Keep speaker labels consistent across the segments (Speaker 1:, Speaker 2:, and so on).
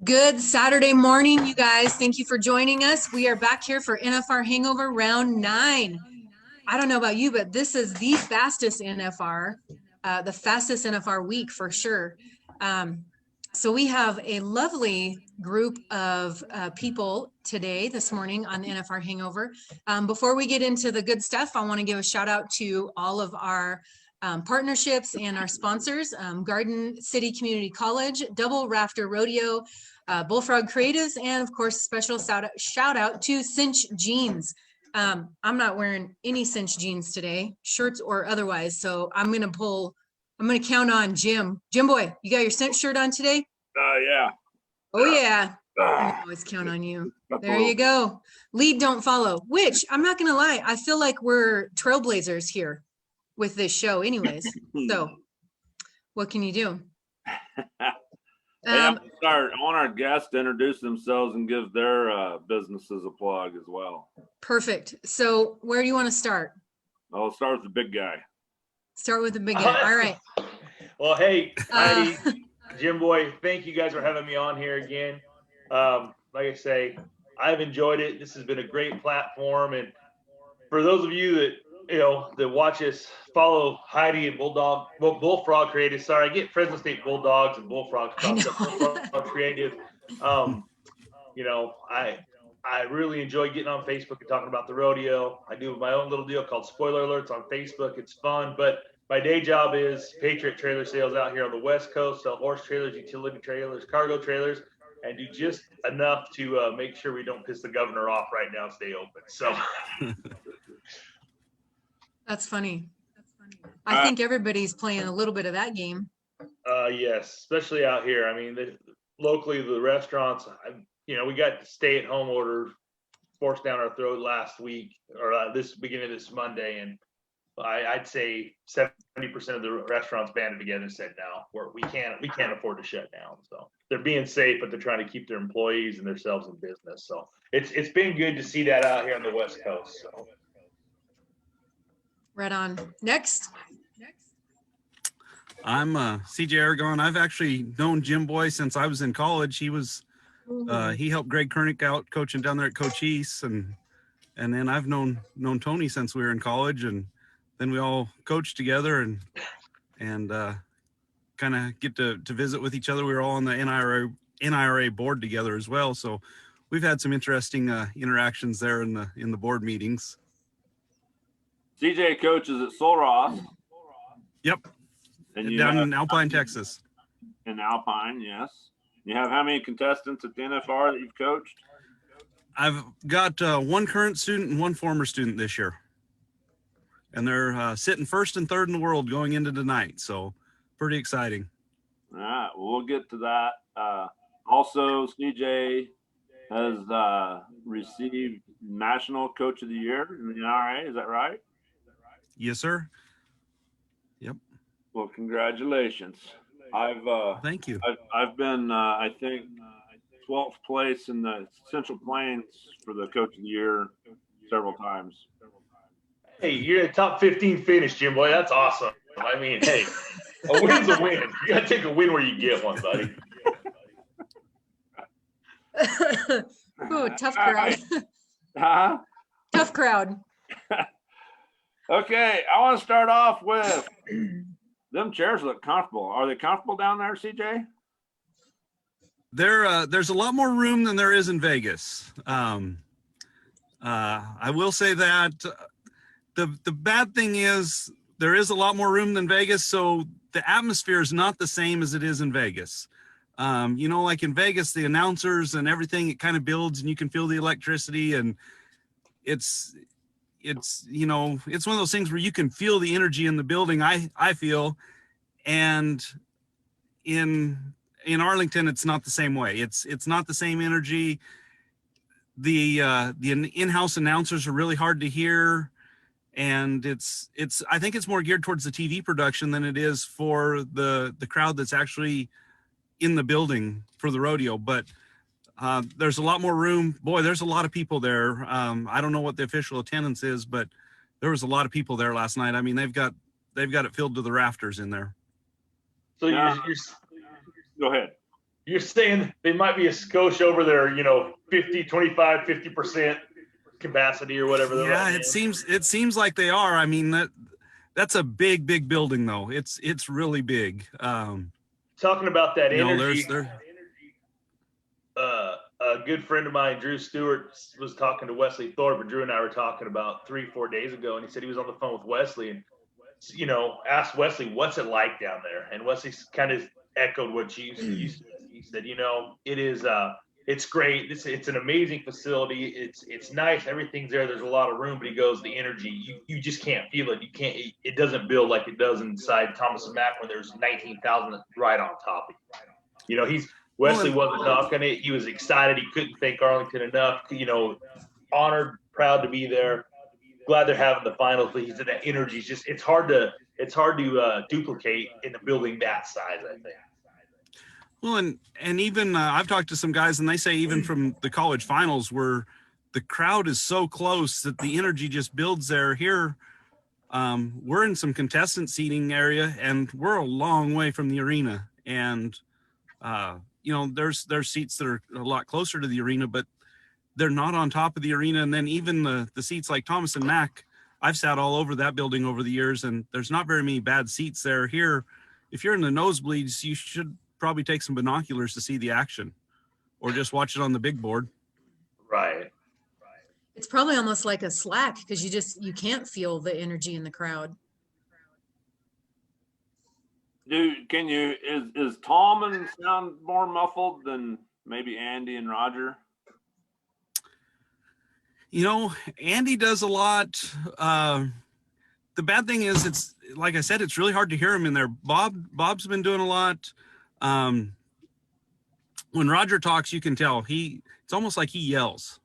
Speaker 1: Good Saturday morning, you guys. Thank you for joining us. We are back here for NFR Hangover Round 9. I don't know about you, but this is the fastest NFR, the fastest NFR week for sure. So we have a lovely group of people today, this morning on the NFR Hangover. Before we get into the good stuff, I want to give a shout out to all of our partnerships and our sponsors, Garden City Community College, Double Rafter Rodeo, Bullfrog Creatives, and of course, special shout out to Cinch Jeans. I'm not wearing any cinch jeans today, shirts or otherwise. So I'm going to count on Jim. Jim boy, you got your cinch shirt on today?
Speaker 2: Yeah.
Speaker 1: Oh yeah. I always count on you. There you go. Lead, don't follow, which I'm not going to lie. I feel like we're trailblazers here with this show anyways. So what can you do?
Speaker 2: I want our guests to introduce themselves and give their businesses a plug as well.
Speaker 1: Perfect. So where do you want to start?
Speaker 2: I'll start with the big guy.
Speaker 1: Start with the big guy. All right.
Speaker 3: Well, hey, Heidi, Jim boy, thank you guys for having me on here again. Like I say, I've enjoyed it. This has been a great platform. And for those of you that watch us, follow Heidi and Bullfrog Creative. Sorry, I get Fresno State Bulldogs and Bullfrog Bullfrog Creative. I really enjoy getting on Facebook and talking about the rodeo. I do my own little deal called Spoiler Alerts on Facebook. It's fun, but my day job is Patriot Trailer Sales out here on the West Coast, sell horse trailers, utility trailers, cargo trailers, and do just enough to make sure we don't piss the governor off right now and stay open. So
Speaker 1: that's funny. I think everybody's playing a little bit of that game.
Speaker 3: Yes, especially out here. I mean, locally, the restaurants, we got stay-at-home orders forced down our throat last week or this beginning of this Monday, and I'd say 70% of the restaurants banded together and said, "No, we can't afford to shut down." So they're being safe, but they're trying to keep their employees and themselves in business. So it's been good to see that out here on the West Coast. So
Speaker 1: right on. Next.
Speaker 4: I'm CJ Aragon. I've actually known Jim Boy since I was in college. He was he helped Greg Kernick out coaching down there at Cochise, and then I've known Tony since we were in college, and then we all coached together and kind of get to visit with each other. We were all on the NIRA board together as well, so we've had some interesting interactions there in the board meetings.
Speaker 2: CJ coaches at Sul Ross.
Speaker 4: Yep. And down in Alpine, Texas.
Speaker 2: In Alpine, yes. You have how many contestants at the NFR that you've coached?
Speaker 4: I've got one current student and one former student this year. And they're sitting first and third in the world going into tonight. So pretty exciting.
Speaker 2: All right. Well, we'll get to that. Also, CJ has received National Coach of the Year in the NRA. Is that right?
Speaker 4: Yes, sir. Yep.
Speaker 2: Well, congratulations.
Speaker 4: Thank you.
Speaker 2: I've been, I think, 12th place in the Central Plains for the Coach of the Year several times.
Speaker 3: Hey, you're in the top 15 finish, Jim boy. That's awesome. I mean, hey, a win's a win. You got to take a win where you get one, buddy.
Speaker 1: Oh, tough crowd.
Speaker 2: Huh?
Speaker 1: Tough crowd.
Speaker 2: Okay, I want to start off with them chairs look comfortable. Are they comfortable down there, CJ?
Speaker 4: There's a lot more room than there is in Vegas. I will say that the bad thing is there is a lot more room than Vegas, so the atmosphere is not the same as it is in Vegas. Like in Vegas, the announcers and everything, it kind of builds and you can feel the electricity, and it's one of those things where you can feel the energy in the building. I feel, and in Arlington, it's not the same way. It's not the same energy. The in-house announcers are really hard to hear, and I think it's more geared towards the TV production than it is for the crowd that's actually in the building for the rodeo. But there's a lot more room. Boy, there's a lot of people there. I don't know what the official attendance is, but there was a lot of people there last night. I mean, they've got it filled to the rafters in there.
Speaker 3: So
Speaker 2: Go ahead.
Speaker 3: You're saying they might be a skosh over their, 50% capacity or whatever.
Speaker 4: Yeah, it seems like they are. I mean, that's a big building though. It's really big.
Speaker 3: Talking about that energy,
Speaker 4: there's
Speaker 3: a good friend of mine, Drew Stewart, was talking to Wesley Thorpe, and Drew and I were talking about 3-4 days ago, and he said he was on the phone with Wesley and, asked Wesley, what's it like down there? And Wesley kind of echoed what you said. He said, it is, it's great. It's an amazing facility. It's nice. Everything's there. There's a lot of room, but he goes, the energy, you just can't feel it. It doesn't build like it does inside Thomas and Mack when there's 19,000 right on top of you. Wesley wasn't knocking it. He was excited. He couldn't thank Arlington enough. Honored, proud to be there. Glad they're having the finals. But he said that energy is just, it's hard to duplicate in a building that size, I think.
Speaker 4: Well, and even I've talked to some guys, and they say even from the college finals where the crowd is so close that the energy just builds there. Here, we're in some contestant seating area, and we're a long way from the arena. And there's seats that are a lot closer to the arena, but they're not on top of the arena. And then even the seats like Thomas and Mack, I've sat all over that building over the years, and there's not very many bad seats there. Here, if you're in the nosebleeds, you should probably take some binoculars to see the action, or just watch it on the big board.
Speaker 3: Right.
Speaker 1: It's probably almost like a slack because you can't feel the energy in the crowd.
Speaker 2: Dude, is Tallman sound more muffled than maybe Andy and Roger?
Speaker 4: Andy does a lot. The bad thing is, it's like I said, it's really hard to hear him in there. Bob's been doing a lot. When Roger talks, you can tell it's almost like he yells.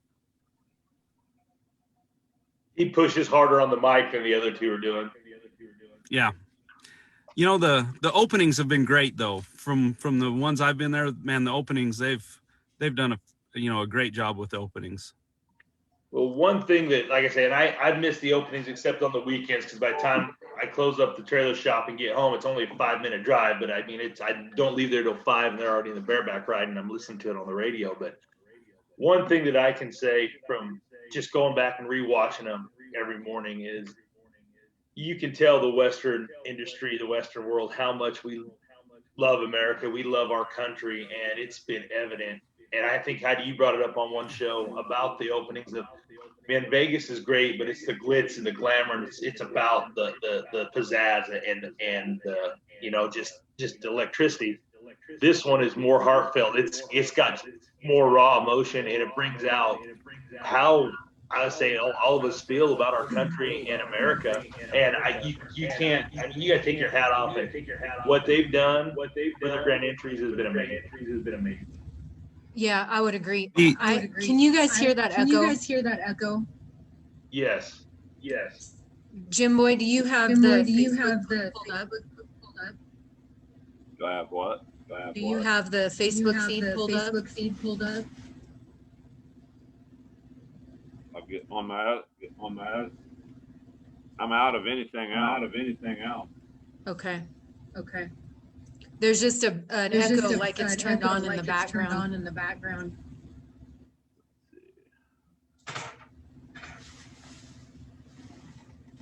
Speaker 3: He pushes harder on the mic than the other two are doing.
Speaker 4: Yeah. The openings have been great though. From the ones I've been there, man, the openings, they've done a great job with the openings.
Speaker 3: Well, one thing that, like I said, I've missed the openings except on the weekends, because by the time I close up the trailer shop and get home, it's only a 5-minute drive. But I mean, I don't leave there till 5, and they're already in the bareback ride, and I'm listening to it on the radio. But one thing that I can say from just going back and rewatching them every morning is you can tell the Western industry, the Western world, how much we love America. We love our country, and it's been evident. And I think, Heidi, you brought it up on one show about the openings of, man, Vegas is great, but it's the glitz and the glamour. And it's about the pizzazz and just the electricity. This one is more heartfelt. It's got more raw emotion, and it brings out how I would say all of us feel about our country and America. And you can't. I mean, you got to take your hat off. And what they've done for the grand entries has been amazing.
Speaker 1: Yeah, I would agree. Can you guys hear that echo?
Speaker 3: Yes.
Speaker 1: Jim Boy, do you have the pulled up?
Speaker 2: Do I have what?
Speaker 1: Do you have the Facebook feed pulled up?
Speaker 2: I'll get on that. I'm out of anything else.
Speaker 1: Okay. There's just an echo, like it's turned on in the background.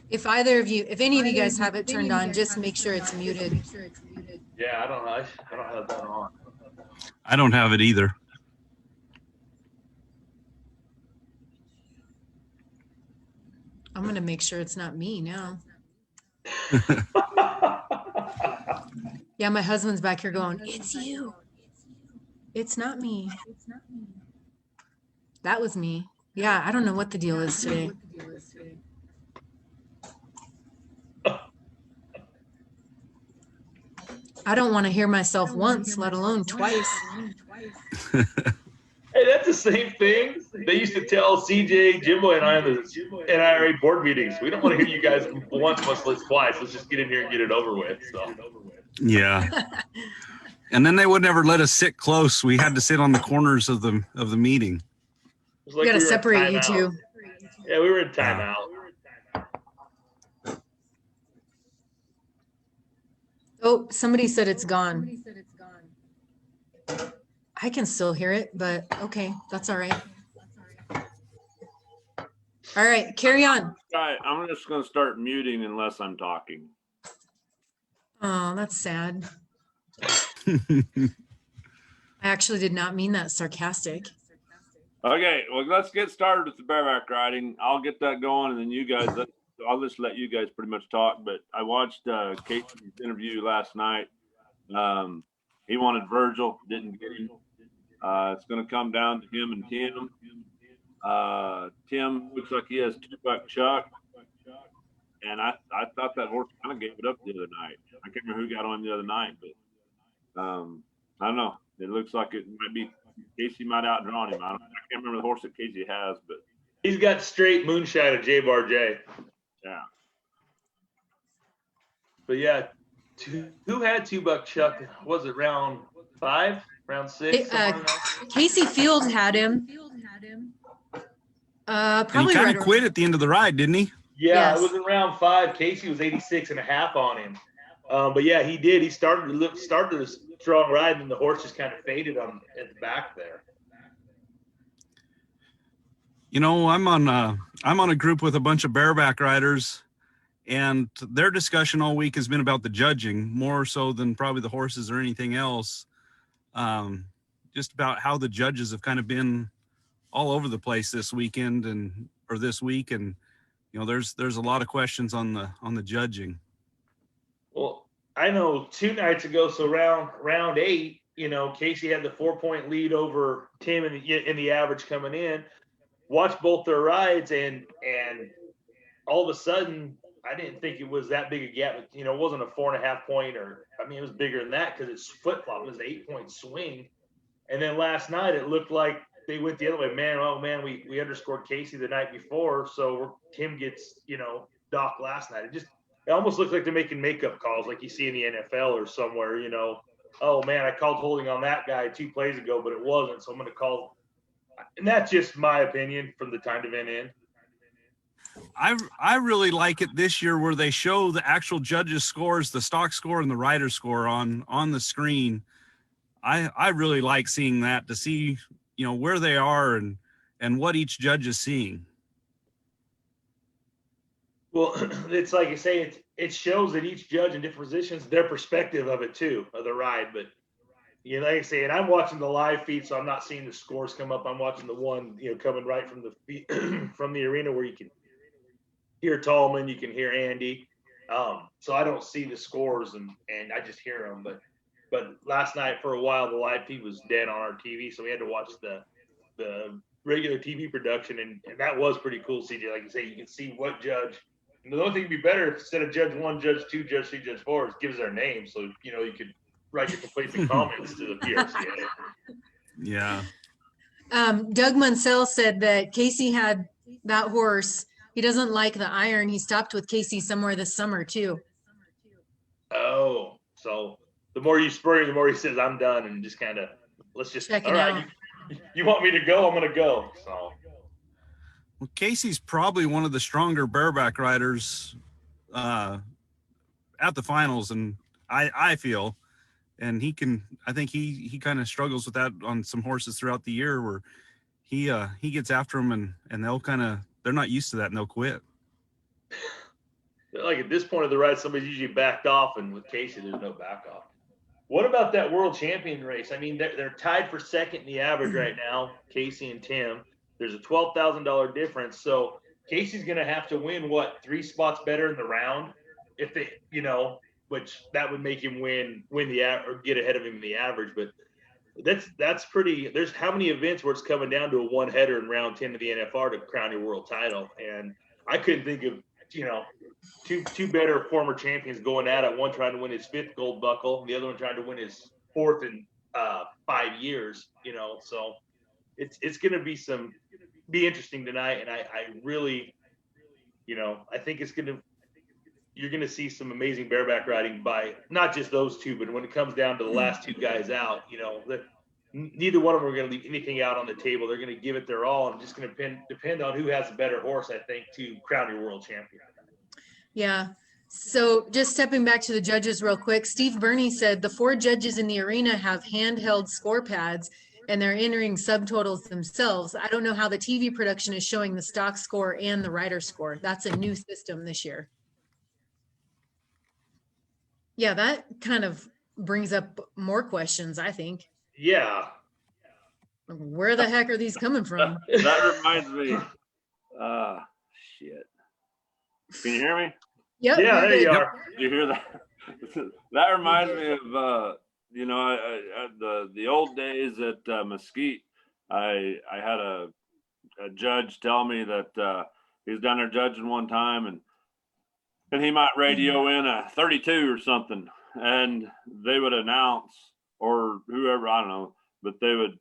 Speaker 1: If any of you guys have it turned on, just make sure it's muted.
Speaker 3: Yeah, I don't have that on.
Speaker 4: I don't have it either.
Speaker 1: I'm going to make sure it's not me now. Yeah, my husband's back here going, it's you. It's not me. That was me. Yeah, I don't know what the deal is today. I don't want to hear myself once, let alone twice.
Speaker 3: Hey, that's the same thing they used to tell CJ, Jimbo, and I on the NIRA board meetings. We don't want to hear you guys once, much less twice. Let's just get in here and get it over with. So.
Speaker 4: Yeah. And then they would never let us sit close. We had to sit on the corners of the meeting.
Speaker 1: Like we got to separate you two.
Speaker 3: Yeah, we were in timeout.
Speaker 1: Oh, somebody said it's gone. I can still hear it, but okay, that's all right. All right, carry on.
Speaker 2: All right, I'm just going to start muting unless I'm talking.
Speaker 1: Oh, that's sad. I actually did not mean that sarcastic.
Speaker 2: Okay, well, let's get started with the bareback riding. I'll get that going, and then you guys, I'll just let you guys pretty much talk. But I watched Casey's interview last night. He wanted Virgil, didn't get him. It's going to come down to him and Tim. Tim looks like he has $2 Chuck, and I thought that horse kind of gave it up the other night. I can't remember who got on the other night, but I don't know. It looks like it might be Casey might outdrawn him. I can't remember the horse that Casey has, but
Speaker 3: he's got straight moonshine of J-Bar J.
Speaker 2: Yeah.
Speaker 3: But yeah, who had $2 Chuck? Was it round 5, round 6?
Speaker 1: Casey Field had him. Probably
Speaker 4: he kind
Speaker 1: right
Speaker 4: of quit at the end of the ride, didn't he?
Speaker 3: Yeah,
Speaker 1: Yes.
Speaker 3: It was in round 5. Casey was 86.5 on him. But yeah, he did. He started a strong ride, and the horse just kind of faded at the back there.
Speaker 4: You know, I'm on a group with a bunch of bareback riders, and their discussion all week has been about the judging more so than probably the horses or anything else. Just about how the judges have kind of been all over the place this weekend or this week, and you know, there's a lot of questions on the judging.
Speaker 3: Well, I know 2 nights ago, so round 8, you know, Casey had the 4-point lead over Tim in the average coming in. Watched both their rides, and all of a sudden, I didn't think it was that big a gap. You know, it wasn't a 4.5 point, or I mean, it was bigger than that because it's flip flop. It was an 8-point swing, and then last night it looked like they went the other way. We underscored Casey the night before, so Tim gets, you know, docked last night. It almost looks like they're making makeup calls like you see in the NFL or somewhere, you know. Oh man, I called holding on that guy 2 plays ago, but it wasn't, so I'm going to call. And that's just my opinion from the time event in.
Speaker 4: I really like it this year where they show the actual judges' scores, the stock score and the rider score on the screen. I really like seeing that, to see, you know, where they are and what each judge is seeing.
Speaker 3: Well, it's like you say, it shows that each judge in different positions, their perspective of it too, of the ride. But you know, like I say, and I'm watching the live feed, so I'm not seeing the scores come up. I'm watching the one, you know, coming right from the from the arena where you can hear Tallman, you can hear Andy. So I don't see the scores, and I just hear them. But last night for a while, the live feed was dead on our TV, so we had to watch the regular TV production, and that was pretty cool, CJ. Like you say, you can see what judge. And the only thing would be better if instead of judge 1, judge 2, judge 3, judge 4, is gives their name, so you know you could write your complaints and comments to the PRCA.
Speaker 4: Yeah.
Speaker 1: Doug Munsell said that Casey had that horse. He doesn't like the iron. He stopped with Casey somewhere this summer too.
Speaker 3: Oh, so the more you spur, the more he says, "I'm done," and just kind of let's just
Speaker 1: check
Speaker 3: all
Speaker 1: it
Speaker 3: right.
Speaker 1: out.
Speaker 3: You want me to go? I'm going to go. So.
Speaker 4: Well, Casey's probably one of the stronger bareback riders at the finals, and I feel, and I think he kind of struggles with that on some horses throughout the year where he gets after them and they're not used to that and they'll quit.
Speaker 3: Like at this point of the ride, somebody's usually backed off, and with Casey, there's no back off. What about that world champion race? I mean, they're tied for second in the average right now, Casey and Tim. There's a $12,000 difference. So Casey's going to have to win, 3 spots better in the round, if they, you know, which that would make him win or get ahead of him in the average. But that's pretty. There's how many events where it's coming down to a one-header in round 10 of the NFR to crown your world title, and I couldn't think of, you know, two better former champions going at it. One trying to win his 5th gold buckle, the other one trying to win his 4th in 5 years. You know, so it's going to be interesting tonight, and I really, you know, I think you're going to see some amazing bareback riding by not just those two, but when it comes down to the last 2 guys out, you know, neither one of them are going to leave anything out on the table. They're going to give it their all, and just going to depend on who has a better horse, I think, to crown your world champion.
Speaker 1: Yeah. So just stepping back to the judges real quick, Steve Burney said the 4 judges in the arena have handheld score pads, and they're entering subtotals themselves. I don't know how the TV production is showing the stock score and the rider score. That's a new system this year. Yeah, that kind of brings up more questions, I think.
Speaker 3: Yeah.
Speaker 1: Where the heck are these coming from?
Speaker 2: That reminds me. Shit. Can you hear me?
Speaker 1: Yep,
Speaker 3: Yeah, there you
Speaker 1: good.
Speaker 3: are.
Speaker 2: Did you hear that? That reminds me of the old days at Mesquite. I had a judge tell me that he was down there judging one time, and he might radio in a 32 or something, and they would announce, or whoever, I don't know, but they would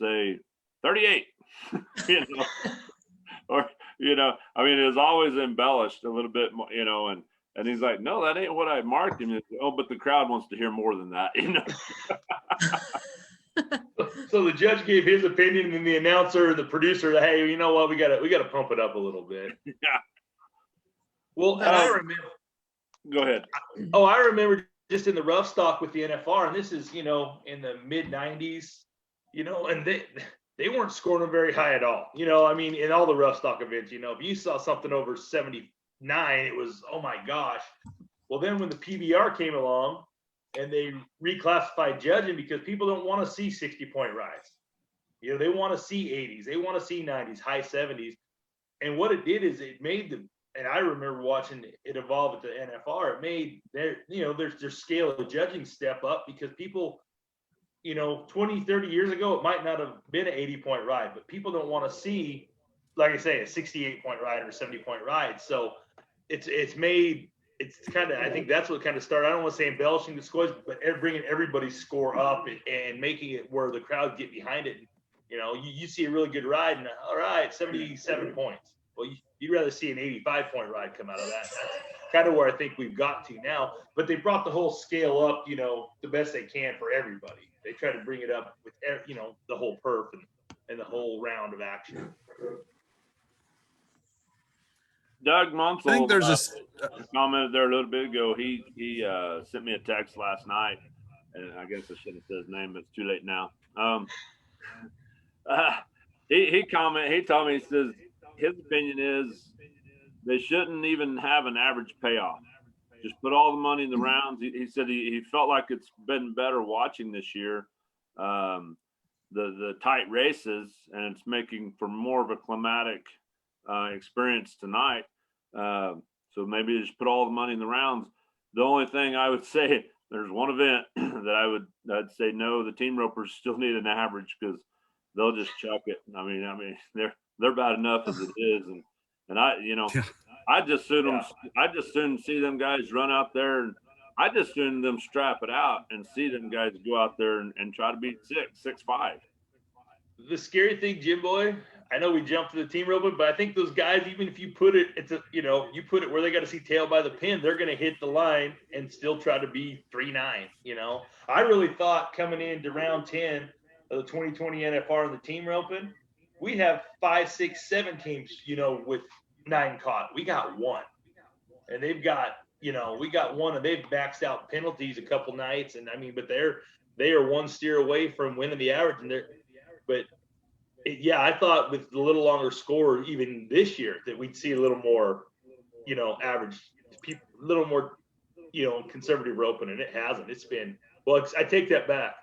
Speaker 2: say 38, or I mean, it was always embellished a little bit more, and he's like, no, that ain't what I marked him. But the crowd wants to hear more than that,
Speaker 3: So the judge gave his opinion, and the announcer, the producer, hey, you know what? We gotta pump it up a little bit.
Speaker 2: Yeah.
Speaker 3: Well, and I remember.
Speaker 2: Go ahead.
Speaker 3: Oh, I remember just in the rough stock with the NFR, and this is in the mid '90s, and they weren't scoring them very high at all. I mean, in all the rough stock events, if you saw something over 79, it was, oh my gosh. Well, then when the PBR came along, and they reclassified judging, because people don't want to see 60-point rides. They want to see 80s, they want to see 90s, high 70s. And what it did is it made and I remember watching it evolve at the NFR, it made their scale of judging step up, because people, 20, 30 years ago, it might not have been an 80-point ride, but people don't want to see, like I say, a 68-point ride or 70-point ride. So it's kind of, I think that's what kind of started. I don't want to say embellishing the scores, but bringing everybody's score up and making it where the crowd get behind it. You see a really good ride, and all right, 77 points. Well, you'd rather see an 85-point ride come out of that. That's kind of where I think we've got to now. But they brought the whole scale up, the best they can for everybody. They try to bring it up with, the whole perf and the whole round of action.
Speaker 2: Doug Munsell,
Speaker 4: I think there's
Speaker 2: commented there a little bit ago. He sent me a text last night, and I guess I shouldn't have said his name, but it's too late now. He commented. He told me, he says his opinion is they shouldn't even have an average payoff. Just put all the money in the rounds. He said he felt like it's been better watching this year, the tight races, and it's making for more of a climatic experience tonight. So maybe just put all the money in the rounds. The only thing I would say, there's one event that I'd say no, the team ropers still need an average, because they'll just chuck it. I mean they're bad enough as it is, and I just soon see them guys run out there, and I just soon them strap it out and see them guys go out there and try to beat 6'5".
Speaker 3: The scary thing, Jim Boy, I know we jumped to the team roping, but I think those guys, even if you put it, you put it where they got to see tail by the pin, they're going to hit the line and still try to be 3'9". I really thought coming into round 10 of the 2020 NFR and the team roping, we have 5, 6, 7 teams, with 9 caught. We got 1, and they've got, we got 1, and they've maxed out penalties a couple nights, and but they are 1 steer away from winning the average, I thought with a little longer score even this year that we'd see a little more, average people, a little more, conservative roping, and it hasn't. It's been, well, I take that back.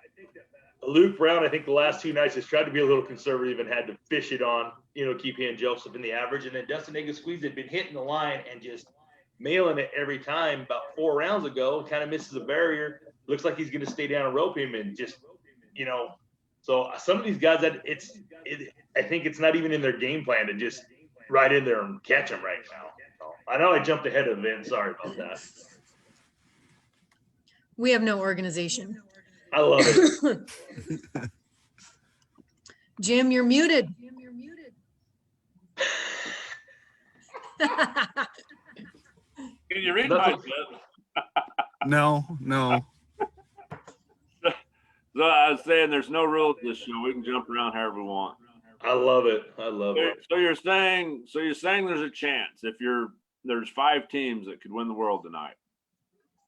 Speaker 3: Luke Brown, I think the last 2 nights has tried to be a little conservative and had to fish it on, keep he and Joseph in the average. And then Dustin Squeeze had been hitting the line and just mailing it every time. About 4 rounds ago, kind of misses a barrier. Looks like he's going to stay down and rope him, and just, so some of these guys, I think it's not even in their game plan to just ride in there and catch them right now. So, I know I jumped ahead of Vin. Sorry about that.
Speaker 1: We have no organization.
Speaker 3: I love it.
Speaker 1: Jim, you're muted.
Speaker 2: Can you read my tip?
Speaker 4: No.
Speaker 2: So I was saying there's no rules this show. We can jump around however we want.
Speaker 3: I love it.
Speaker 2: So you're saying there's a chance if there's 5 teams that could win the world tonight.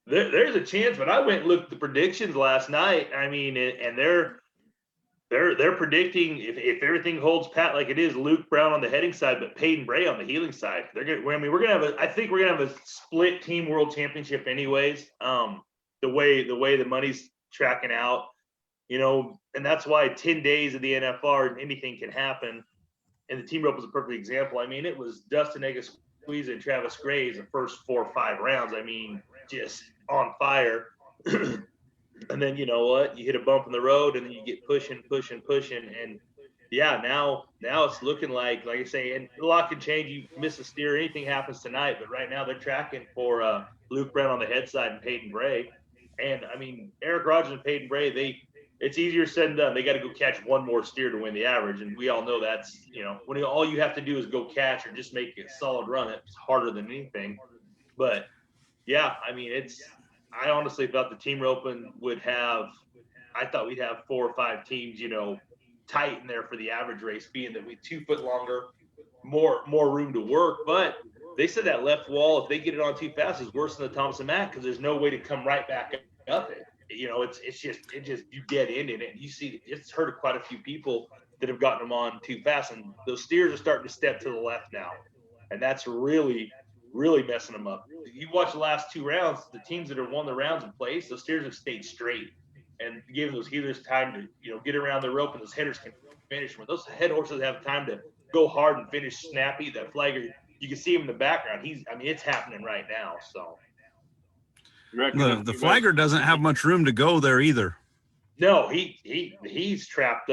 Speaker 3: There's a chance, but I went and looked at the predictions last night. I mean, and they're they're predicting if everything holds pat like it is, Luke Brown on the heading side, but Peyton Bray on the heeling side. They're gonna. I mean, I think we're gonna have a split team world championship, anyways. The way the money's tracking out, and that's why 10 days of the NFR, anything can happen. And the team rope was a perfect example. I mean, it was Dustin Egglesqueeze and Travis Graves the first 4 or 5 rounds. I mean, just on fire. And then you know what? You hit a bump in the road, and then you get pushing, and yeah, now it's looking like I say, and a lot can change. You miss a steer, anything happens tonight. But right now they're tracking for Luke Brown on the head side and Peyton Bray. And I mean, Eric Rogers and Peyton Bray, it's easier said than done. They got to go catch one more steer to win the average, and we all know that's when all you have to do is go catch or just make a solid run. It's harder than anything. But yeah, I mean, I honestly thought the team roping would have. I thought we'd have 4 or 5 teams, tight in there for the average race, being that we 2 foot longer, more room to work. But they said that left wall, if they get it on too fast, is worse than the Thompson Mack because there's no way to come right back up it. It's just you get in it, and you see it's hurt quite a few people that have gotten them on too fast, and those steers are starting to step to the left now, and that's really messing them up. You watch the last 2 rounds, the teams that have won the rounds in place, those steers have stayed straight and giving those healers time to get around the rope, and those headers can finish. When those head horses have time to go hard and finish snappy, that flagger, you can see him in the background. It's happening right now. So
Speaker 4: the flagger doesn't have much room to go there either.
Speaker 3: No, he's trapped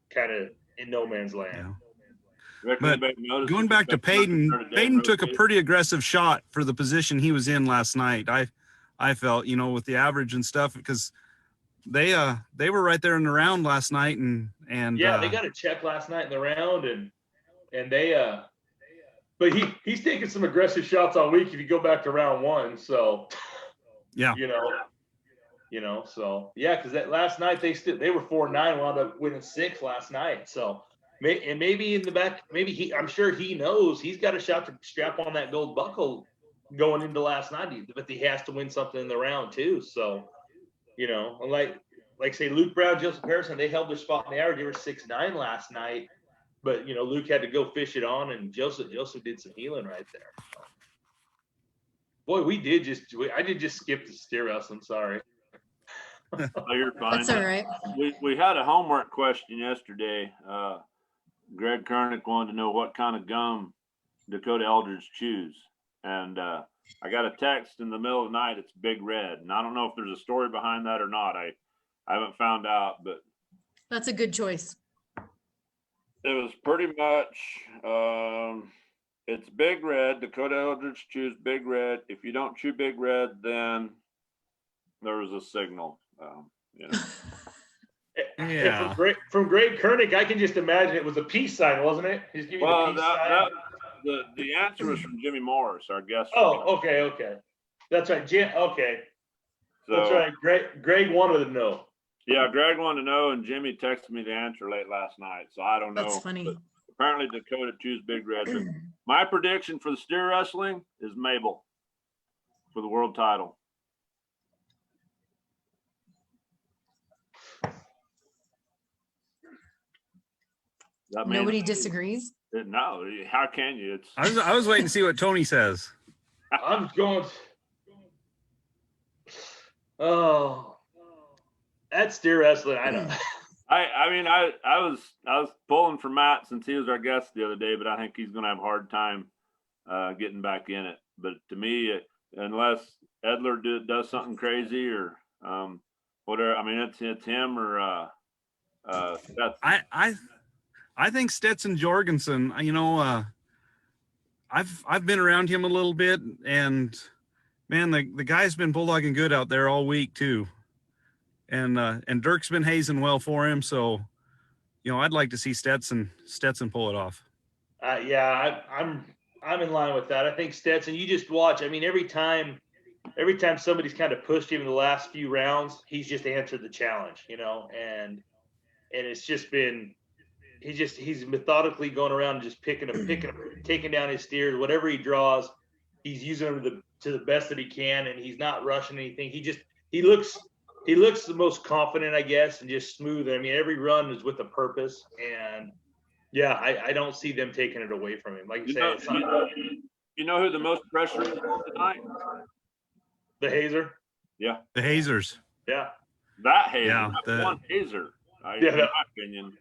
Speaker 3: kind of in no man's land.
Speaker 4: Yeah. But going back to Peyton took a pretty aggressive shot for the position he was in last night. I felt, with the average and stuff, because they were right there in the round last night, and
Speaker 3: yeah, they got a check last night in the round, and they but he's taking some aggressive shots all week if you go back to round 1. So
Speaker 4: yeah,
Speaker 3: so yeah, because that last night they were 4-9, wound up winning 6 last night. So. And maybe in the back, I'm sure he knows he's got a shot to strap on that gold buckle going into last night, but he has to win something in the round too. So, like say Luke Brown, Joseph Harrison, they held their spot in the average. They were 6-9 last night, but Luke had to go fish it on, and Joseph did some healing right there. Boy, I did just skip the steer wrestling. Sorry.
Speaker 2: Oh, you're fine.
Speaker 1: That's all right.
Speaker 2: We had a homework question yesterday. Greg Kernick wanted to know what kind of gum Dakota Eldridge chews. And I got a text in the middle of the night. It's Big Red. And I don't know if there's a story behind that or not. I haven't found out, but.
Speaker 1: That's a good choice.
Speaker 2: It was pretty much, it's Big Red. Dakota Eldridge chews Big Red. If you don't chew Big Red, then there was a signal,
Speaker 4: Yeah.
Speaker 3: From Greg Kernick, I can just imagine it was a peace sign, wasn't it? He's giving a peace sign.
Speaker 2: The answer was from Jimmy Morris, our guest.
Speaker 3: Oh, okay. That's right, Jim. Okay, so, that's right. Greg wanted to know.
Speaker 2: Yeah, Greg wanted to know, and Jimmy texted me the answer late last night, so I don't know.
Speaker 1: That's funny.
Speaker 2: But apparently, Dakota chews Big Red. But my prediction for the steer wrestling is Mabel for the world title.
Speaker 1: Nobody disagrees?
Speaker 2: No, how can you?
Speaker 4: I was waiting to see what Tony says.
Speaker 3: I'm going. Oh, that's steer wrestling. I know.
Speaker 2: I was pulling for Matt since he was our guest the other day, but I think he's going to have a hard time getting back in it. But to me, unless Edler does something crazy or whatever, it's him or that's.
Speaker 4: I think Stetson Jorgensen, I've been around him a little bit, and man, the guy's been bulldogging good out there all week too. And Dirk's been hazing well for him. So, I'd like to see Stetson pull it off.
Speaker 3: Yeah, I'm in line with that. I think Stetson, you just watch. Every time somebody's kind of pushed him in the last few rounds, he's just answered the challenge, and it's just been, he's methodically going around and just picking them, taking down his steers, whatever he draws, he's using them to the best that he can, and he's not rushing anything. He he looks the most confident, I guess, and just smooth. I mean, every run is with a purpose, and yeah, I don't see them taking it away from him. Like you say,
Speaker 2: you know who the most pressure is tonight?
Speaker 3: The Hazer.
Speaker 2: Yeah,
Speaker 4: The Hazers.
Speaker 3: Yeah,
Speaker 2: that Hazer.
Speaker 4: Yeah,
Speaker 2: That one Hazer.
Speaker 3: Yeah,
Speaker 2: in my opinion.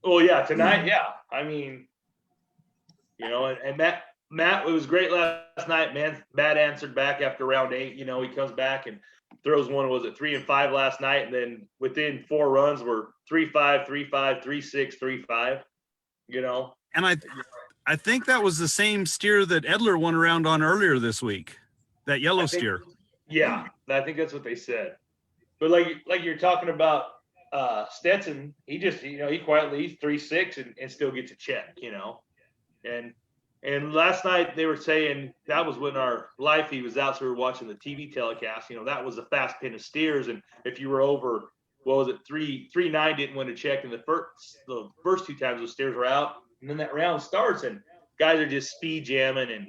Speaker 3: well, yeah, tonight, yeah. I mean, you know, and Matt, it was great last night, man. Matt answered back after round 8. You know, he comes back and throws one. Was it 3 and 5 last night? And then within 4 runs, were 3-5, 3-5, 3-6, 3-5. You know,
Speaker 4: And I think that was the same steer that Edler won around on earlier this week. That yellow steer.
Speaker 3: Yeah, I think that's what they said. But like you're talking about Stetson, he just, you know, he quietly 3-6 and still gets a check, you know. And last night they were saying that was when our live feed was out, so we were watching the TV telecast. You know, that was a fast pin of steers, and if you were over, what was it, 3-9 didn't win a check, and the first 2 times those steers were out, and then that round starts and guys are just speed jamming and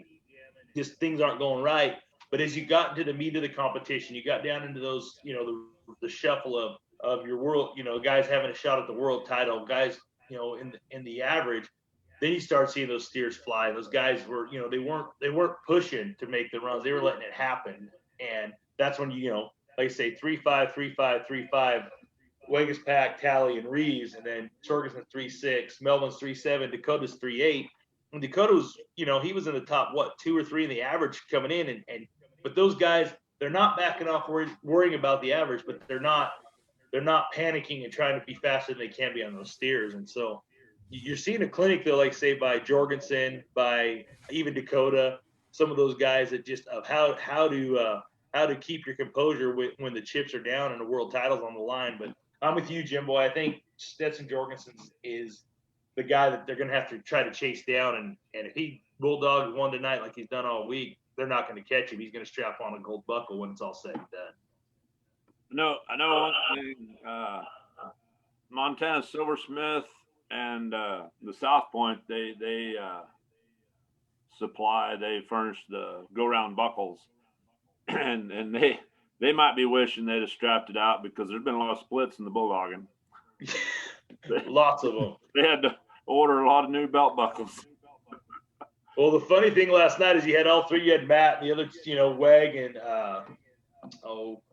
Speaker 3: just things aren't going right. But as you got into the meat of the competition, you got down into those, you know, the shuffle of your world, you know, guys having a shot at the world title, guys, you know, in the average. Then you start seeing those steers fly. Those guys were, you know, they weren't pushing to make the runs. They were letting it happen. And that's when you know, like I say, 3-5, 3-5, 3-5, Vegas Pack, Tally, and Reeves, and then Jorgensen 3-6, Melvin's 3-7, Dakota's 3-8. And Dakota's, you know, he was in the top 2 or 3 in the average coming in, and but those guys, they're not backing off worrying about the average, but they're not panicking and trying to be faster than they can be on those steers. And so you're seeing a clinic though, like say by Jorgensen, by even Dakota, some of those guys that just of how to keep your composure when the chips are down and the world title's on the line. But I'm with you, Jim Boy. I think Stetson Jorgensen is the guy that they're going to have to try to chase down. And if he bulldogs one tonight like he's done all week, they're not going to catch him. He's going to strap on a gold buckle when it's all said and done.
Speaker 2: No, I know one thing. Montana Silversmith and the South Point, they furnish the go-round buckles, and they might be wishing they'd have strapped it out because there's been a lot of splits in the bulldogging.
Speaker 3: Lots of them.
Speaker 2: They had to order a lot of new belt buckles.
Speaker 3: Well, the funny thing last night is you had all 3. You had Matt and the other, you know, Weg and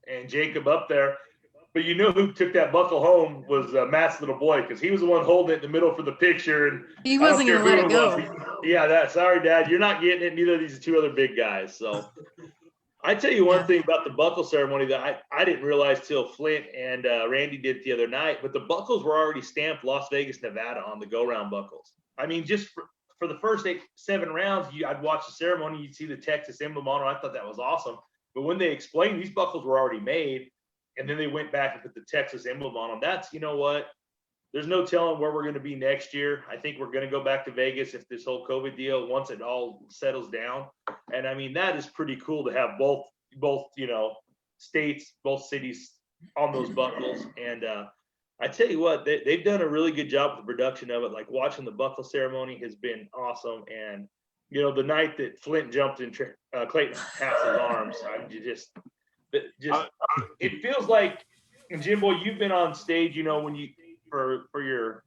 Speaker 3: and Jacob up there. But you know who took that buckle home was Matt's little boy, because he was the one holding it in the middle for the picture. And
Speaker 1: he wasn't going to let it go.
Speaker 3: Yeah, sorry, Dad, you're not getting it. Neither of these 2 other big guys. So I tell you one thing about the buckle ceremony that I didn't realize till Flint and Randy did it the other night. But the buckles were already stamped Las Vegas, Nevada on the go-round buckles. I mean, just for the first 7 rounds, I'd watch the ceremony, you'd see the Texas emblem on it. I thought that was awesome. But when they explained these buckles were already made, and then they went back and put the Texas emblem on them, that's, you know what, there's no telling where we're going to be next year. I think we're going to go back to Vegas if this whole COVID deal, once it all settles down. And I mean, that is pretty cool to have both, you know, states, both cities on those buckles. And I tell you what, they've done a really good job with the production of it. Like watching the buckle ceremony has been awesome. And, you know, the night that Flint jumped in Clayton Hass's arms, it feels like, and Jim Boy, you've been on stage, you know, when you, for your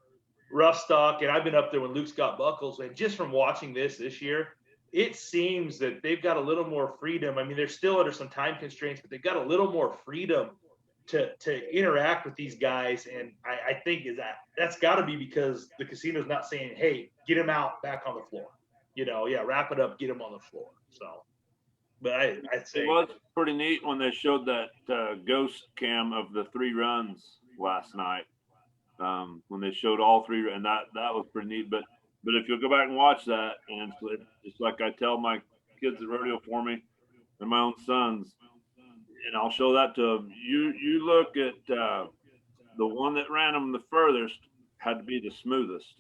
Speaker 3: rough stock, and I've been up there when Luke's got buckles, and just from watching this year, it seems that they've got a little more freedom. I mean, they're still under some time constraints, but they've got a little more freedom to interact with these guys. And I think that's got to be because the casino's not saying, hey, get him out back on the floor. You know, yeah, wrap it up, get him on the floor. So, but I'd say
Speaker 2: it was pretty neat when they showed that ghost cam of the 3 runs last night. When they showed all 3, and that was pretty neat. But if you'll go back and watch that, and it's like I tell my kids at rodeo for me and my own sons, and I'll show that to them. You look at the one that ran them the furthest had to be the smoothest.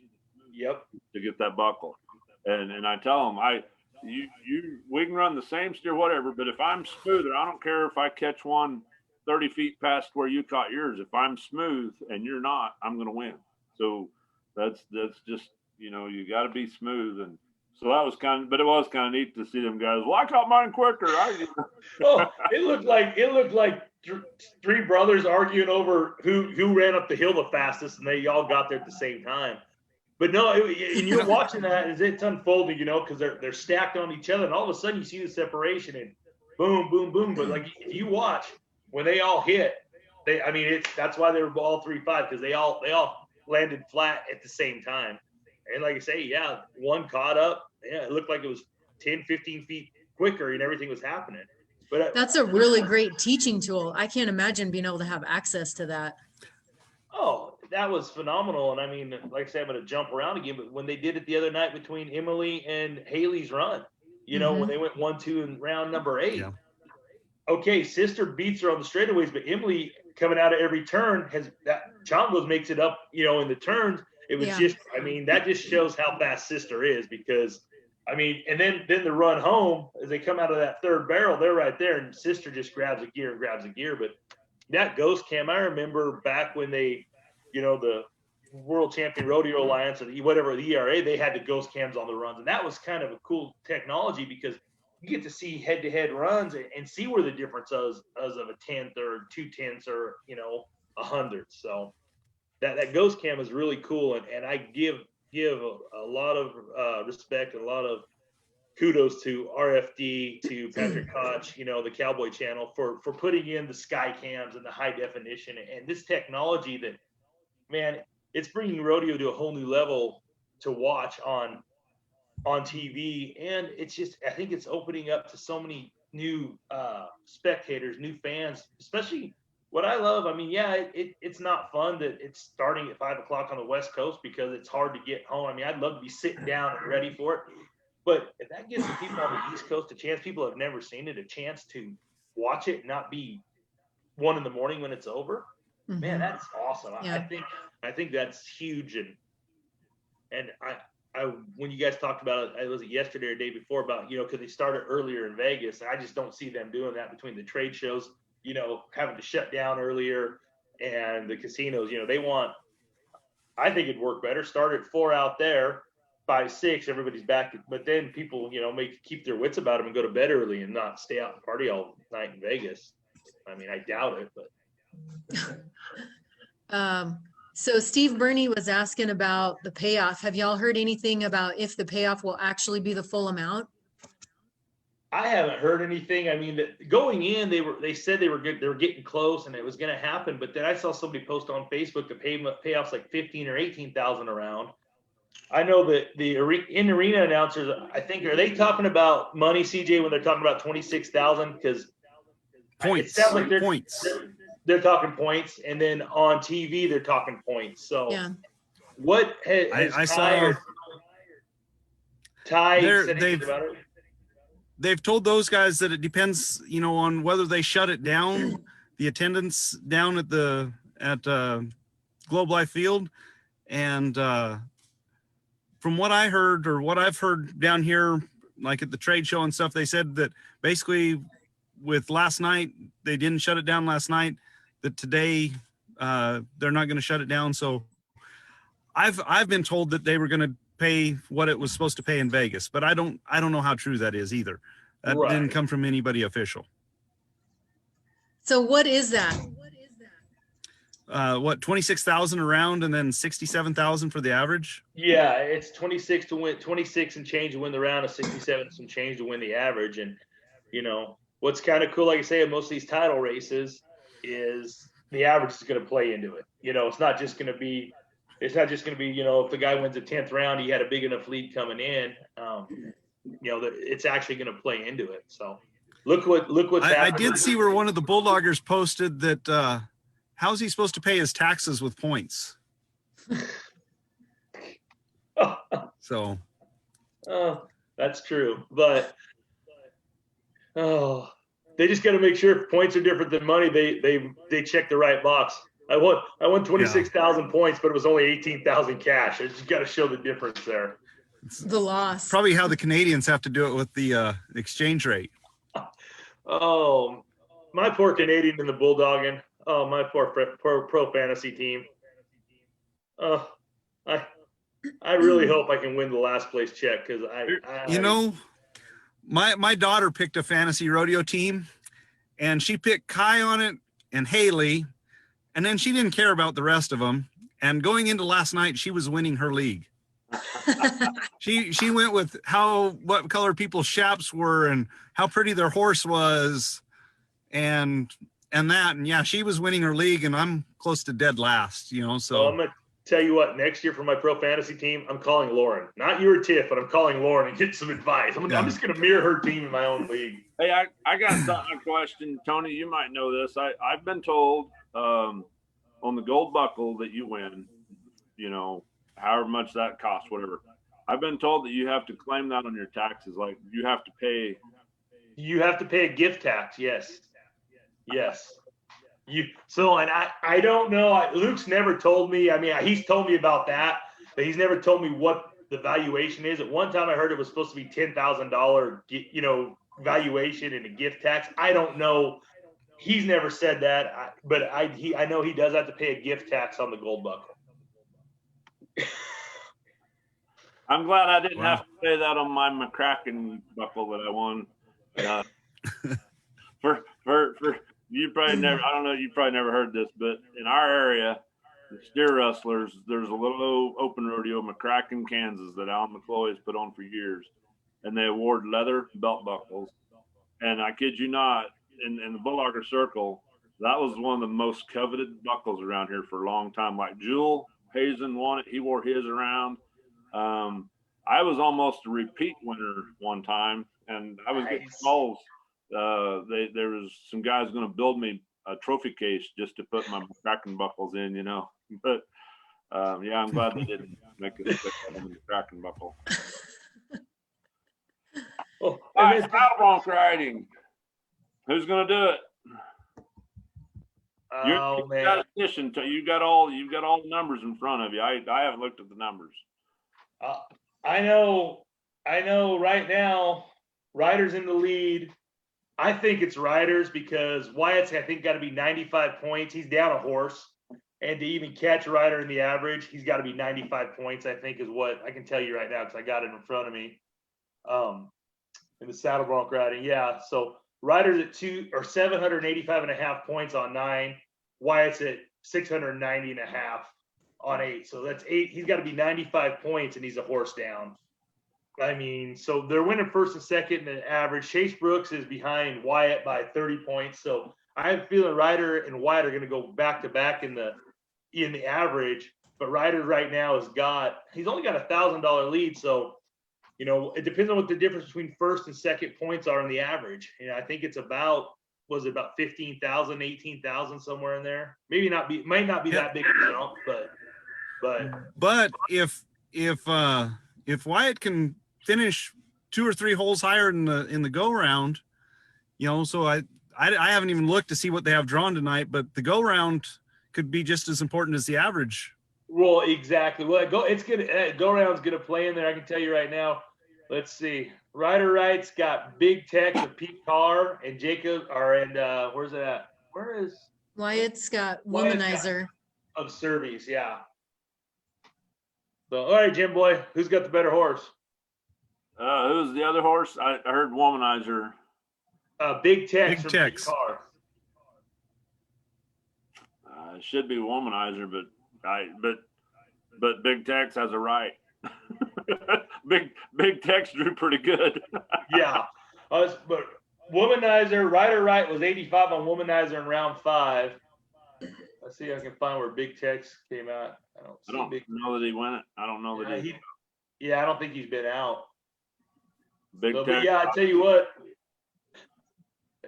Speaker 3: Yep.
Speaker 2: To get that buckle, and I tell them we can run the same steer, whatever, but if I'm smoother, I don't care if I catch one 30 feet past where you caught yours. If I'm smooth and you're not, I'm going to win. So that's just, you know, you got to be smooth. And so that was but it was kind of neat to see them guys. Well, I caught mine quicker.
Speaker 3: Oh, it looked like three brothers arguing over who ran up the hill the fastest, and they all got there at the same time. But no, and you're watching that as it's unfolding, because they're stacked on each other, and all of a sudden you see the separation and boom, boom, boom. But like if you watch when they all hit, that's why they were all 3.5, because they all landed flat at the same time. And like I say, yeah, one caught up. Yeah, it looked like it was 10, 15 feet quicker, and everything was happening. But
Speaker 1: that's a really great teaching tool. I can't imagine being able to have access to that.
Speaker 3: Oh, that was phenomenal. And I mean, like I said, I'm going to jump around again, but when they did it the other night between Emily and Haley's run, when they went 1-2 in round number 8, okay, sister beats her on the straightaways, but Emily coming out of every turn Chongos makes it up, in the turns. It was that just shows how fast sister is, because and then the run home, as they come out of that third barrel, they're right there, and sister just grabs a gear. But that ghost cam, I remember back when they, the World Champion Rodeo Alliance, or whatever, the ERA, they had the ghost cams on the runs. And that was kind of a cool technology, because you get to see head-to-head runs and see where the difference is of a 10th or 2/10ths or, 100th. So that ghost cam is really cool. And I give a lot of respect and a lot of kudos to RFD, to Patrick Koch, the Cowboy Channel, for putting in the sky cams and the high definition and this technology that, man, it's bringing rodeo to a whole new level to watch on TV. And it's just, I think it's opening up to so many new spectators, new fans, especially. What I love, it's not fun that it's starting at 5 o'clock on the West Coast, because it's hard to get home. I'd love to be sitting down and ready for it. But if that gives the people on the East Coast a chance, people have never seen it, a chance to watch it, not be 1 in the morning when it's over, man, that's awesome. Yeah. I think that's huge. And I when you guys talked about it, was it yesterday or the day before, about, because they started earlier in Vegas, I just don't see them doing that between the trade shows, having to shut down earlier, and the casinos, I think it'd work better. Start at 4 out there, 5, 6, everybody's back. But then people, may keep their wits about them and go to bed early and not stay out and party all night in Vegas. I doubt it, but.
Speaker 1: So Steve Burney was asking about the payoff. Have y'all heard anything about if the payoff will actually be the full amount?
Speaker 3: I haven't heard anything. Going in, they said they were good. They were getting close, and it was going to happen. But then I saw somebody post on Facebook the payoffs like 15 or 18,000 around. I know that the in-arena announcers, I think, are they talking about money, CJ, when they're talking about 26,000? Because
Speaker 4: points.
Speaker 3: It sounds like they're talking points, and then on TV they're talking points. So what has
Speaker 4: I saw
Speaker 3: Ty said anything about it?
Speaker 4: They've told those guys that it depends, on whether they shut it down, the attendance down at Globe Life Field. And from what I heard, or what I've heard down here, like at the trade show and stuff, they said that basically with last night, they didn't shut it down last night, that today they're not going to shut it down. So I've been told that they were going to pay what it was supposed to pay in Vegas, but I don't know how true that is either. That didn't come from anybody official.
Speaker 1: So what is that?
Speaker 4: 26,000 around, and then 67,000 for the average?
Speaker 3: Yeah, it's 26 to win, 26 and change to win the round, and 67 some change to win the average. And what's kind of cool, like I say, in most of these title races, is the average is going to play into it. It's not just going to be, if the guy wins the 10th round, he had a big enough lead coming in, it's actually going to play into it. So look what's happening.
Speaker 4: I did see where one of the Bulldoggers posted that, how's he supposed to pay his taxes with points? So.
Speaker 3: That's true. But, they just got to make sure if points are different than money, they check the right box. I won 26,000 points, but it was only 18,000 cash. I just got to show the difference there.
Speaker 1: The loss.
Speaker 4: Probably how the Canadians have to do it with the exchange rate.
Speaker 3: Oh, my poor Canadian in the Bulldogging. Oh, my poor pro fantasy team. I really hope I can win the last place check, because
Speaker 4: my daughter picked a fantasy rodeo team, and she picked Kai on it, and Haley, and then she didn't care about the rest of them. And going into last night, she was winning her league. She went with what color people's chaps were and how pretty their horse was, and yeah, she was winning her league, and I'm close to dead last, you know. So
Speaker 3: I'm gonna tell you what, next year for my pro fantasy team, I'm calling Lauren, not you or Tiff, but I'm calling Lauren and get some advice. I'm just gonna mirror her team in my own league.
Speaker 2: Hey, I got a question, Tony. You might know this. I've been told on the gold buckle that you win, you know, however much that costs, whatever. I've been told that you have to claim that on your taxes. Like you have to pay.
Speaker 3: You have to pay a gift tax. Yes. And I don't know. Luke's never told me. I mean, he's told me about that, but he's never told me what the valuation is. At one time, I heard it was supposed to be $10,000, you know, valuation and a gift tax. I don't know. He's never said that, but I know he does have to pay a gift tax on the gold buckle.
Speaker 2: I'm glad I didn't have to pay that on my McCracken buckle that I won. For you probably never, I don't know, you probably never heard this, but in our area, the steer rustlers, there's a little open rodeo, McCracken, Kansas, that Alan McCloy has put on for years, and they award leather belt buckles. And I kid you not, in the Bullogger Circle, that was one of the most coveted buckles around here for a long time. Like Jewel Hazen won it; he wore his around. I was almost a repeat winner one time, and I was getting calls. There was some guys going to build me a trophy case just to put my McCracken buckles in, you know. But yeah, I'm glad they didn't make it a McCracken buckle. All right, saddle bronc riding. Who's going to do it?
Speaker 3: Oh man,
Speaker 2: you got all the numbers in front of you. I haven't looked at the numbers.
Speaker 3: I know right now, Ryder's in the lead. I think it's Ryder's because Wyatt's, I think, got to be 95 points. He's down a horse. And to even catch Ryder in the average, he's got to be 95 points, I think, is what I can tell you right now because I got it in front of me. In the saddle bronc riding, yeah. So Ryder's at 785.5 points on 9. Wyatt's at 690.5 on 8. So that's 8. He's got to be 95 points, and he's a horse down. I mean, so they're winning first and second in the average. Chase Brooks is behind Wyatt by 30 points. So I have a feeling Ryder and Wyatt are going to go back to back in the average. But Ryder right now he's only got $1,000 lead. So, you know, it depends on what the difference between first and second points are in the average. You know, I think it's about 15,000, 18,000 somewhere in there. Might not be that big a jump, but
Speaker 4: if Wyatt can finish 2 or 3 holes higher in the go round, you know, so I haven't even looked to see what they have drawn tonight, but the go round could be just as important as the average.
Speaker 3: Well, exactly. Well, it's good. Go round's going to play in there. I can tell you right now. Let's see. Ryder Wright's got Big Tech with Pete Carr and Jacob where's it at? Where is
Speaker 1: Wyatt's got Womanizer
Speaker 3: of Cervies? Yeah. So, all right, Jim boy, who's got the better horse?
Speaker 2: Who's the other horse? I heard Womanizer.
Speaker 3: Big Tex.
Speaker 4: Big Tex.
Speaker 2: It should be Womanizer, but Big Tex has a right. Big Tex drew pretty good.
Speaker 3: Yeah, but Womanizer, Ryder Wright was 85 on Womanizer in round 5. Let's see if I can find where Big Tex came out. I don't
Speaker 2: know that he went it. I don't know that
Speaker 3: I don't think he's been out.
Speaker 2: Tex.
Speaker 3: But yeah, I tell you what,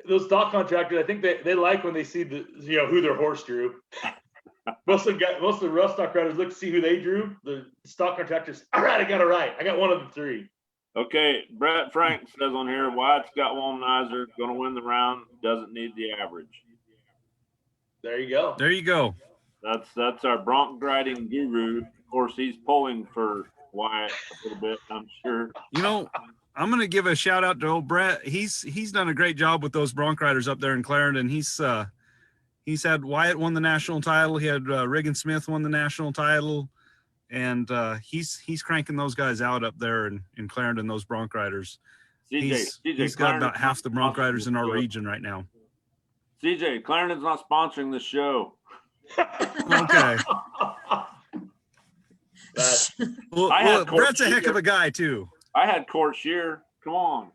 Speaker 3: those stock contractors, I think they like when they see who their horse drew. Most of the rough stock riders look to see who they drew. The stock contractors, all right, I got it right. I got one of the 3.
Speaker 2: Okay, Brett Frank says on here, Wyatt's got Womanizer, going to win the round, doesn't need the average.
Speaker 3: There you go.
Speaker 4: There you go.
Speaker 2: That's our bronc riding guru. Of course, he's pulling for Wyatt a little bit, I'm sure.
Speaker 4: You know, I'm going to give a shout out to old Brett. He's done a great job with those bronc riders up there in Clarendon. He's had Wyatt won the national title. He had Regan Smith won the national title, and he's cranking those guys out up there in Clarendon. Those bronc riders. He's got about half the bronc riders in our region right now.
Speaker 2: CJ, Clarendon's not sponsoring this show.
Speaker 4: Okay. Well, Brett's a heck of a guy too.
Speaker 2: I had Court Shear. Come on.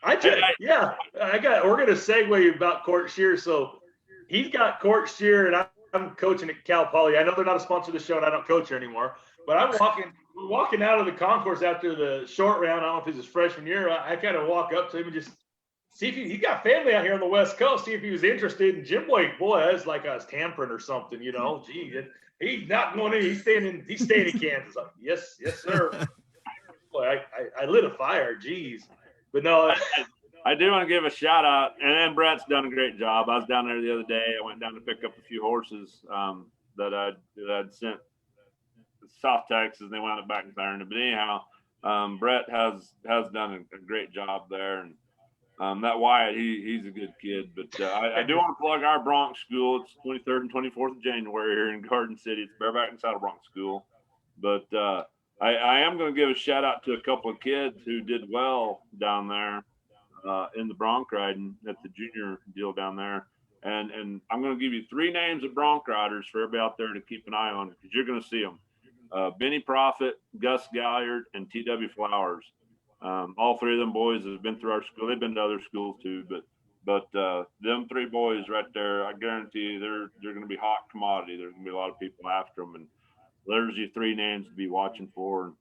Speaker 3: We're gonna segue about Court Shear. So he's got Court Shear, and I'm coaching at Cal Poly. I know they're not a sponsor of the show, and I don't coach here anymore. But we're walking out of the concourse after the short round. I don't know if it's his freshman year. I kind of walk up to him and just see if he got family out here on the West Coast. See if he was interested in Jim Boy. Boy, that's like I was tampering or something, you know. Gee, he's not going in. He's staying in Kansas. Like, yes, sir. Boy, I lit a fire. Geez. But no,
Speaker 2: I do want to give a shout out, and then Brett's done a great job. I was down there the other day. I went down to pick up a few horses that I'd sent to South Texas, and they wound up back in Clarendon. But anyhow, Brett has done a great job there, and that Wyatt, he's a good kid. But I do want to plug our Bronx School. It's 23rd and 24th of January here in Garden City. It's Bareback and Saddle Bronx School. But I am going to give a shout out to a couple of kids who did well down there in the bronc riding at the junior deal down there. And I'm going to give you 3 names of bronc riders for everybody out there to keep an eye on, because you're going to see them. Benny Profit, Gus Galliard, and T.W. Flowers. All 3 of them boys have been through our school. They've been to other schools too, but them 3 boys right there, I guarantee you they're going to be hot commodity. There's going to be a lot of people after them, and there's your 3 names to be watching for. And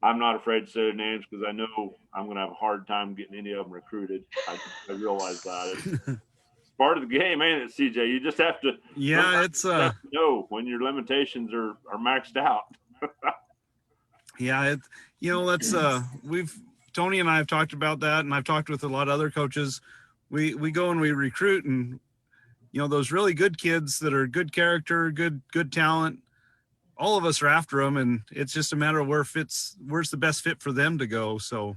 Speaker 2: I'm not afraid to say their names because I know I'm going to have a hard time getting any of them recruited. I realize that. It's part of the game, ain't it, CJ? You just have to know when your limitations are maxed out.
Speaker 4: Yeah, that's Tony and I have talked about that, and I've talked with a lot of other coaches. We go and we recruit, and those really good kids that are good character, good talent. All of us are after them, and it's just a matter of where's the best fit for them to go. So,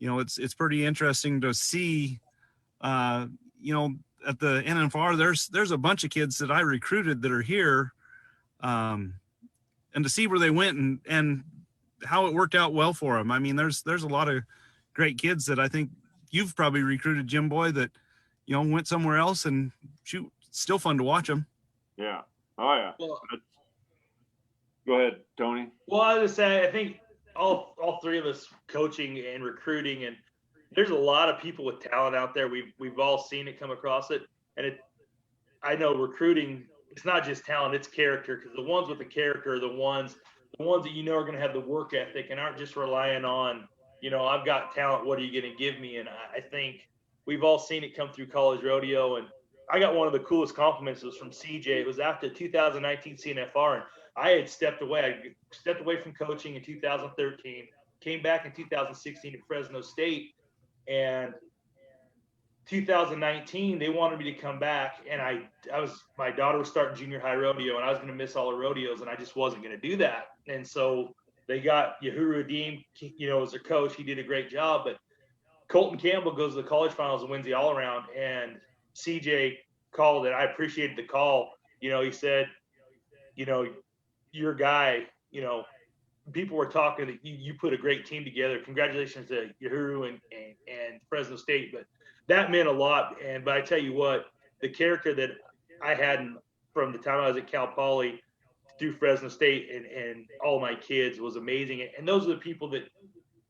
Speaker 4: it's pretty interesting to see, at the NFR, there's a bunch of kids that I recruited that are here, and to see where they went and how it worked out well for them. I mean, there's a lot of great kids that I think you've probably recruited, Jim Boy, that, went somewhere else, and shoot, it's still fun to watch them.
Speaker 2: Yeah. Oh yeah. Well, go ahead, Tony.
Speaker 3: Well, I was gonna say, I think all 3 of us coaching and recruiting, and there's a lot of people with talent out there. We've all seen it, come across it, and I know recruiting, it's not just talent, it's character, because the ones with the character are the ones that are going to have the work ethic and aren't just relying on, I've got talent, what are you going to give me? And I think we've all seen it come through college rodeo. And I got one of the coolest compliments was from CJ. It was after 2019 CNFR, and I had stepped away. I stepped away from coaching in 2013, came back in 2016 at Fresno State, and 2019 they wanted me to come back, and my daughter was starting junior high rodeo, and I was going to miss all the rodeos, and I just wasn't going to do that. And so they got Yahuru Adim, as their coach. He did a great job, but Colton Campbell goes to the college finals and wins the all around, and CJ called it. I appreciated the call. He said, your guy, people were talking that you put a great team together. Congratulations to Yahuru and Fresno State. But that meant a lot. But I tell you what, the character that I had from the time I was at Cal Poly through Fresno State and all my kids was amazing. And those are the people that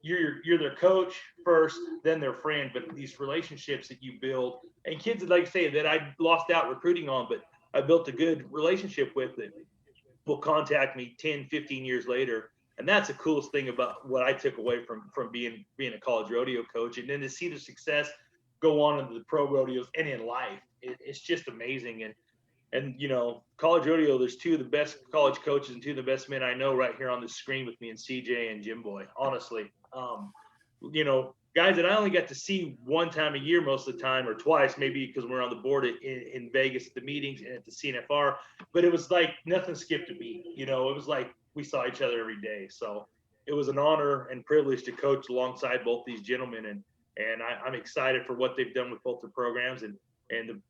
Speaker 3: you're their coach first, then their friend. But these relationships that you build, and kids that, like I say, that I lost out recruiting on, but I built a good relationship with, that will contact me 10, 15 years later. And that's the coolest thing about what I took away from being a college rodeo coach. And then to see the success go on into the pro rodeos and in life, it's just amazing. And college rodeo, there's 2 of the best college coaches and 2 of the best men I know right here on the screen with me, and CJ and Jim Boy, honestly. Guys that I only got to see one time a year most of the time, or twice, maybe because we're on the board in Vegas at the meetings and at the CNFR, but it was like nothing skipped a beat. It was like we saw each other every day. So it was an honor and privilege to coach alongside both these gentlemen, and I'm excited for what they've done with both the programs and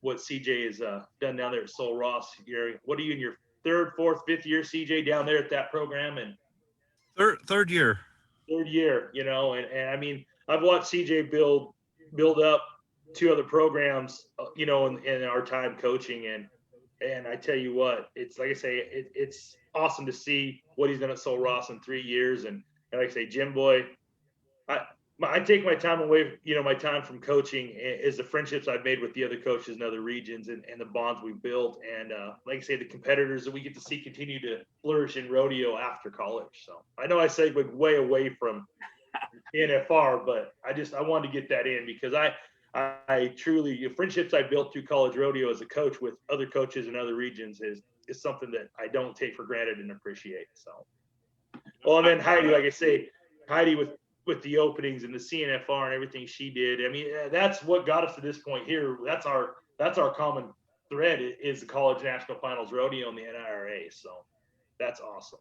Speaker 3: what CJ has done down there at Sol Ross. What are you in your 3rd, 4th, 5th year, CJ, down there at that program? And
Speaker 4: third year.
Speaker 3: And I mean, I've watched CJ build up two other programs, you know, in our time coaching. And I tell you what, it's like I say, it's awesome to see what he's done at Sul Ross in 3 years. And like I say, Jim Boy, I take my time away, you know, my time from coaching is the friendships I've made with the other coaches in other regions and the bonds we've built. And like I say, the competitors that we get to see continue to flourish in rodeo after college. So I know I segued way away from NFR, but I wanted to get that in because I truly, the friendships I built through college rodeo as a coach with other coaches in other regions is something that I don't take for granted and appreciate. So, well, and then Heidi, like I say, Heidi with the openings and the CNFR and everything she did. I mean, that's what got us to this point here. That's our common thread is the college national finals rodeo and the NIRA. So that's awesome.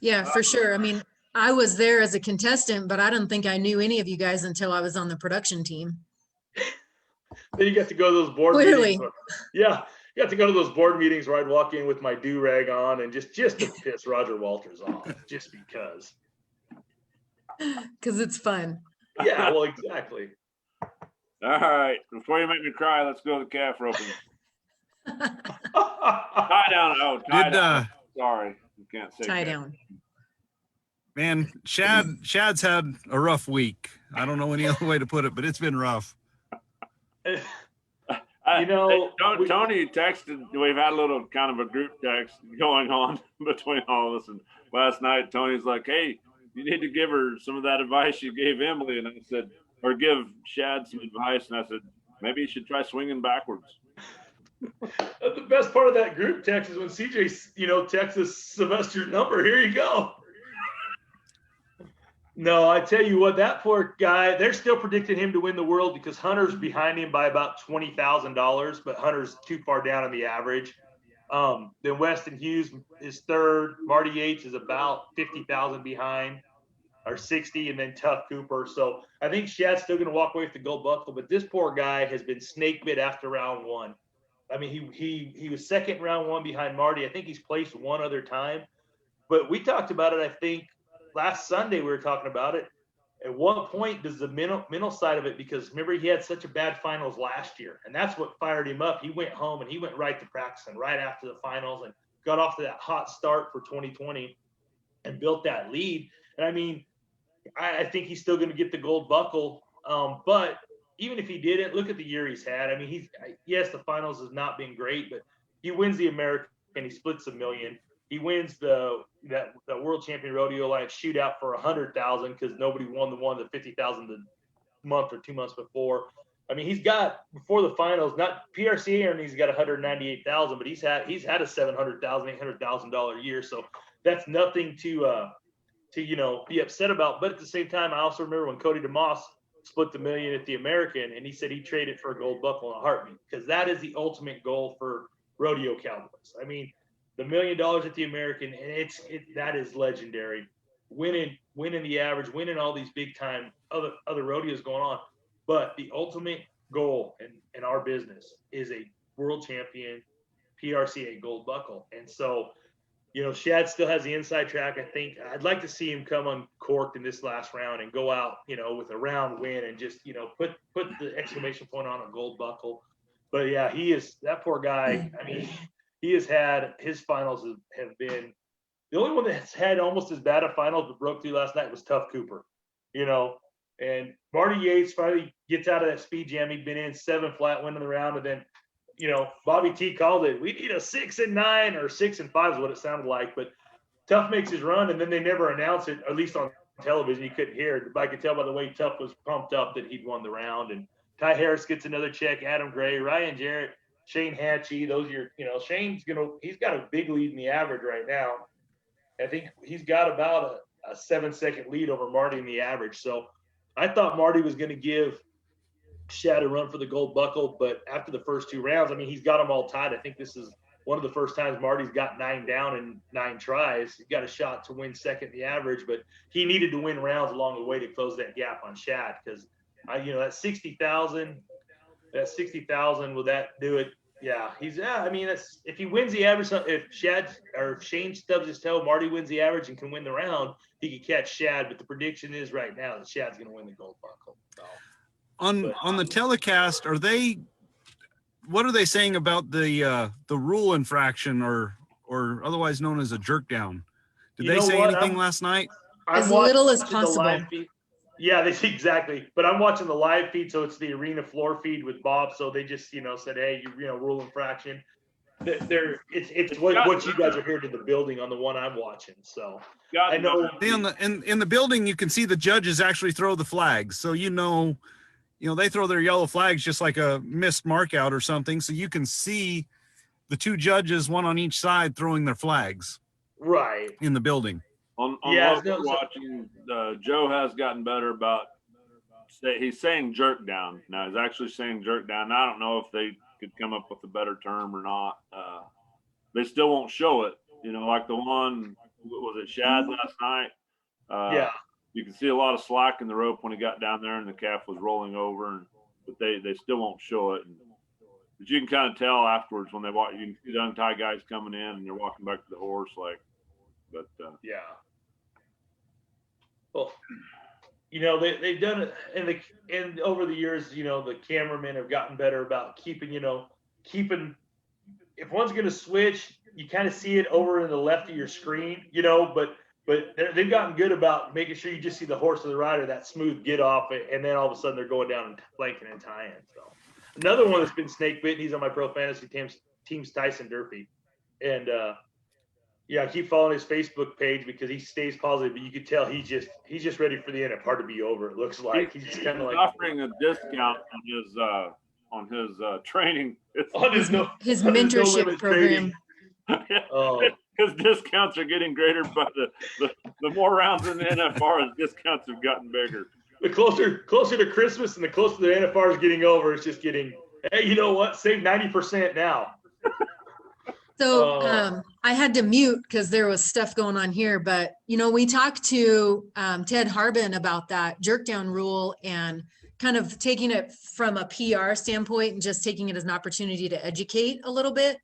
Speaker 1: Yeah, for sure. I mean, I was there as a contestant, but I don't think I knew any of you guys until I was on the production team.
Speaker 3: Then you get to go to those board
Speaker 1: Clearly.
Speaker 3: meetings. Yeah, you got to go to those board meetings where I'd walk in with my do-rag on and just to piss Roger Walters off, just because.
Speaker 1: Because it's fun.
Speaker 3: Yeah, well, exactly.
Speaker 2: All right. Before you make me cry, let's go to the calf roping. Tie down. Oh, tie down. Sorry. You can't say
Speaker 1: tie
Speaker 2: that.
Speaker 1: down.
Speaker 4: Man, Shad's had a rough week. I don't know any other way to put it, but it's been rough.
Speaker 3: You know,
Speaker 2: Tony texted. We've had a little kind of a group text going on between all of us. And last night, Tony's like, "Hey, you need to give her some of that advice you gave Emily." And I said, or give Shad some advice. And I said, maybe you should try swinging backwards.
Speaker 3: The best part of that group text is when CJ, you know, texts us Sylvester's number. Here you go. No, I tell you what, that poor guy, they're still predicting him to win the world because Hunter's behind him by about $20,000, but Hunter's too far down on the average. Then Weston Hughes is third. Marty Yates is about 50,000 behind, or 60, and then Tough Cooper. So I think Shad's still going to walk away with the gold buckle, but this poor guy has been snake bit after round one. I mean, he was second round one behind Marty. I think he's placed one other time, but we talked about it, I think, last Sunday we were talking about it. At what point does the mental side of it, because remember he had such a bad finals last year, and that's what fired him up. He went home and he went right to practicing right after the finals and got off to that hot start for 2020 and built that lead. And I mean, I think he's still going to get the gold buckle. But even if he didn't, look at the year he's had. I mean, yes, the finals has not been great, but he wins the American, he splits $1 million. He wins the World Champion Rodeo Alliance shootout for $100,000 because nobody won the $50,000 the month or 2 months before. I mean, he's got before the finals, not PRCA earnings, he's got $198,000, but he's had a $700,000, $800,000 year. So that's nothing to you know be upset about. But at the same time, I also remember when Cody DeMoss split the $1 million at the American, and he said he'd trade it for a gold buckle in a heartbeat because that is the ultimate goal for rodeo cowboys. I mean, the $1 million at the American, and that is legendary. Winning the average, winning all these big time other rodeos going on. But the ultimate goal in our business is a world champion PRCA gold buckle. And so, you know, Shad still has the inside track. I think I'd like to see him come uncorked in this last round and go out, you know, with a round win and just, you know, put the exclamation point on a gold buckle. But yeah, that poor guy. I mean, he has had his finals have been the only one that's had almost as bad a finals but broke through last night was Tough Cooper, you know. And Marty Yates finally gets out of that speed jam. He'd been in 7 flat, winning the round, and then, you know, Bobby T called it. We need a 6 and 9 or 6 and 5 is what it sounded like. But Tough makes his run, and then they never announce it, at least on television. You couldn't hear it. But I could tell by the way Tough was pumped up that he'd won the round. And Ty Harris gets another check. Adam Gray, Ryan Jarrett, Shane Hatchie, those are, you know, he's got a big lead in the average right now. I think he's got about a 7-second lead over Marty in the average. So I thought Marty was going to give Shad a run for the gold buckle, but after the first 2 rounds, I mean, he's got them all tied. I think this is one of the first times Marty's got 9 down in 9 tries. He got a shot to win second in the average, but he needed to win rounds along the way to close that gap on Shad because, you know, that 60,000, will that do it? Yeah, I mean, that's if he wins the average, if Shane stubs his toe, Marty wins the average and can win the round, he could catch Shad. But the prediction is right now that Shad's going to win the gold buckle. So.
Speaker 4: on the telecast, what are they saying about the rule infraction or otherwise known as a jerk down? Did
Speaker 3: You
Speaker 4: they
Speaker 3: know
Speaker 4: say
Speaker 3: what?
Speaker 4: anything last night?
Speaker 1: As
Speaker 3: watching
Speaker 1: little as
Speaker 3: the
Speaker 1: possible.
Speaker 3: live feed. Yeah, exactly. But I'm watching the live feed, so it's the arena floor feed with Bob. So they just, said, hey, rule infraction. It's what you guys are hearing in the building on the one I'm watching. So I know
Speaker 4: in the building you can see the judges actually throw the flags. So they throw their yellow flags just like a missed mark out or something. So you can see the two judges, one on each side, throwing their flags.
Speaker 3: Right.
Speaker 4: In the building.
Speaker 2: On what we're watching, Joe has gotten better about he's saying jerk down. Now he's actually saying jerk down. I don't know if they could come up with a better term or not. They still won't show it. Like the one, was it Shad last night?
Speaker 3: Yeah.
Speaker 2: You can see a lot of slack in the rope when he got down there and the calf was rolling over, but they still won't show it. But you can kind of tell afterwards when they walk. You can see the untied guys coming in and they're walking back to the horse,
Speaker 3: yeah. Well, they've done it, and over the years, the cameramen have gotten better about keeping. If one's going to switch, you kind of see it over in the left of your screen, but they've gotten good about making sure you just see the horse or the rider, that smooth get off it, and then all of a sudden they're going down and flanking and tying. So another one that's been snake bitten, he's on my pro fantasy team's Tyson Durfee. And I keep following his Facebook page because he stays positive, but you could tell he's just ready for the NFR to be over. It looks like he's just kind of like
Speaker 2: offering a discount on his training.
Speaker 3: On
Speaker 1: his mentorship program.
Speaker 2: His discounts are getting greater, but the more rounds in the NFR, his discounts have gotten bigger.
Speaker 3: The closer to Christmas and the closer the NFR is getting over, it's just getting, hey, you know what? Save 90% now.
Speaker 1: So I had to mute because there was stuff going on here, but we talked to Ted Harbin about that jerk down rule and kind of taking it from a PR standpoint and just taking it as an opportunity to educate a little bit.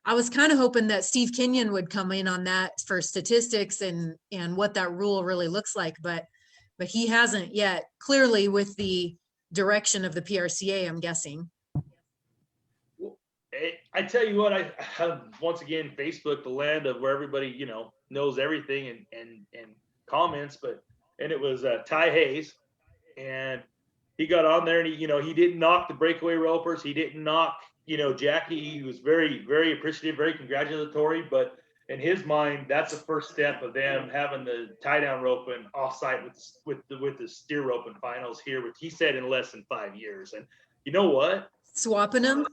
Speaker 1: I was kind of hoping that Steve Kenyon would come in on that for statistics and what that rule really looks like, but he hasn't yet, clearly with the direction of the PRCA, I'm guessing.
Speaker 3: I tell you what, I have once again Facebook, the land of where everybody knows everything and comments, and it was Ty Hayes, and he got on there and he didn't knock the breakaway ropers, he didn't knock Jackie. He was very, very appreciative, very congratulatory, but in his mind, that's the first step of them having the tie down rope and offsite with the steer rope and finals here, which he said in less than 5 years. And you know what?
Speaker 1: Swapping them.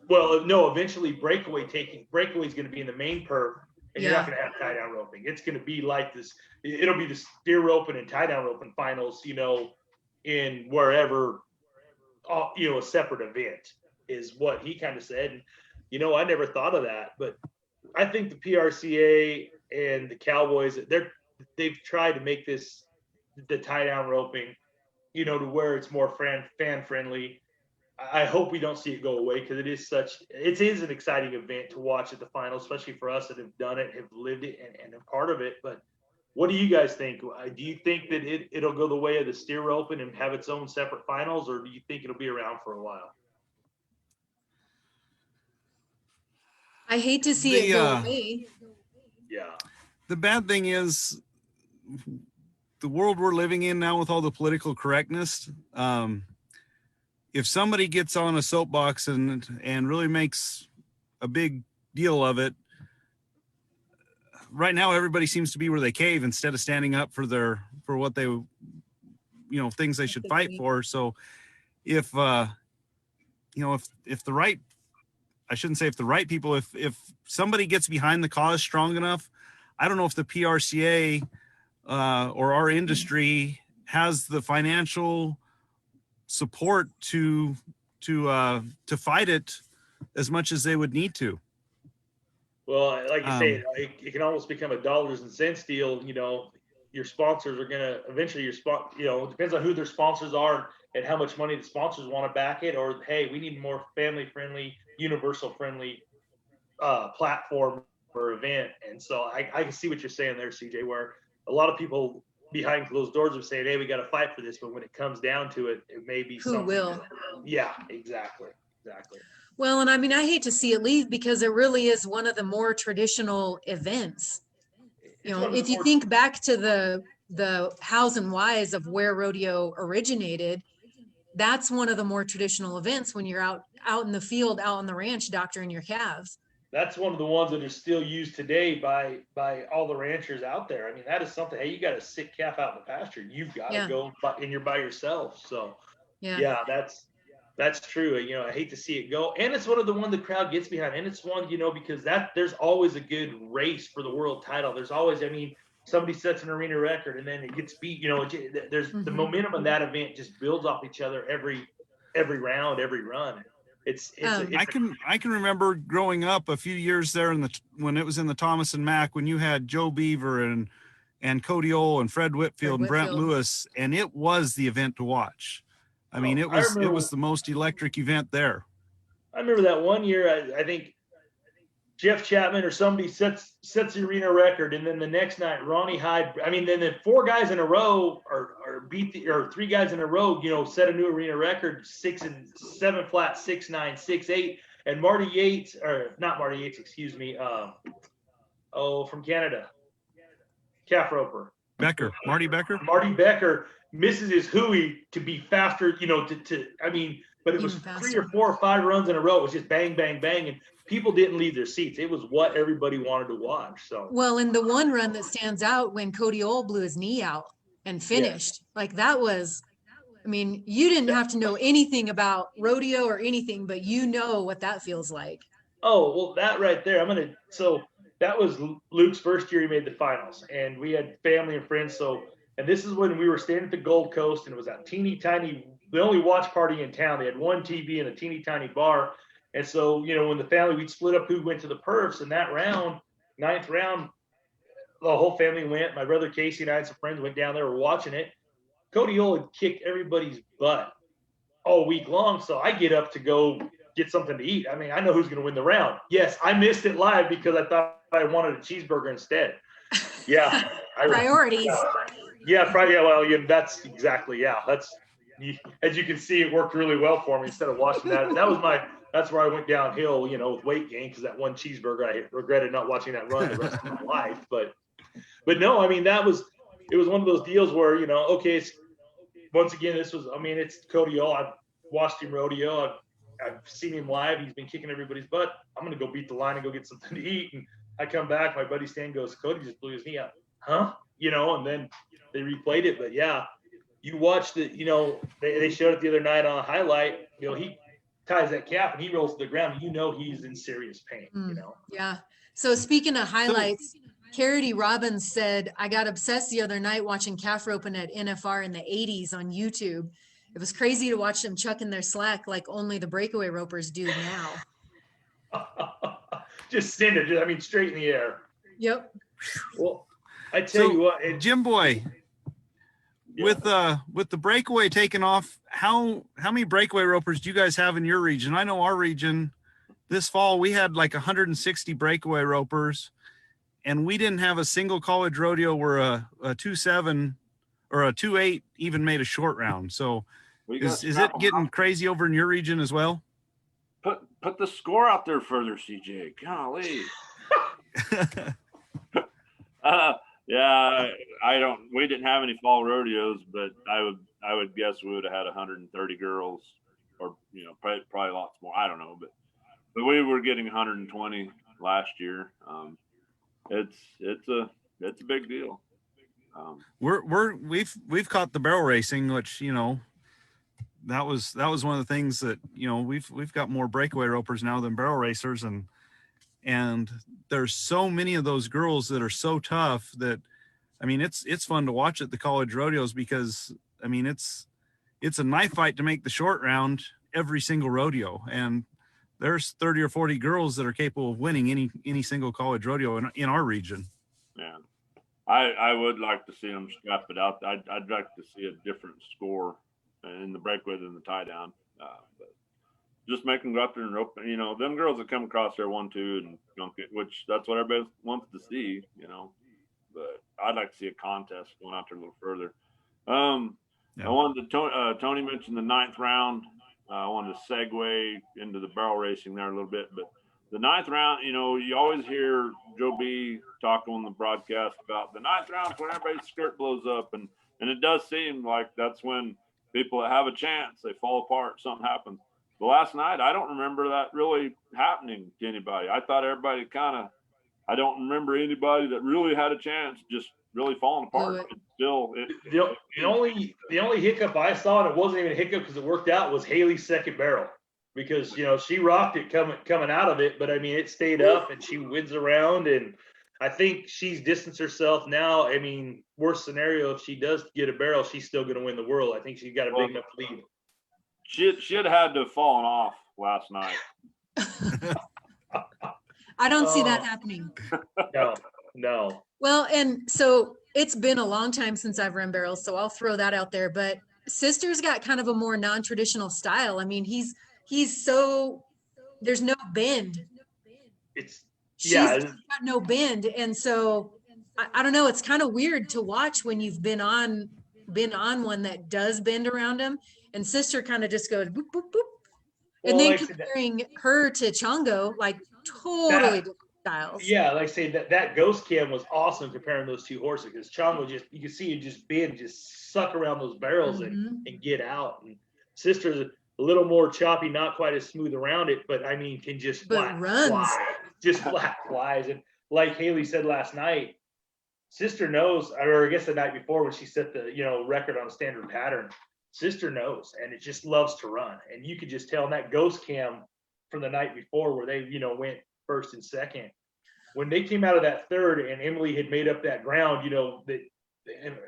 Speaker 3: Well, no, eventually breakaway is going to be in the main perf, and you're not going to have tie down roping. It's going to be like this. It'll be the steer roping and tie down roping finals, in wherever, a separate event is what he kind of said. And, I never thought of that, but I think the PRCA and the Cowboys, they've tried to make this, the tie down roping, to where it's more fan friendly. I hope we don't see it go away because it is an exciting event to watch at the final, especially for us that have done it, have lived it, and are part of it. But what do you guys think? Do you think that it'll go the way of the steer roping and have its own separate finals, or do you think it'll be around for a while?
Speaker 1: I hate to see it go away.
Speaker 3: Yeah.
Speaker 4: The bad thing is the world we're living in now with all the political correctness. If somebody gets on a soapbox and really makes a big deal of it, right now everybody seems to be where they cave instead of standing up for what they, things they should fight for. So if the right, I shouldn't say if the right people, if somebody gets behind the cause strong enough, I don't know if the PRCA or our industry has the financial support to fight it as much as they would need to.
Speaker 3: Well, like you say, it can almost become a dollars and cents deal. Your sponsors are going to eventually it depends on who their sponsors are and how much money the sponsors want to back it, or, hey, we need more family friendly, universal friendly platform or event. And so I can see what you're saying there, CJ, where a lot of people behind closed doors of saying, hey, we got to fight for this. But when it comes down to it, it may be
Speaker 1: Who
Speaker 3: something.
Speaker 1: will?
Speaker 3: Yeah, exactly.
Speaker 1: Well, and I mean, I hate to see it leave because it really is one of the more traditional events. You know, if you think back to the hows and whys of where rodeo originated, that's one of the more traditional events when you're out in the field, out on the ranch, doctoring your calves.
Speaker 3: That's one of the ones that are still used today by all the ranchers out there. I mean, that is something. Hey, you got a sick calf out in the pasture, you've got to go, and you're by yourself. So yeah, that's true. You know, I hate to see it go, and it's one of the one the crowd gets behind, and it's one, you know, because there's always a good race for the world title. There's always, I mean, somebody sets an arena record and then it gets beat. You know, there's the momentum in that event just builds off each other every round, every run.
Speaker 4: I can remember growing up a few years there when it was in the Thomas and Mack, when you had Joe Beaver and Cody Ole and Fred Whitfield and Brent Lewis, and it was the event to watch. I mean, it was the most electric event there.
Speaker 3: I remember that one year, I think Jeff Chapman or somebody sets the arena record, and then the next night Ronnie Hyde. I mean, then the 4 guys in a row or 3 guys in a row, you know, set a new arena record, 6 and 7 flat, 6-9, 6-8, and Marty Yates, or not Marty Yates, excuse me, from Canada, calf roper.
Speaker 4: Marty Becker.
Speaker 3: Marty Becker misses his hooey to be faster, you know, I mean, but it was 3 or 4 or 5 runs in a row. It was just bang, bang, bang. And people didn't leave their seats. It was what everybody wanted to watch. So,
Speaker 1: well, and the one run that stands out when Cody Ole blew his knee out and finished, like that was, I mean, you didn't have to know anything about rodeo or anything, but you know what that feels like.
Speaker 3: Oh, well, that right there, so that was Luke's first year he made the finals, and we had family and friends. So, and this is when we were staying at the Gold Coast, and it was that teeny tiny, the only watch party in town. They had one TV and a teeny tiny bar. And so, you know, when the family, we'd split up who went to the perfs, and that round, 9th round, the whole family went. My brother Casey and I and some friends went down there, were watching it. Cody Ole had kicked everybody's butt all week long. So I get up to go get something to eat. I mean, I know who's going to win the round. Yes, I missed it live because I thought I wanted a cheeseburger instead. Yeah.
Speaker 1: Priorities.
Speaker 3: Yeah, well, yeah, that's exactly, yeah. As you can see, it worked really well for me instead of watching that. That's where I went downhill, you know, with weight gain, because that one cheeseburger, I regretted not watching that run the rest of my life. But no, I mean, it was one of those deals where, you know, okay, once again, it's Cody Ole. I've watched him rodeo. I've seen him live. He's been kicking everybody's butt. I'm going to go beat the line and go get something to eat. And I come back, my buddy Stan goes, Cody just blew his knee out. Huh? You know, and then they replayed it. But yeah, you watched it, you know, they showed it the other night on a highlight. You know, he ties that calf and he rolls to the ground. You know, he's in serious pain, you know?
Speaker 1: Yeah. So speaking of highlights, Carity Robbins said, I got obsessed the other night watching calf roping at NFR in the 80s on YouTube. It was crazy to watch them chucking their slack like only the breakaway ropers do now.
Speaker 3: Just send it, I mean, straight in the air.
Speaker 1: Yep.
Speaker 3: Well, I tell you what,
Speaker 4: Jim Boy,
Speaker 3: yeah.
Speaker 4: with the breakaway taking off, how many breakaway ropers do you guys have in your region? I know our region this fall we had like 160 breakaway ropers, and we didn't have a single college rodeo where a 2.7 or a 2.8 even made a short round. So is it getting crazy over in your region as well?
Speaker 2: Put the score out there further, CJ. Golly. Yeah, we didn't have any fall rodeos, but I would guess we would have had 130 girls, or, you know, probably lots more. I don't know, but we were getting 120 last year. It's a big deal.
Speaker 4: We've caught the barrel racing, which, you know, that was one of the things that, you know, we've got more breakaway ropers now than barrel racers, and there's so many of those girls that are so tough that, I mean, it's fun to watch at the college rodeos, because I mean, it's a knife fight to make the short round every single rodeo, and there's 30 or 40 girls that are capable of winning any single college rodeo in our region.
Speaker 2: Yeah. I would like to see them scrap it out. I'd like to see a different score in the breakaway than the tie down. But just make them go out there and rope. You know, them girls that come across there 1-2 and dunk it, which that's what everybody wants to see, you know. But I'd like to see a contest going out there a little further.
Speaker 4: Yeah.
Speaker 2: I wanted to, Tony mentioned the 9th round. I wanted to segue into the barrel racing there a little bit, but the 9th round, you know, you always hear Joe B talk on the broadcast about the 9th round when everybody's skirt blows up, and it does seem like that's when people that have a chance, they fall apart, something happens. But last night, I don't remember that really happening to anybody. I thought everybody I don't remember anybody that really had a chance just really falling apart.
Speaker 3: The only hiccup I saw, and it wasn't even a hiccup because it worked out, was Haley's second barrel, because you know she rocked it coming out of it, but I mean it stayed up and she wins around, and I think she's distanced herself now. I mean, worst scenario, if she does get a barrel, she's still going to win the world. I think she's got a big enough lead.
Speaker 2: She'd had to have fallen off last night.
Speaker 1: I don't see that happening.
Speaker 3: No.
Speaker 1: Well, and so it's been a long time since I've run barrels, so I'll throw that out there. But Sister's got kind of a more non-traditional style. I mean, he's so, there's no bend. She's got no bend, and so I don't know. It's kind of weird to watch when you've been on one that does bend around him, and Sister kind of just goes boop boop boop, and then comparing her to Chongo, like totally different styles.
Speaker 3: Yeah, like I say, that ghost cam was awesome comparing those two horses, because Chongo you can see it just bend, just suck around those barrels and get out. And Sister's a little more choppy, not quite as smooth around it, but I mean can just flat flies. And like Haley said last night, Sister knows, or I guess the night before when she set the record on a standard pattern, Sister knows, and it just loves to run. And you could just tell in that ghost cam from the night before where they went first and second, when they came out of that third and Emily had made up that ground, that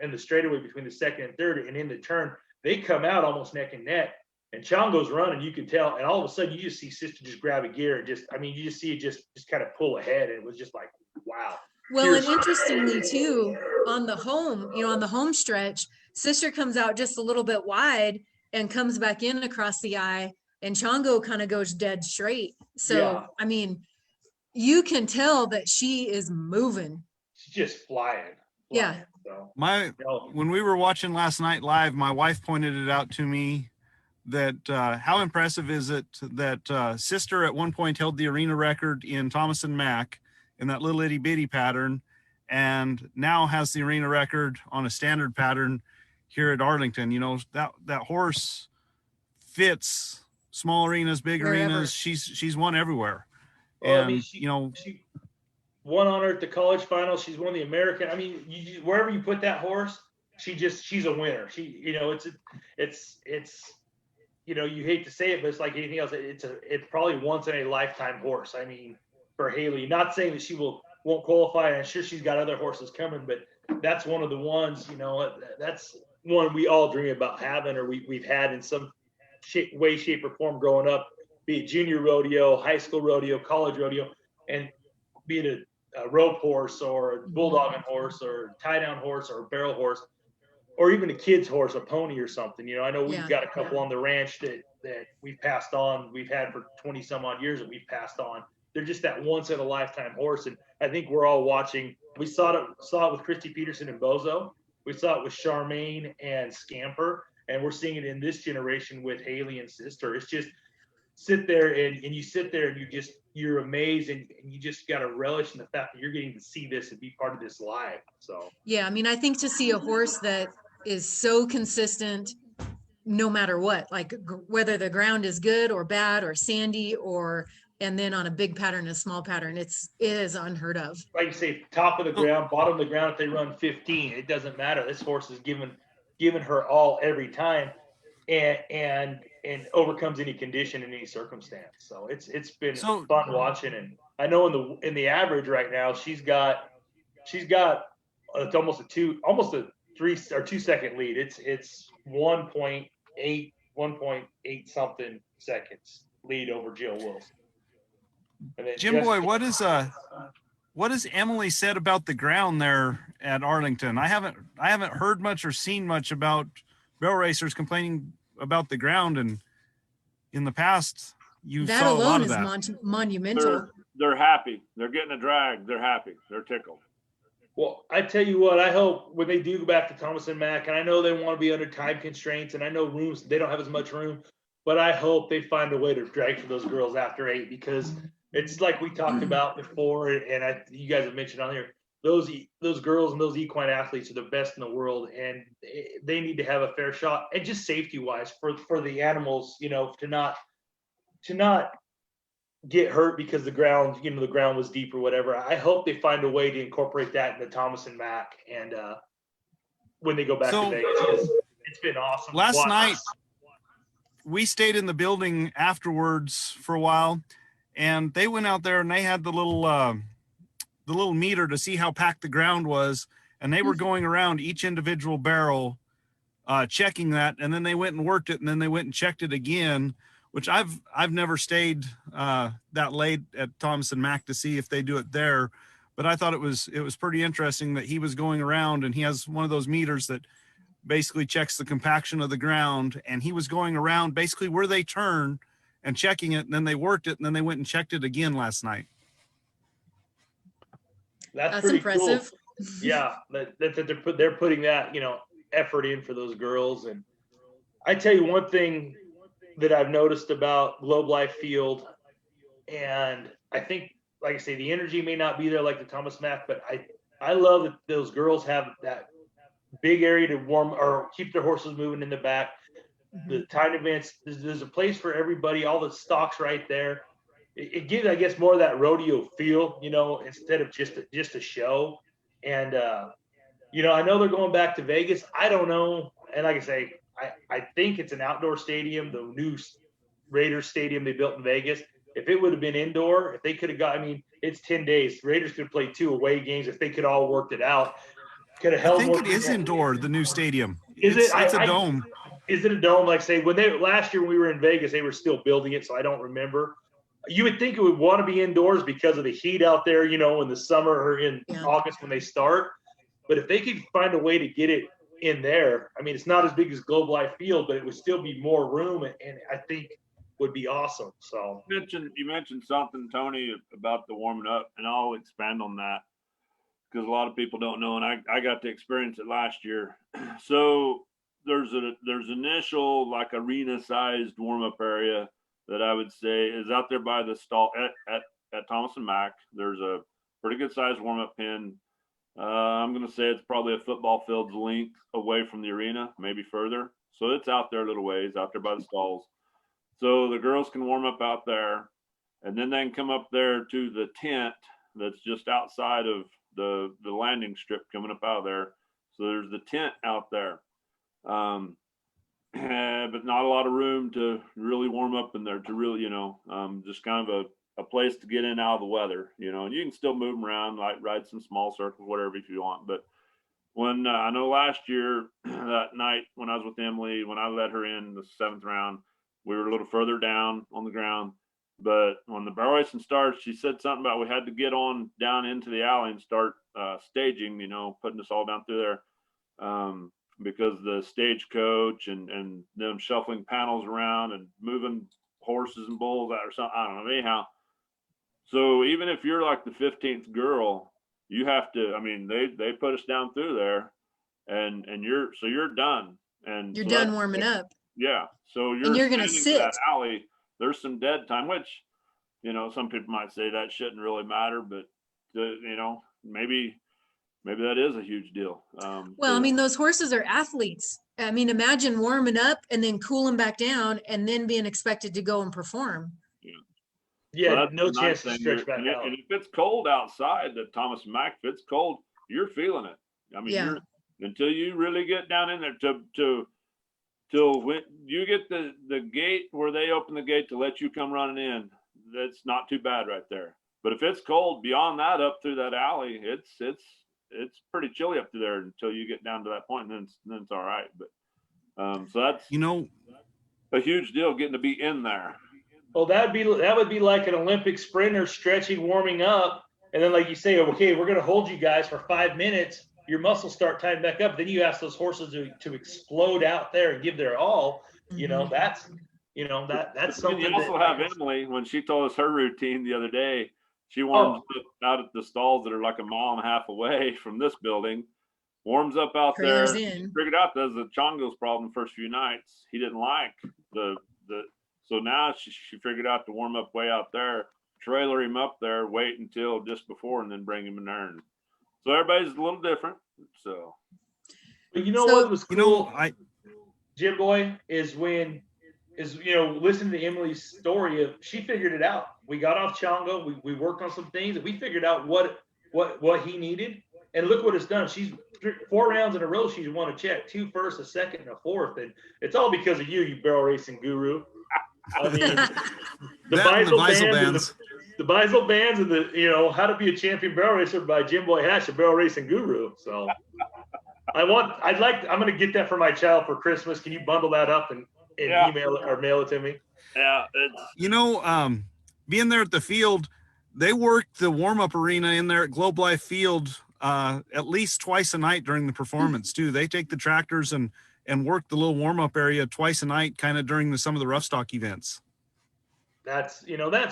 Speaker 3: in the straightaway between the second and third, and in the turn they come out almost neck and neck, and Chongo's running, you can tell, and all of a sudden you just see Sister just grab a gear and you just see it just kind of pull ahead, and it was just like, wow.
Speaker 1: Well, and interestingly too, on the home stretch, Sister comes out just a little bit wide and comes back in across the eye, and Chongo kind of goes dead straight. So I mean, you can tell that she is moving.
Speaker 3: She's just flying.
Speaker 1: Yeah.
Speaker 3: So,
Speaker 4: when we were watching last night live, my wife pointed it out to me that how impressive is it that Sister at one point held the arena record in Thomas and Mack in that little itty bitty pattern, and now has the arena record on a standard pattern here at Arlington. That horse fits small arenas, big arenas. She's won everywhere.
Speaker 3: Well,
Speaker 4: and
Speaker 3: I mean, she won on her at the college final. She's won the American. I mean, wherever you put that horse, she's a winner. It's you hate to say it, but it's like anything else. It's probably once in a lifetime horse. I mean, for Haley, not saying that she won't qualify, and I'm sure she's got other horses coming, but that's one of the ones, that's one we all dream about having, or we've had in some way, shape, or form growing up, be it junior rodeo, high school rodeo, college rodeo, and be it a rope horse or a bulldogging horse or tie down horse or a barrel horse, or even a kid's horse, a pony or something. I know we've got a couple on the ranch that we've passed on. We've had for 20 some odd years that we've passed on. They're just that once in a lifetime horse. And I think we're all watching. We saw it with Christy Peterson and Bozo. We saw it with Charmaine and Scamper. And we're seeing it in this generation with Haley and Sister. It's just sit there and you sit there and you're amazed, and you just got to relish in the fact that you're getting to see this and be part of this live. So,
Speaker 1: yeah, I mean, I think to see a horse that is so consistent, no matter what, like whether the ground is good or bad or sandy and then on a big pattern, a small pattern, it is unheard of.
Speaker 3: Like you say, top of the ground, bottom of the ground, if they run 15, it doesn't matter. This horse is giving her all every time, and overcomes any condition in any circumstance. So it's been fun watching. And I know in the average right now, she's got it's almost a 3 or 2 second lead. It's 1.8 something seconds lead over Jill Wilson.
Speaker 4: Jim Boy, what has Emily said about the ground there at Arlington? I haven't heard much or seen much about barrel racers complaining about the ground, and in the past you saw a lot of that.
Speaker 1: That alone is monumental.
Speaker 2: They're happy. They're getting a drag. They're happy. They're tickled.
Speaker 3: Well, I tell you what, I hope when they do go back to Thomas and Mack, and I know they want to be under time constraints, and I know rooms, they don't have as much room, but I hope they find a way to drag for those girls after 8, because it's like we talked about before, and you guys have mentioned on here, those girls and those equine athletes are the best in the world, and they need to have a fair shot, and just safety wise for the animals, to not get hurt because the ground was deep or whatever. I hope they find a way to incorporate that into Thomas and Mack, and when they go back to Vegas, because it's been awesome.
Speaker 4: Last night, we stayed in the building afterwards for a while, and they went out there and they had the little meter to see how packed the ground was, and they were going around each individual barrel, checking that, and then they went and worked it, and then they went and checked it again. Which I've never stayed that late at Thomas and Mack to see if they do it there, but I thought it was pretty interesting that he was going around, and he has one of those meters that basically checks the compaction of the ground, and he was going around basically where they turn and checking it, and then they worked it, and then they went and checked it again last night.
Speaker 3: That's pretty
Speaker 1: impressive.
Speaker 3: Cool. Yeah, that they're putting that effort in for those girls. And I tell you one thing that I've noticed about Globe Life Field, and I think, like I say, the energy may not be there like the Thomas Mack, but I love that those girls have that big area to warm or keep their horses moving in the back. The time events, there's a place for everybody, all the stocks right there. It gives, I guess, more of that rodeo feel, instead of just a show. And I know they're going back to Vegas. I don't know. And like I say, I think it's an outdoor stadium, the new Raiders stadium they built in Vegas. If it would have been indoor, if they could have it's 10 days. Raiders could have played 2 away games if they could all worked it out. Could have held.
Speaker 4: I think it is indoor, the new stadium.
Speaker 3: It's
Speaker 4: a dome.
Speaker 3: Is it a dome? Like say last year when we were in Vegas, they were still building it, so I don't remember. You would think it would want to be indoors because of the heat out there, in the summer or in August when they start. But if they could find a way to get it in there, it's not as big as Globe Life Field, but it would still be more room, and I think would be awesome. So
Speaker 2: you mentioned something, Tony, about the warming up, and I'll expand on that because a lot of people don't know, and I got to experience it last year. So there's initial like arena sized warm up area that I would say is out there by the stall at Thomas and Mack. There's a pretty good sized warm up pen. I'm going to say it's probably a football field's length away from the arena, maybe further. So it's out there a little ways, out there by the stalls. So the girls can warm up out there, and then they can come up there to the tent that's just outside of the landing strip coming up out of there. So there's the tent out there, but not a lot of room to really warm up in there, to really, just kind of a place to get in out of the weather, and you can still move them around, like ride some small circles, whatever, if you want. But when I know last year, that night when I was with Emily, when I led her in the 7th round, we were a little further down on the ground. But when the barrel racing started, she said something about we had to get on down into the alley and start staging, putting us all down through there, because the stagecoach and them shuffling panels around and moving horses and bulls out or something, I don't know, anyhow. So even if you're like the 15th girl, you have to, they put us down through there, and you're done. And
Speaker 1: you're
Speaker 2: so
Speaker 1: done warming up.
Speaker 2: Yeah. So
Speaker 1: you're going to sit.
Speaker 2: That alley, there's some dead time, which, some people might say that shouldn't really matter, but, maybe that is a huge deal.
Speaker 1: Well, those horses are athletes. Imagine warming up and then cooling back down and then being expected to go and perform.
Speaker 3: Yeah,
Speaker 2: well,
Speaker 3: no chance to stretch back out.
Speaker 2: And if it's cold outside, the Thomas Mack, if it's cold, you're feeling it. You're, until you really get down in there till when you get the gate where they open the gate to let you come running in, that's not too bad right there. But if it's cold beyond that, up through that alley, it's pretty chilly up through there until you get down to that point, and then it's all right. But so that's a huge deal getting to be in there.
Speaker 3: Well, that would be like an Olympic sprinter stretching, warming up, and then like you say, okay, we're going to hold you guys for 5 minutes. Your muscles start tightening back up. Then you ask those horses to explode out there and give their all. That's something.
Speaker 2: You also have Emily, when she told us her routine the other day. She warms up out at the stalls that are like a mile and a half away from this building. Warms up out there.
Speaker 1: Trailers in.
Speaker 2: She figured out that was the Chongo's problem the first few nights. He didn't like so now she figured out to warm up way out there, trailer him up there, wait until just before, and then bring him in there. And so everybody's a little different. So,
Speaker 3: but what was cool, Jim Boy, is listening to Emily's story of she figured it out. We got off Chongo, we worked on some things, and we figured out what he needed. And look what it's done. She's 4 rounds in a row. She's won a check, 2 firsts, a second, and a fourth. And it's all because of you barrel racing guru. I mean, the Beisel bands and the How to Be a Champion Barrel Racer by Jim Boy Hatch, a barrel racing guru. So I'm going to get that for my child for Christmas. Can you bundle that up and email it or mail it to me?
Speaker 2: Yeah.
Speaker 4: Being there at the field, they worked the warm-up arena in there at Globe Life Field at least twice a night during the performance too. They take the tractors and work the little warm-up area twice a night, kind of during some of the rough stock events.
Speaker 3: That's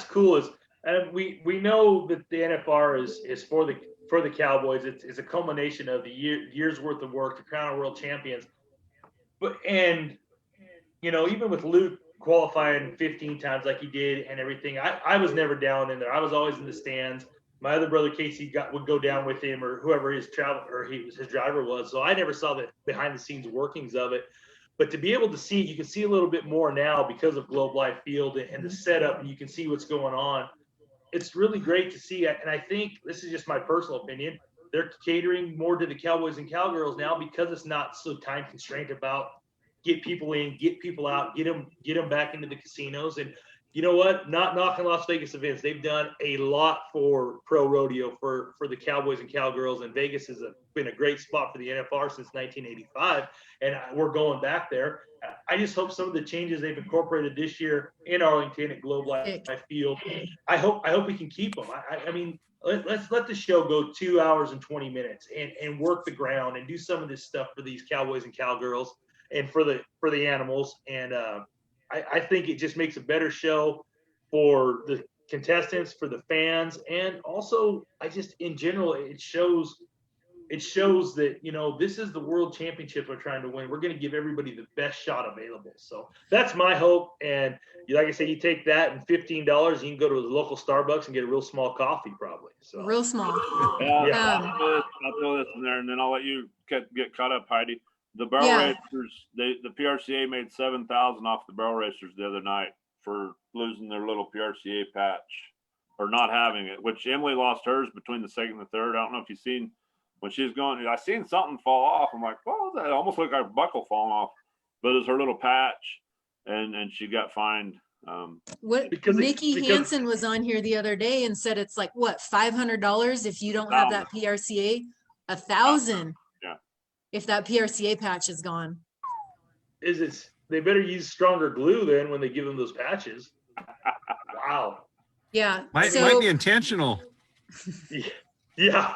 Speaker 3: cool. And we know that the NFR is for the Cowboys. It's a culmination of the year's worth of work, the Crown of World Champions. But even with Luke qualifying 15 times like he did and everything, I was never down in there. I was always in the stands. My other brother Casey would go down with him, or whoever his driver was. So I never saw the behind the scenes workings of it. But to be able to see, you can see a little bit more now because of Globe Life Field and the setup, and you can see what's going on. It's really great to see it. And I think this is just my personal opinion. They're catering more to the Cowboys and Cowgirls now because it's not so time constrained about get people in, get people out, get them back into the casinos. And you know what? Not knocking Las Vegas events. They've done a lot for pro rodeo for the Cowboys and Cowgirls, and Vegas has been a great spot for the NFR since 1985, and we're going back there. I just hope some of the changes they've incorporated this year in Arlington at Globe Life Field, I hope we can keep them. I mean, let's let the show go 2 hours and 20 minutes and work the ground and do some of this stuff for these Cowboys and Cowgirls and for the animals. And I think it just makes a better show for the contestants, for the fans, and also in general, it shows that, this is the world championship we're trying to win. We're going to give everybody the best shot available. So that's my hope. And like I said, you take that and $15, you can go to the local Starbucks and get a real small coffee probably. So
Speaker 1: real small.
Speaker 2: I'll throw this in there and then I'll let you get caught up, Heidi. The barrel racers, the PRCA made $7,000 off the barrel racers the other night for losing their little PRCA patch or not having it, which Emily lost hers between the second and the third. I don't know if you've seen when she's going, I seen something fall off. I'm like, what was that? It almost looked like a buckle falling off, but it was her little patch and she got fined.
Speaker 1: Nikki Hansen was on here the other day and said it's like, what, $500 if you don't have that PRCA? $1,000. If that PRCA patch is gone.
Speaker 3: They better use stronger glue then when they give them those patches. Wow.
Speaker 1: Yeah.
Speaker 4: Might be intentional.
Speaker 3: Yeah.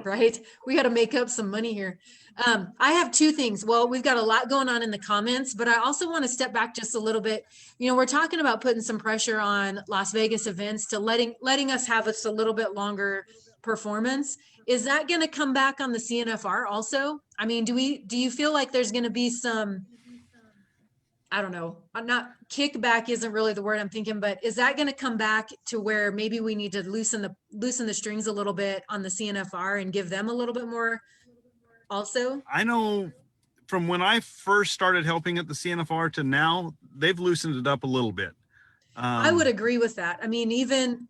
Speaker 1: Right. We got to make up some money here. I have 2 things. Well, we've got a lot going on in the comments, but I also want to step back just a little bit. We're talking about putting some pressure on Las Vegas events to letting us have a little bit longer performance. Is that going to come back on the CNFR also? I mean, do you feel like there's going to be some, I don't know, not kickback isn't really the word I'm thinking, but is that going to come back to where maybe we need to loosen the strings a little bit on the CNFR and give them a little bit more also? I
Speaker 4: know from when I first started helping at the CNFR to now, they've loosened it up a little bit.
Speaker 1: I would agree with that. I mean, even,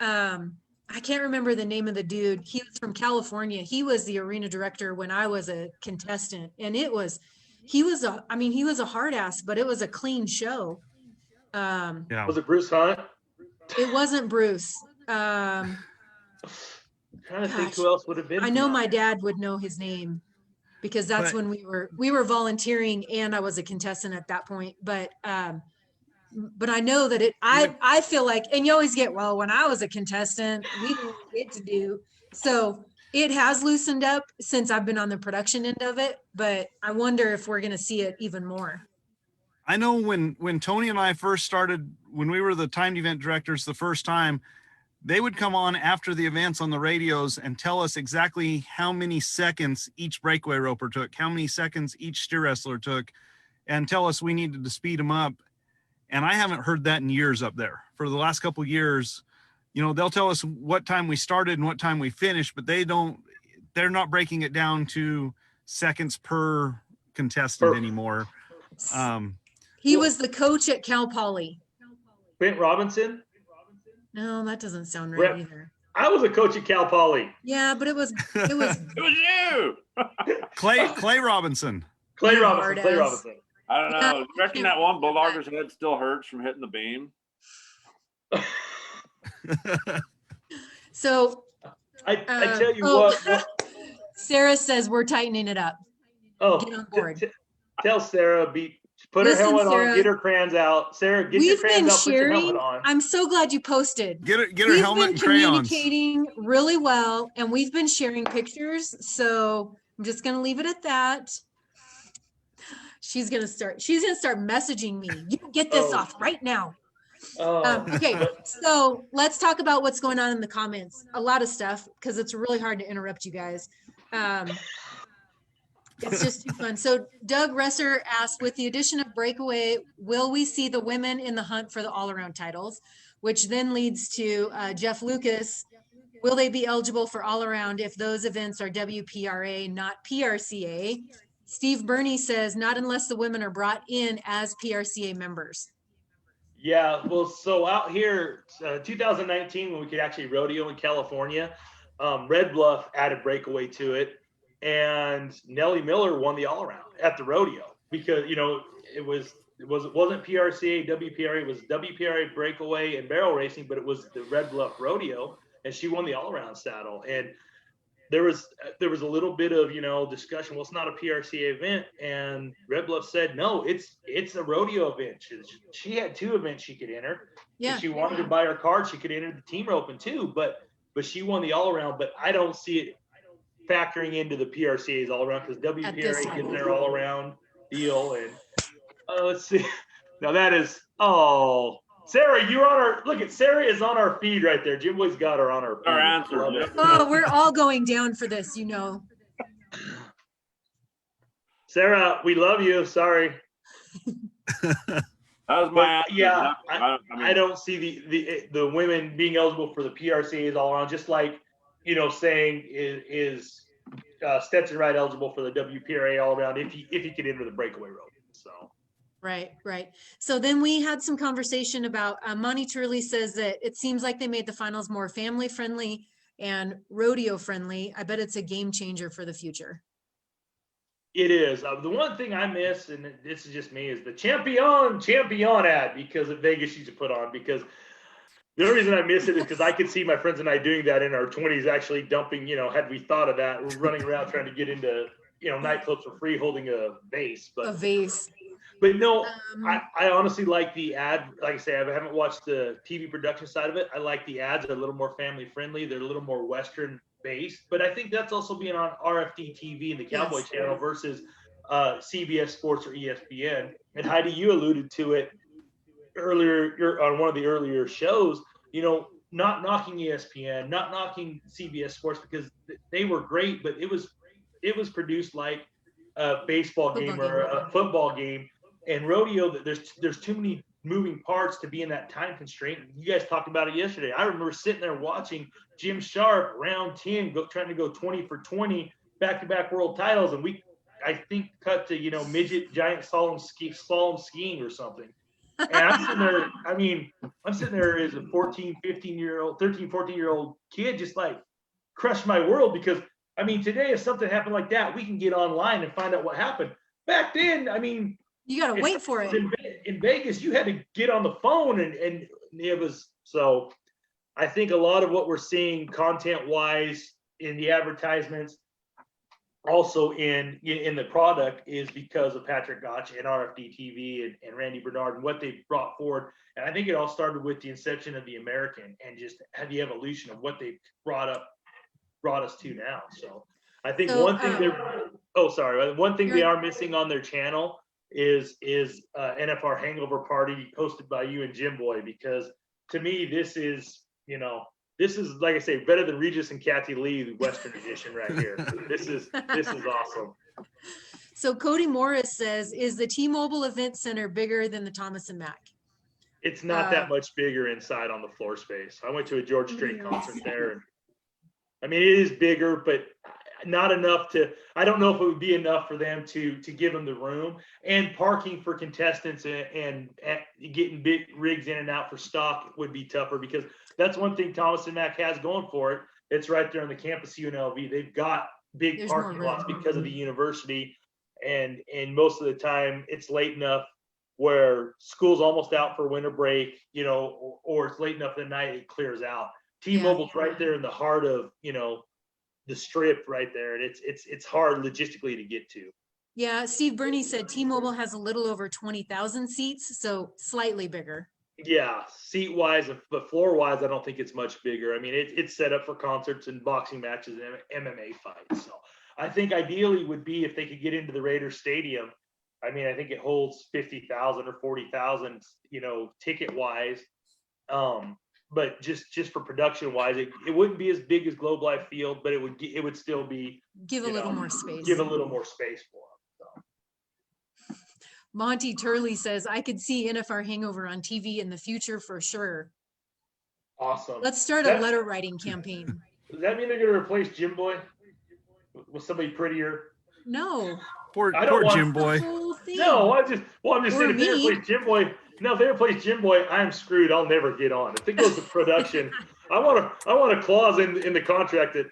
Speaker 1: I can't remember the name of the dude. He was from California. He was the arena director when I was a contestant, and he was a hard ass, but it was a clean show.
Speaker 3: Was it Bruce Hunt?
Speaker 1: It wasn't Bruce.
Speaker 3: I'm trying to think who else would have been.
Speaker 1: I know my dad would know his name because that's when we were volunteering and I was a contestant at that point. But I know that I feel like, and you always get, well, when I was a contestant, we didn't get to do. So it has loosened up since I've been on the production end of it, but I wonder if we're going to see it even more.
Speaker 4: I know when Tony and I first started, when we were the timed event directors the first time, they would come on after the events on the radios and tell us exactly how many seconds each breakaway roper took, how many seconds each steer wrestler took, and tell us we needed to speed them up. And I haven't heard that in years up there. For the last couple of years, you know, they'll tell us what time we started and what time we finished, but they're not breaking it down to seconds per contestant anymore.
Speaker 1: He was the coach at Cal Poly.
Speaker 3: Brent Robinson?
Speaker 1: No, that doesn't sound right either.
Speaker 3: I was a coach at Cal Poly.
Speaker 1: Yeah, but it was
Speaker 2: It was you.
Speaker 4: Clay Robinson.
Speaker 3: Clay Robinson.
Speaker 2: I don't know. You reckon that one bulldoger's head still hurts from hitting the beam?
Speaker 1: So
Speaker 3: I tell you what.
Speaker 1: Sarah says we're tightening it up.
Speaker 3: Oh,
Speaker 1: get on board.
Speaker 3: Tell Sarah, put her helmet
Speaker 1: Sarah,
Speaker 3: on, get her crayons out. Sarah, get your crayons out, put your helmet on.
Speaker 1: I'm so glad you posted.
Speaker 4: Get her helmet and crayons.
Speaker 1: We've been communicating really well, and we've been sharing pictures. So I'm just going to leave it at that. She's gonna start messaging me. You can get this off right now. Okay, so let's talk about what's going on in the comments. A lot of stuff, because it's really hard to interrupt you guys. It's just too fun. So Doug Resser asked, with the addition of breakaway, will we see the women in the hunt for the all-around titles? Which then leads to Jeff Lucas. Will they be eligible for all-around if those events are WPRA, not PRCA? Steve Burney says, not unless the women are brought in as PRCA members.
Speaker 3: Yeah, well, so out here, 2019, when we could actually rodeo in California, Red Bluff added breakaway to it, and Nellie Miller won the all-around at the rodeo because, you know, it wasn't PRCA, WPRA, it was WPRA breakaway and barrel racing, but it was the Red Bluff rodeo, and she won the all-around saddle. And there was a little bit of, you know, discussion. Well, it's not a PRCA event, and Red Bluff said no, it's a rodeo event. She had 2 events she could enter. Yeah. If she wanted to buy her card, she could enter the team roping too. But she won the all around. But I don't see it factoring into the PRCA's all around because WPRA gets their all around deal. And let's see. Now that is Sarah, you're on our look at Sarah is on our feed right there. Jim Boy's got her on our feed.
Speaker 2: Our answer.
Speaker 1: Oh, we're all going down for this, you know.
Speaker 3: Sarah, we love you. Sorry.
Speaker 2: That was my answer.
Speaker 3: Yeah, I don't see the women being eligible for the PRCA's all around, just like, you know, saying is Stetson Wright eligible for the WPRA all around if he could enter the breakaway road. So.
Speaker 1: Right. So then we had some conversation about Monty Turley says that it seems like they made the finals more family friendly and rodeo friendly. I bet it's a game changer for the future.
Speaker 3: It is. The one thing I miss, and this is just me, is the champion ad because at Vegas used to put on, because the only reason I miss it is because I could see my friends and I doing that in our 20s, actually dumping, you know, had we thought of that, we're running around trying to get into, you know, nightclubs for free holding a vase. But,
Speaker 1: a vase.
Speaker 3: But no, I honestly like the ad. Like I say, I haven't watched the TV production side of it. I like the ads. They're a little more family friendly. They're a little more Western based. But I think that's also being on RFD TV and the Cowboy Channel versus CBS Sports or ESPN. And Heidi, you alluded to it earlier on one of the earlier shows. You know, not knocking ESPN, not knocking CBS Sports because they were great, but it was produced like a baseball game or a football game. And rodeo, there's too many moving parts to be in that time constraint. You guys talked about it yesterday. I remember sitting there watching Jim Sharp round 10 trying to go 20 for 20 back-to-back world titles, and I think cut to, you know, midget giant slalom skiing or something. And I'm sitting there. I mean, I'm sitting there as a 13, 14-year-old kid, just like crushed my world because I mean, today if something happened like that, we can get online and find out what happened. Back then, I mean.
Speaker 1: You got to wait for it.
Speaker 3: In Vegas, you had to get on the phone and it was, so I think a lot of what we're seeing content wise in the advertisements, also in the product, is because of Patrick Gotch and RFD TV and Randy Bernard and what they brought forward. And I think it all started with the inception of the American and just had the evolution of what they brought us to now. So I think one thing they are missing on their channel is NFR Hangover Party hosted by you and Jim Boy, because to me this is, you know, this is, like I say, better than Regis and Kathy Lee, the Western edition right here. This is awesome.
Speaker 1: So Cody Morris says, is the T-Mobile Event Center bigger than the Thomas and Mack?
Speaker 3: It's not that much bigger inside on the floor space. I went to a George Strait concert there, and I mean, it is bigger, but not enough to, I don't know if it would be enough for them to give them the room, and parking for contestants and getting big rigs in and out for stock would be tougher, because that's one thing Thomas and Mack has going for it. It's right there on the campus of UNLV. They've got big parking lots because of the university. And most of the time it's late enough where school's almost out for winter break, you know, or it's late enough at night, it clears out. T-Mobile's right there in the heart of, you know, the strip right there. And it's hard logistically to get to.
Speaker 1: Yeah, Steve Burney said T-Mobile has a little over 20,000 seats, so slightly bigger.
Speaker 3: Yeah, seat wise, but floor wise, I don't think it's much bigger. I mean, it's set up for concerts and boxing matches and MMA fights. So I think ideally would be if they could get into the Raiders Stadium. I mean, I think it holds 50,000 or 40,000, you know, ticket wise. But just for production wise, it wouldn't be as big as Globe Life Field, but it would still be
Speaker 1: give a little more space.
Speaker 3: Give a little more space for them. So.
Speaker 1: Monty Turley says, I could see NFR Hangover on TV in the future for sure.
Speaker 3: Awesome.
Speaker 1: Let's start a letter writing campaign.
Speaker 3: Does that mean they're going to replace Jim Boy with somebody prettier?
Speaker 1: No.
Speaker 4: Poor Jim Boy.
Speaker 3: No, I'm just saying, if they replace Jim Boy, no, if they replace Jim Boy, I'm screwed. I'll never get on. If it goes to production, I want a clause in the contract that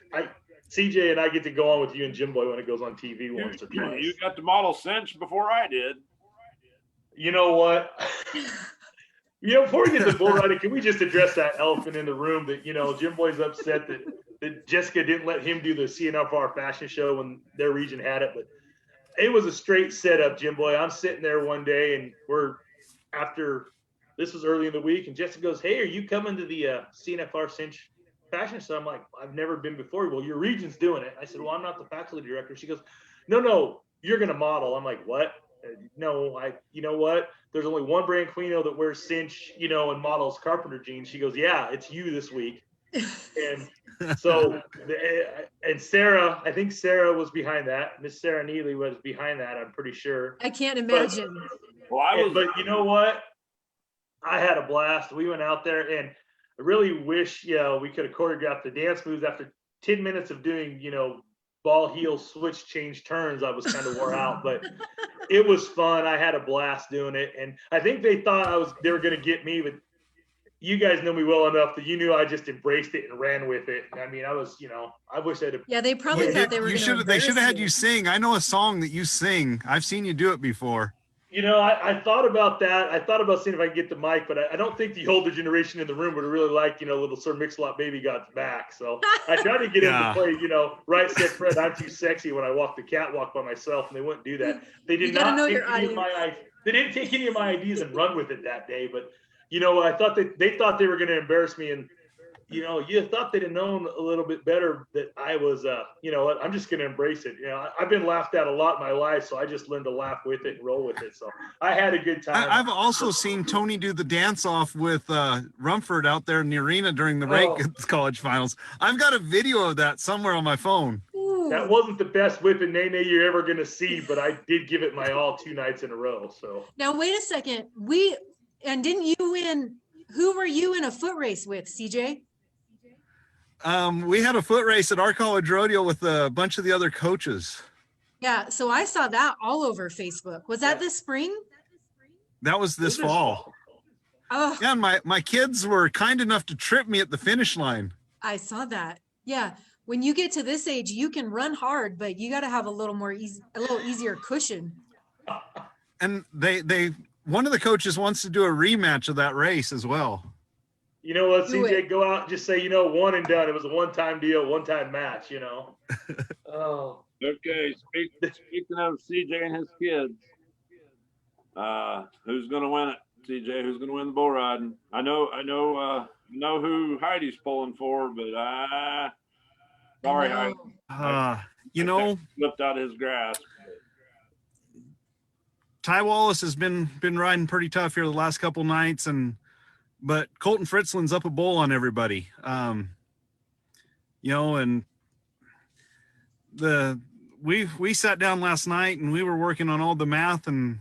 Speaker 3: CJ and I get to go on with you and Jim Boy when it goes on TV once or twice.
Speaker 2: You got the model cinch before I did.
Speaker 3: You know what? You know, before we get to bull riding, can we just address that elephant in the room that, you know, Jim Boy's upset that Jessica didn't let him do the CNFR fashion show when their region had it, but it was a straight setup, Jim Boy. I'm sitting there one day and this was early in the week, and Jessica goes, hey, are you coming to the CNFR Cinch fashion show? I'm like, I've never been before. Well, your region's doing it. I said, well, I'm not the faculty director. She goes, no, you're going to model. I'm like, what? No, you know what? There's only one Branquinho that wears cinch, you know, and models carpenter jeans. She goes, yeah, it's you this week. And so, and Sarah, I think Sarah was behind that. Miss Sarah Neely was behind that. I'm pretty sure.
Speaker 1: I can't imagine.
Speaker 3: But you know what? I had a blast. We went out there, and I really wish, you know, we could have choreographed the dance moves after 10 minutes of doing, you know, ball heel switch change turns. I was kind of wore out, but it was fun. I had a blast doing it, and I think they thought they were going to get me, but you guys know me well enough that you knew I just embraced it and ran with it. I mean, I was, you know, I wish I'd have.
Speaker 1: Yeah, they probably thought they were going to.
Speaker 4: They should have had you sing. I know a song that you sing. I've seen you do it before.
Speaker 3: You know, I thought about that. I thought about seeing if I could get the mic, but I don't think the older generation in the room would really like, you know, little Sir Mix-a-Lot Baby Got Back. So I tried to get him to play, you know, Right Said Fred, I'm Too Sexy when I walk the catwalk by myself, and they wouldn't do that. They did not take any of they didn't take any of my ideas and run with it that day. But, you know, I thought they thought they were going to embarrass me, and you know, you thought they'd have known a little bit better that I was, you know what, I'm just going to embrace it. You know, I've been laughed at a lot in my life, so I just learned to laugh with it and roll with it. So I had a good time.
Speaker 4: I've also seen Tony do the dance off with Rumford out there in the arena during the Reagan college finals. I've got a video of that somewhere on my phone.
Speaker 1: Ooh.
Speaker 3: That wasn't the best whipping nay you're ever going to see, but I did give it my all 2 nights in a row. So
Speaker 1: now wait a second. Didn't you win? Who were you in a foot race with, CJ?
Speaker 4: We had a foot race at our college rodeo with a bunch of the other coaches.
Speaker 1: Yeah, so I saw that all over Facebook. Was that this spring?
Speaker 4: That was this fall.
Speaker 1: Oh,
Speaker 4: yeah, my kids were kind enough to trip me at the finish line.
Speaker 1: I saw that. Yeah, when you get to this age, you can run hard, but you got to have a little easier cushion.
Speaker 4: And one of the coaches wants to do a rematch of that race as well.
Speaker 3: You know what, CJ, go out and just say, you know, one and done. It was a one-time deal, one-time match, you know. Oh.
Speaker 2: Okay, speaking of CJ and his kids, who's going to win it? CJ, who's going to win the bull riding? I know who Heidi's pulling for, but sorry, Heidi.
Speaker 4: You know,
Speaker 2: slipped out of his grasp.
Speaker 4: Ty Wallace has been riding pretty tough here the last couple nights, but Colton Fritzland's up a bull on everybody. and we sat down last night and we were working on all the math and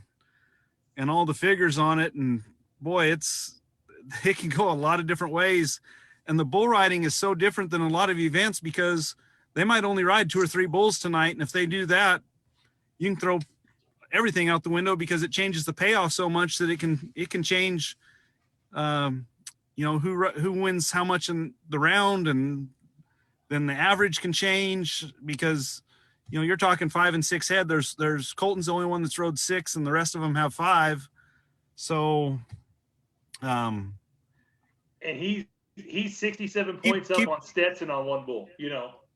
Speaker 4: all the figures on it, and boy, it can go a lot of different ways. And the bull riding is so different than a lot of events because they might only ride 2 or 3 bulls tonight, and if they do that, you can throw everything out the window because it changes the payoff so much that it can change who wins how much in the round, and then the average can change because you're talking 5 and 6 head. There's Colton's the only one that's rode 6 and the rest of them have 5. So
Speaker 3: and he's 67 points up on Stetson on one bull,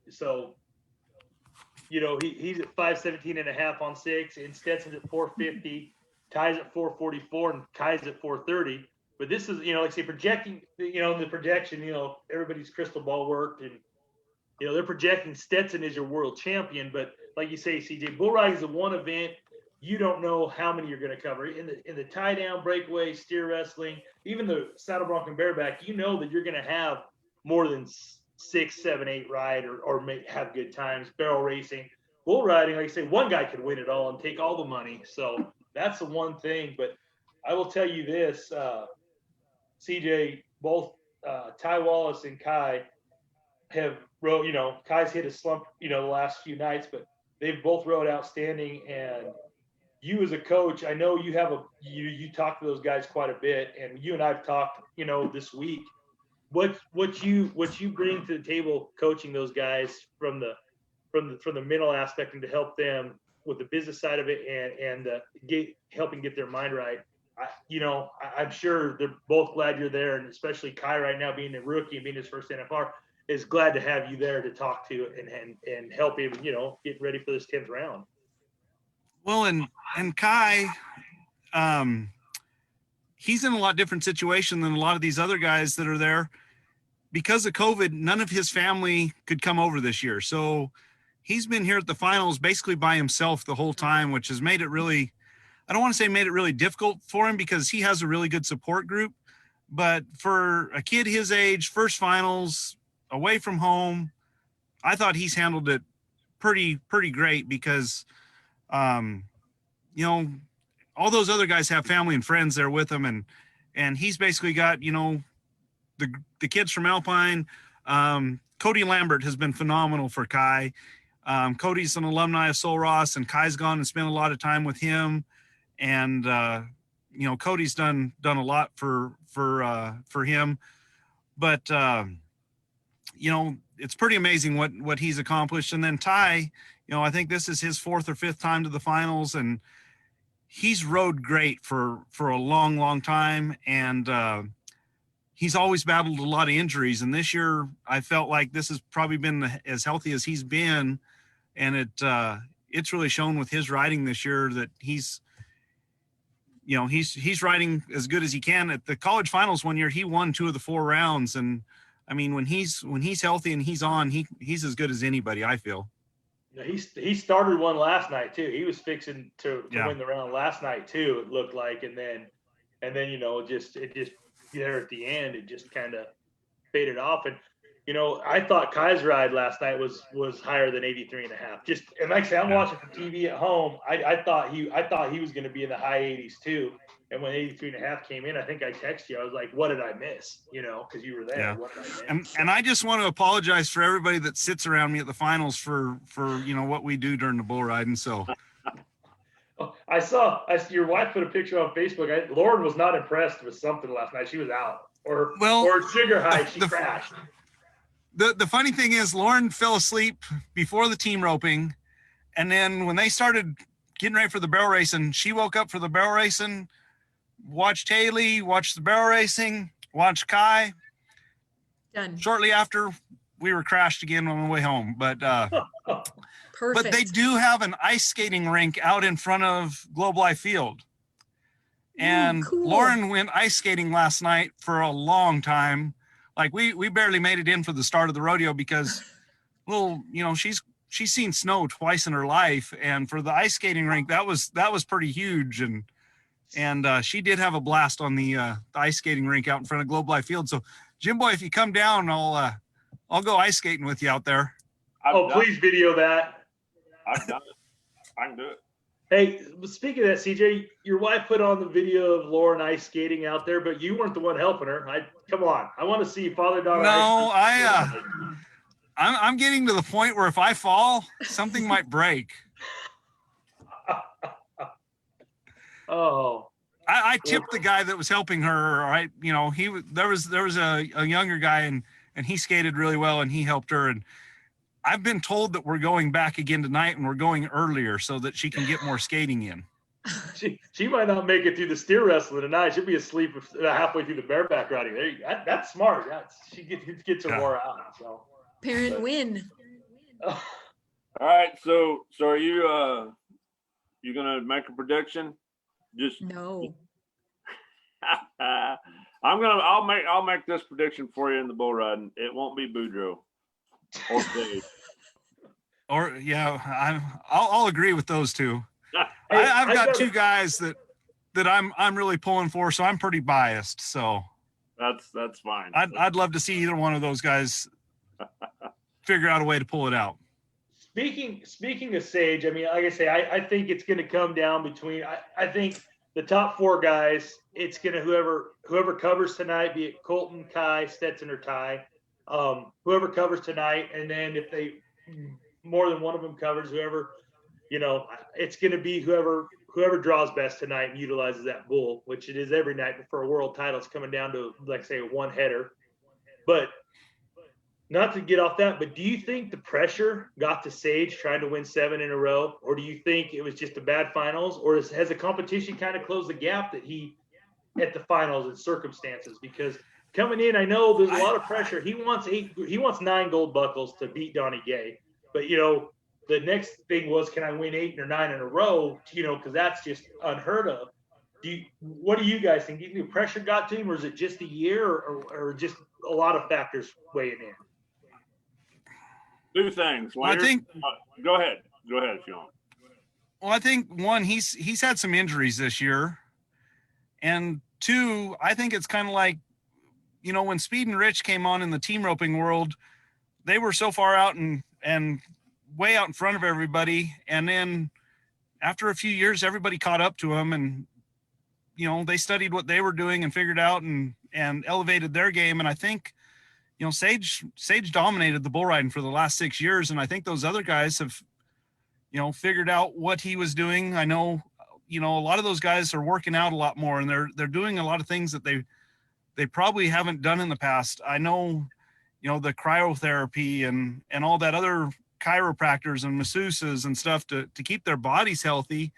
Speaker 3: so he's at 517.5 on 6, and Stetson's at 450, Ty's at 444, and Kai's at 430. But this is, like I say, projecting, the projection, everybody's crystal ball worked, and they're projecting Stetson is your world champion. But like you say, CJ, bull riding is the one event you don't know how many you're going to cover in the tie down, breakaway, steer wrestling, even the saddle bronc and bareback. You know that you're going to have more than 6, 7, 8 ride or have good times. Barrel racing, bull riding, like I say, one guy could win it all and take all the money. So that's the one thing. But I will tell you this, CJ, both Ty Wallace and Kai have rode, Kai's hit a slump, the last few nights, but they've both rode outstanding. And you as a coach, I know you have you talk to those guys quite a bit, and you and I've talked, this week. What you bring to the table coaching those guys from the mental aspect and to help them with the business side of it and helping get their mind right. I'm sure they're both glad you're there, and especially Kai right now being a rookie and being his first NFR is glad to have you there to talk to and help him, get ready for this 10th round.
Speaker 4: Well, and Kai, he's in a lot different situation than a lot of these other guys that are there. Because of COVID, none of his family could come over this year. So he's been here at the finals basically by himself the whole time, which has made it really, I don't want to say made it really difficult for him because he has a really good support group. But for a kid his age, first finals, away from home, I thought he's handled it pretty great because, all those other guys have family and friends there with him. And he's basically got, the kids from Alpine. Cody Lambert has been phenomenal for Kai. Cody's an alumni of Sol Ross, and Kai's gone and spent a lot of time with him. And, Cody's done a lot for him, but, it's pretty amazing what he's accomplished. And then Ty, I think this is his 4th or 5th time to the finals, and he's rode great for a long time. And, he's always battled a lot of injuries. And this year I felt like this has probably been as healthy as he's been. And it's really shown with his riding this year that he's riding as good as he can. At the college finals one year, he won 2 of the 4 rounds. And I mean, when he's healthy and he's on, he's as good as anybody, I feel.
Speaker 3: He started one last night too. He was fixing to win the round last night too, it looked like. And then, it just there at the end, it just kind of faded off. And, I thought Kai's ride last night was higher than 83.5. And like I said, I'm watching from TV at home. I thought he was going to be in the high 80s too. And when 83.5 came in, I think I texted you. I was like, what did I miss? Because you were there.
Speaker 4: Yeah.
Speaker 3: What did I miss?
Speaker 4: And I just want to apologize for everybody that sits around me at the finals for what we do during the bull riding. So
Speaker 3: I saw your wife put a picture on Facebook. Lauren was not impressed with something last night. She was out, or sugar high. She crashed.
Speaker 4: The funny thing is, Lauren fell asleep before the team roping, and then when they started getting ready for the barrel racing, she woke up for the barrel racing, watched Haley, watched the barrel racing, watched Kai.
Speaker 1: Done.
Speaker 4: Shortly after, we were crashed again on the way home, but.
Speaker 1: Perfect.
Speaker 4: But they do have an ice skating rink out in front of Globe Life Field. And
Speaker 1: cool.
Speaker 4: Lauren went ice skating last night for a long time. Like we barely made it in for the start of the rodeo because she's seen snow twice in her life. And for the ice skating rink, that was pretty huge. And she did have a blast on the ice skating rink out in front of Globe Life Field. So Jim Boy, if you come down, I'll go ice skating with you out there.
Speaker 3: Please video that.
Speaker 2: I've done it. I can do it.
Speaker 3: Hey, speaking of that, CJ, your wife put on the video of Lauren ice skating out there, but you weren't the one helping her. Come on, I want to see father-daughter.
Speaker 4: No, I'm getting to the point where if I fall, something might break.
Speaker 3: Oh,
Speaker 4: I tipped the guy that was helping her. Right, you know, there was a younger guy and he skated really well and he helped her. And I've been told that we're going back again tonight and we're going earlier so that she can get more skating in.
Speaker 3: She might not make it through the steer wrestling tonight. She'll be asleep halfway through the bareback riding. There you go. That's smart. She gets her more out. So
Speaker 1: Parent win.
Speaker 3: Oh.
Speaker 2: All right. So are you gonna make a prediction? Just
Speaker 1: No.
Speaker 2: I'll make this prediction for you in the bull riding. It won't be Boudreaux or Dave.
Speaker 4: Or yeah, I'll agree with those two.
Speaker 3: Hey,
Speaker 4: I've got two guys that I'm really pulling for, so I'm pretty biased. So
Speaker 2: that's fine.
Speaker 4: I'd love to see either one of those guys figure out a way to pull it out.
Speaker 3: Speaking of Sage, I mean, like I say, I think it's going to come down between. I think the top four guys. It's going to whoever covers tonight, be it Colton, Kai, Stetson, or Ty. Whoever covers tonight, and then if they more than one of them covers, whoever, you know, it's going to be whoever draws best tonight and utilizes that bull, which it is every night. But for a world title, it's coming down to, like say, a one header. But not to get off that, but do you think the pressure got to Sage trying to win 7 in a row, or do you think it was just a bad finals, or has the competition kind of closed the gap that he at the finals and circumstances? Because coming in, I know there's a lot of pressure. He wants 9 gold buckles to beat Donnie Gay, but you know, the next thing was, can I win 8 or 9 in a row? You know, because that's just unheard of. What do you guys think? Do you think the pressure got to him, or is it just a year, or just a lot of factors weighing in?
Speaker 2: 2 things.
Speaker 4: Well, I think.
Speaker 2: Go ahead if you want.
Speaker 4: Well, I think one, he's had some injuries this year, and 2, I think it's kind of like, you know, when Speed and Rich came on in the team roping world, they were so far out and way out in front of everybody. And then after a few years, everybody caught up to them, and, you know, they studied what they were doing and figured out and elevated their game. And I think, you know, Sage dominated the bull riding for the last 6 years. And I think those other guys have, you know, figured out what he was doing. I know, you know, a lot of those guys are working out a lot more, and they're doing a lot of things that they probably haven't done in the past. I know, you know, the cryotherapy and all that other chiropractors and masseuses and stuff to keep their bodies healthy,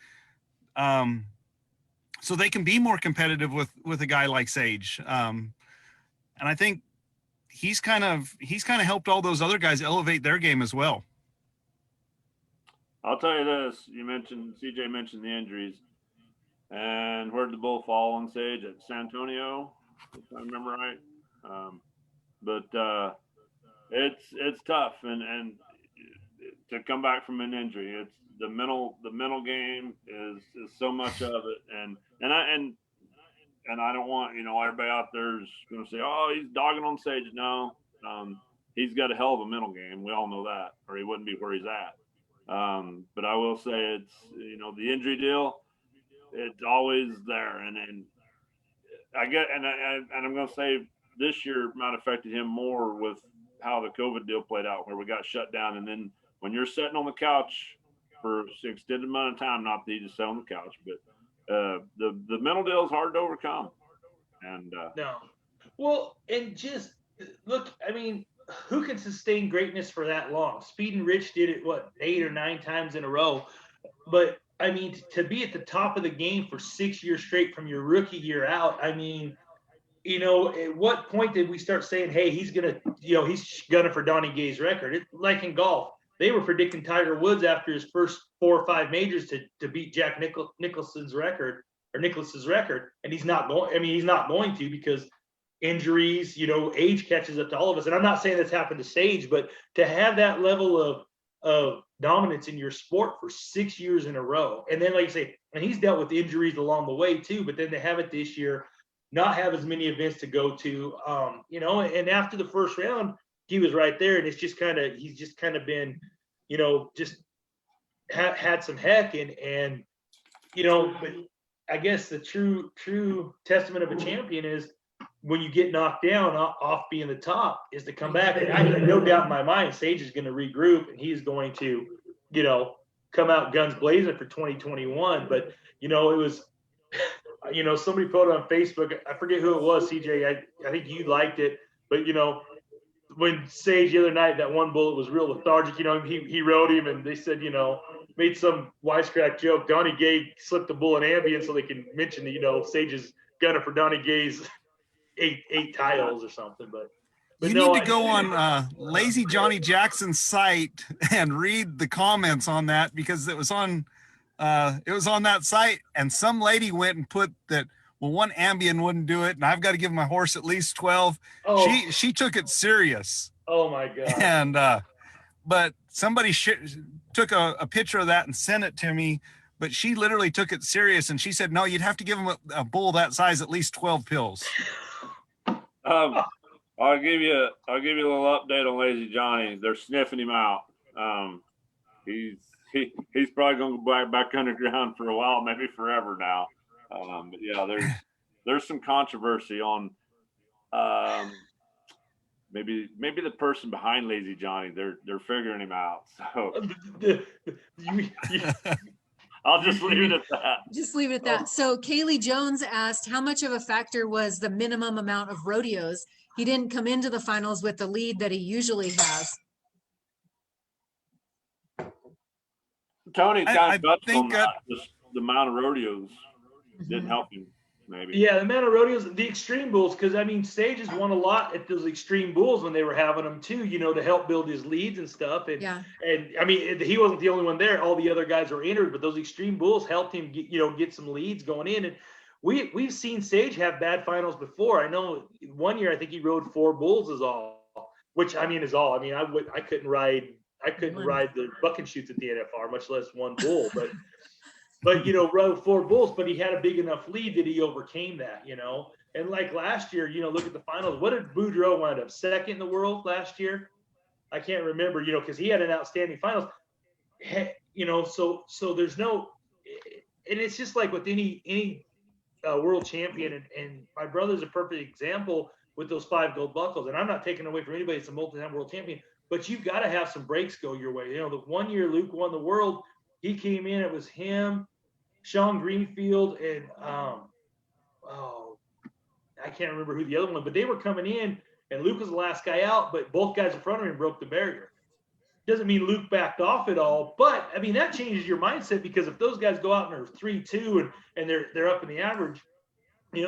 Speaker 4: so they can be more competitive with a guy like Sage. And I think he's kind of helped all those other guys elevate their game as well.
Speaker 2: I'll tell you this: CJ mentioned the injuries, and where'd the bull fall on Sage? At San Antonio, if I remember right. But it's tough, and to come back from an injury, it's the mental game is so much of it, and I don't want, you know, everybody out there is going to say, oh, he's dogging on Sage. No, he's got a hell of a mental game. We all know that, or he wouldn't be where he's at. But I will say it's, you know, the injury deal, it's always there, and I get, and I'm going to say this year might have affected him more with how the COVID deal played out, where we got shut down, and then when you're sitting on the couch for an extended amount of time, not that you just sit on the couch, but the mental deal is hard to overcome. And
Speaker 3: no, well, and just look, I mean, who can sustain greatness for that long? Speed and Rich did it 8 or 9 times in a row, but I mean, to be at the top of the game for 6 years straight from your rookie year out, I mean, you know, at what point did we start saying, hey, he's gonna for Donnie Gay's record? Like in golf, they were predicting Tiger Woods after his first 4 or 5 majors to beat Jack Nicklaus's record, and he's not going. I mean, he's not going to, because injuries, you know, age catches up to all of us. And I'm not saying that's happened to Sage, but to have that level of dominance in your sport for 6 years in a row, and then, like you say, and he's dealt with injuries along the way too. But then they have it this year, not have as many events to go to, you know. And after the first round, he was right there. And it's just he's just kind of been, just had some heck and, but I guess the true testament of a champion is when you get knocked down off being the top is to come back. And I have no doubt in my mind, Sage is going to regroup and he's going to, come out guns blazing for 2021. But, it was, somebody put it on Facebook. I forget who it was, CJ. I think you liked it, but when Sage the other night, that one bullet was real lethargic, he rode him and they said, made some wisecrack joke. Donnie Gay slipped the bullet Ambien so they can mention, Sage's gunner for Donnie Gay's eight titles or something. But
Speaker 4: you
Speaker 3: no,
Speaker 4: need to go on Lazy Johnny Jackson's site and read the comments on that, because it was on that site and some lady went and put that, well, one Ambien wouldn't do it, and I've got to give my horse at least 12.
Speaker 3: Oh.
Speaker 4: She took it serious.
Speaker 3: Oh my God.
Speaker 4: And but somebody took a picture of that and sent it to me, but she literally took it serious, and she said, no, you'd have to give him a bull that size at least 12 pills.
Speaker 2: I'll give you a little update on Lazy Johnny. They're sniffing him out. He's probably going to go back underground for a while, maybe forever now. But yeah, there's some controversy on maybe the person behind Lazy Johnny. They're figuring him out. So I'll just leave it at that.
Speaker 1: Just leave it at that. So Kaylee Jones asked, how much of a factor was the minimum amount of rodeos? He didn't come into the finals with the lead that he usually has.
Speaker 2: Tony kind of touched on
Speaker 4: think
Speaker 2: that. Just the amount of rodeos didn't help him, maybe.
Speaker 3: Yeah, the amount of rodeos, the extreme bulls, because Sage has won a lot at those extreme bulls when they were having them too, to help build his leads and stuff. And
Speaker 1: yeah.
Speaker 3: And he wasn't the only one there. All the other guys were entered, but those extreme bulls helped him get some leads going in. And we've seen Sage have bad finals before. I know one year I think he rode 4 bulls is all, which is all. I couldn't ride the buck and shoots at the NFR, much less one bull. But rode 4 bulls, but he had a big enough lead that he overcame that. And like last year, look at the finals. What did Boudreaux wind up? Second in the world last year? I can't remember. Because he had an outstanding finals. So there's no, and it's just like with any world champion, and my brother's a perfect example with those 5 gold buckles. And I'm not taking away from anybody that's a multi-time world champion, but you've got to have some breaks go your way. The one year Luke won the world, he came in, it was him, Sean Greenfield, and I can't remember who the other one, but they were coming in, and Luke was the last guy out, but both guys in front of him broke the barrier. Doesn't mean Luke backed off at all, but that changes your mindset, because if those guys go out and they're 3-2 and they're up in the average,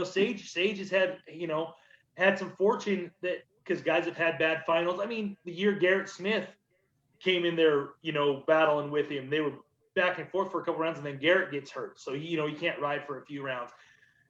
Speaker 3: Sage has had had some fortune that, because guys have had bad finals. The year Garrett Smith came in there, battling with him, they were back and forth for a couple rounds, and then Garrett gets hurt, so he can't ride for a few rounds.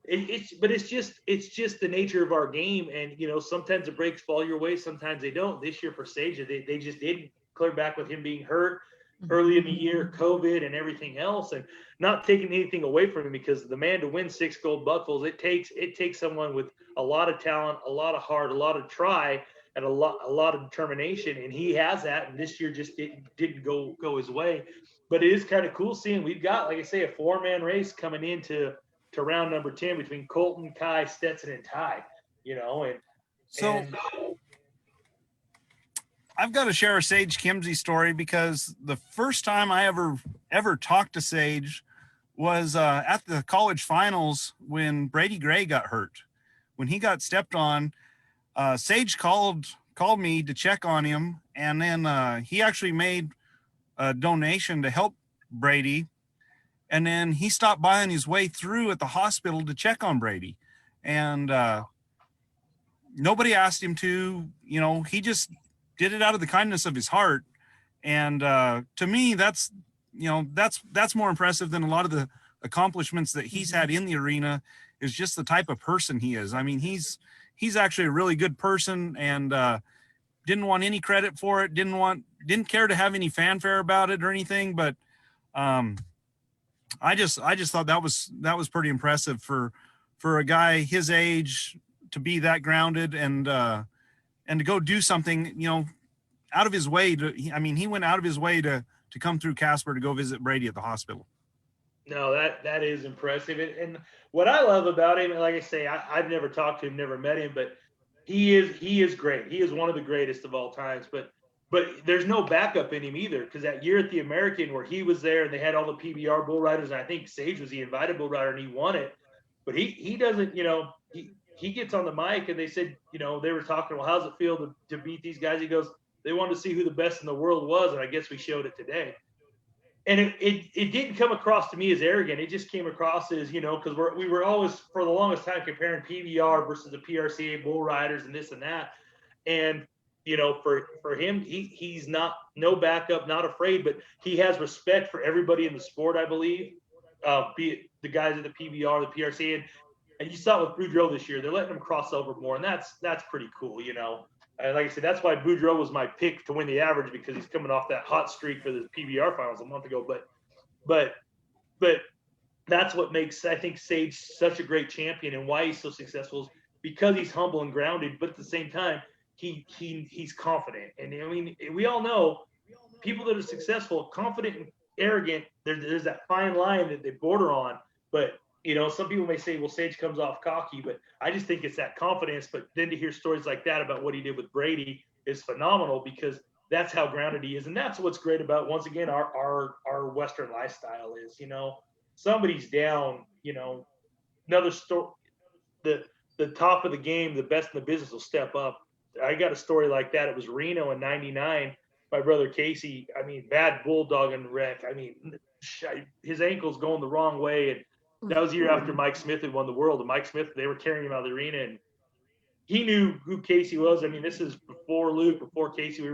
Speaker 3: It's just the nature of our game, and sometimes the breaks fall your way, sometimes they don't. This year for Sage, they just didn't. Clear back with him being hurt early in the year, COVID and everything else, and not taking anything away from him, because the man to win 6 gold buckles, it takes someone with a lot of talent, a lot of heart, a lot of try, and a lot of determination, and he has that. And this year just didn't go his way. But it is kind of cool seeing we've got, like I say, a 4-man race coming into round number 10 between Colton, Kai, Stetson, and Ty.
Speaker 4: I've got to share a Sage Kimsey story, because the first time I ever talked to Sage was at the college finals when Brady Gray got hurt. When he got stepped on, Sage called me to check on him, and then he actually made a donation to help Brady, and then he stopped by on his way through at the hospital to check on Brady, and nobody asked him to. He just did it out of the kindness of his heart. And to me, that's more impressive than a lot of the accomplishments that he's had in the arena, is just the type of person he is. He's actually a really good person, and didn't want any credit for it. Didn't care to have any fanfare about it or anything. But I just thought that was pretty impressive for a guy his age to be that grounded and and to go do something, out of his way he went out of his way to come through Casper to go visit Brady at the hospital.
Speaker 3: No, that is impressive. And what I love about him, like I say, I've never talked to him, never met him, but he is great. He is one of the greatest of all times. But there's no backup in him either, because that year at the American where he was there and they had all the PBR bull riders, and I think Sage was the invited bull rider and he won it. But he doesn't, he gets on the mic and they said, they were talking, well, how's it feel to beat these guys? He goes, they wanted to see who the best in the world was, and I guess we showed it today. And it didn't come across to me as arrogant. It just came across as, because we were always, for the longest time, comparing PBR versus the PRCA bull riders and this and that. And, for him, he's no backup, not afraid, but he has respect for everybody in the sport, I believe, be it the guys at the PBR, the PRCA. And you saw it with Boudreaux this year. They're letting him cross over more, and that's pretty cool, And like I said, that's why Boudreaux was my pick to win the average, because he's coming off that hot streak for the PBR finals a month ago. But that's what makes, I think, Sage such a great champion, and why he's so successful is because he's humble and grounded, but at the same time, he's confident. And I mean, we all know people that are successful, confident and arrogant, there's that fine line that they border on. But some people may say, well, Sage comes off cocky, but I just think it's that confidence. But then to hear stories like that about what he did with Brady is phenomenal, because that's how grounded he is. And that's what's great about, once again, our Western lifestyle is, somebody's down, another story, the top of the game, the best in the business will step up. I got a story like that. It was Reno in '99. My brother Casey, bad bulldogging wreck. His ankle's going the wrong way. And that was the year after Mike Smith had won the world. And Mike Smith, they were carrying him out of the arena, and he knew who Casey was. This is before Luke, before Casey.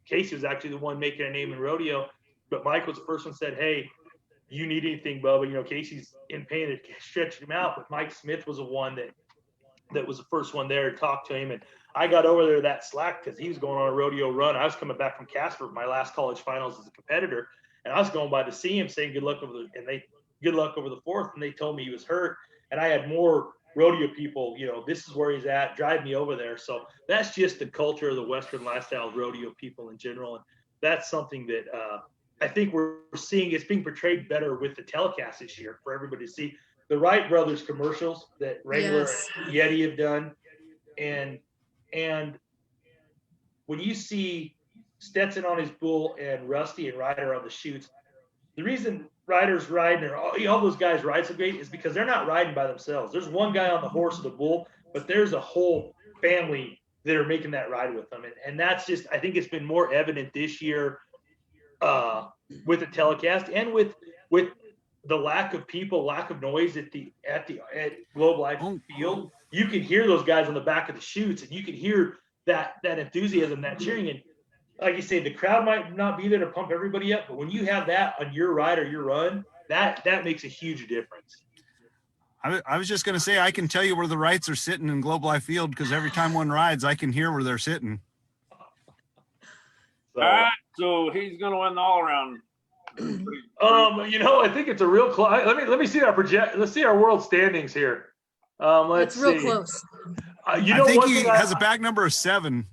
Speaker 3: Casey was actually the one making a name in rodeo, but Mike was the first one who said, "Hey, you need anything, Bubba?" Casey's in pain. It stretched him out, but Mike Smith was the one that was the first one there to talk to him. And I got over there that slack because he was going on a rodeo run. I was coming back from Casper, my last college finals as a competitor, and I was going by to see him, saying good luck over the fourth, and they told me he was hurt. And I had more rodeo people, this is where he's at, drive me over there. So that's just the culture of the Western lifestyle rodeo people in general. And that's something that I think we're seeing. It's being portrayed better with the telecast this year for everybody to see. The Wright brothers commercials that Wrangler and Yeti have done. And when you see Stetson on his bull and Rusty and Ryder on the chutes, the reason riders riding, or all those guys ride so great, is because they're not riding by themselves. There's one guy on the horse or the bull, but there's a whole family that are making that ride with them. And that's just, I think it's been more evident this year with the telecast, and with the lack of people, lack of noise at Globe Life Field. You can hear those guys on the back of the chutes, and you can hear that enthusiasm, that cheering. And like you say, the crowd might not be there to pump everybody up, but when you have that on your ride or your run, that makes a huge difference.
Speaker 4: I was just going to say, I can tell you where the Wrights are sitting in Globe Life Field, because every time one rides, I can hear where they're sitting.
Speaker 2: All right, so he's going to win the all around.
Speaker 3: I think it's a real close. Let me see our project. Let's see our world standings here. Let's
Speaker 1: it's real
Speaker 3: see.
Speaker 1: Close.
Speaker 4: I think he has a back number of 7.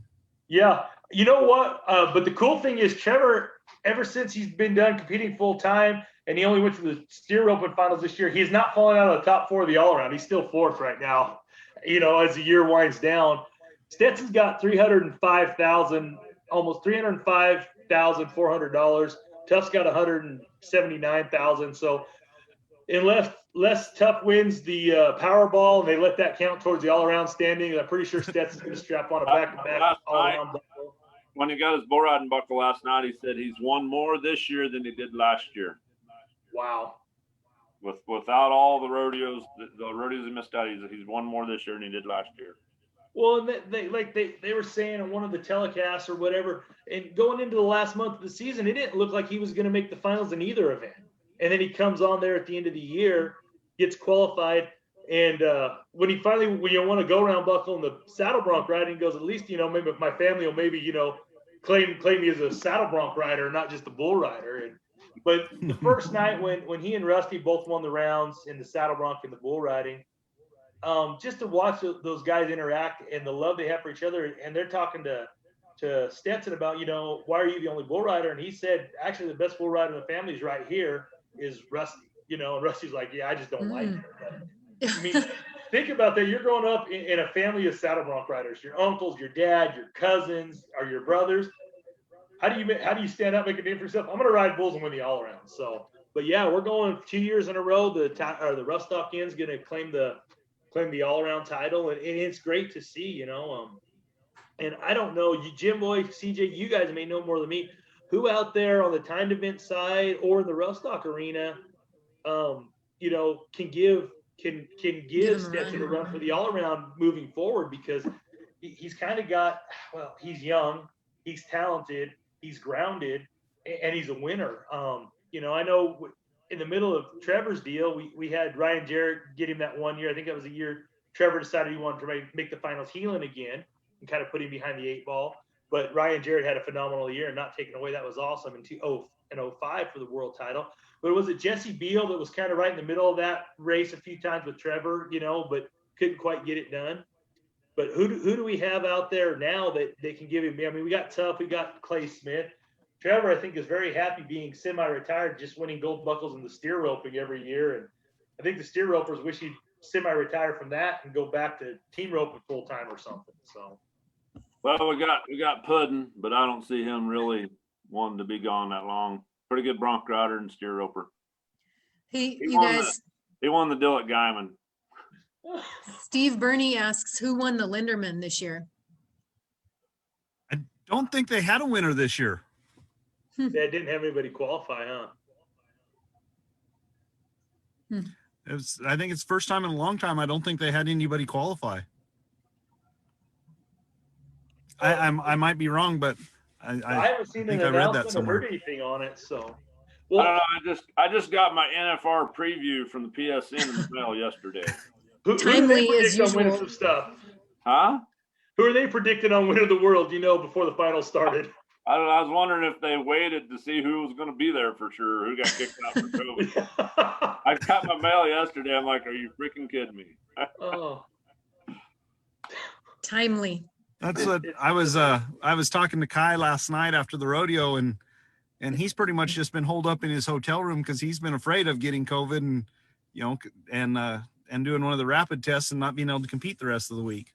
Speaker 3: Yeah. You know what? But the cool thing is, Trevor, ever since he's been done competing full time, and he only went to the steer open finals this year, he's not fallen out of the top 4 of the all around. He's still 4th right now. As the year winds down, Stetson's got $305,000, almost $305,400. Tuff's got $179,000. So unless Tuff wins the Powerball and they let that count towards the all-around standing, I'm pretty sure Stetson's going to strap on a back-to-back all-around buckle.
Speaker 2: When he got his bull riding buckle last night, he said he's won more this year than he did last year.
Speaker 3: Wow.
Speaker 2: Without all the rodeos he missed out, he's won more this year than he did last year.
Speaker 3: Well, and they were saying on one of the telecasts or whatever, and going into the last month of the season, it didn't look like he was going to make the finals in either event. And then he comes on there at the end of the year, gets qualified, and when he finally, want to go around buckle in the saddle bronc riding, he goes, at least, maybe my family will claim me as a saddle bronc rider, not just a bull rider. But the first night when he and Rusty both won the rounds in the saddle bronc and the bull riding, just to watch those guys interact and the love they have for each other. And they're talking to Stetson about, why are you the only bull rider? And he said, actually, the best bull rider in the family is right here is Rusty. And Rusty's like, yeah, I just don't like her. But, I mean, think about that. You're growing up in a family of saddle bronc riders. Your uncles, your dad, your cousins, or your brothers. How do you stand up, make a name for yourself? I'm going to ride bulls and win the all around. So, but yeah, we're going 2 years in a row. The Rustock Inn's going to claim the all around title, and it's great to see. And I don't know, Jim Boy, CJ, you guys may know more than me. Who out there on the timed event side or in the Rustock arena, can give Stetson a run for the all around moving forward, because he's kind of got, he's young, he's talented, he's grounded, and he's a winner. I know in the middle of Trevor's deal, we had Ryan Jarrett get him that 1 year. I think that was a year Trevor decided he wanted to make the finals healing again and kind of put him behind the 8 ball. But Ryan Jarrett had a phenomenal year and not taken away. That was awesome in 2005 for the world title. But was it Jesse Beal that was kind of right in the middle of that race a few times with Trevor, but couldn't quite get it done? But who do we have out there now that they can give him? I mean, we got Tough, we got Clay Smith. Trevor, I think, is very happy being semi-retired, just winning gold buckles in the steer roping every year. And I think the steer ropers wish he'd semi-retire from that and go back to team roping full-time or something. So,
Speaker 2: well, we got Puddin, but I don't see him really wanting to be gone that long. Pretty good bronc rider and steer roper.
Speaker 1: Hey,
Speaker 2: He won the deal at Guyman.
Speaker 1: Steve Burney asks, who won the Linderman this year?
Speaker 4: I don't think they had a winner this year.
Speaker 3: They didn't have anybody qualify, huh?
Speaker 4: I think it's the first time in a long time I don't think they had anybody qualify. I might be wrong, but I
Speaker 3: haven't seen an announcement or heard anything on it. So,
Speaker 2: well, I don't know. I just got my NFR preview from the PSN in the mail yesterday.
Speaker 1: Timely as usual.
Speaker 3: Winning some stuff?
Speaker 2: Huh?
Speaker 3: Who are they predicting on winning the world? Before the finals started.
Speaker 2: I don't know. I was wondering if they waited to see who was going to be there for sure, who got kicked out for COVID. I got my mail yesterday. I'm like, are you freaking kidding me?
Speaker 3: Oh.
Speaker 1: Timely.
Speaker 4: That's what I was talking to Kai last night after the rodeo, and he's pretty much just been holed up in his hotel room because he's been afraid of getting COVID and doing one of the rapid tests and not being able to compete the rest of the week.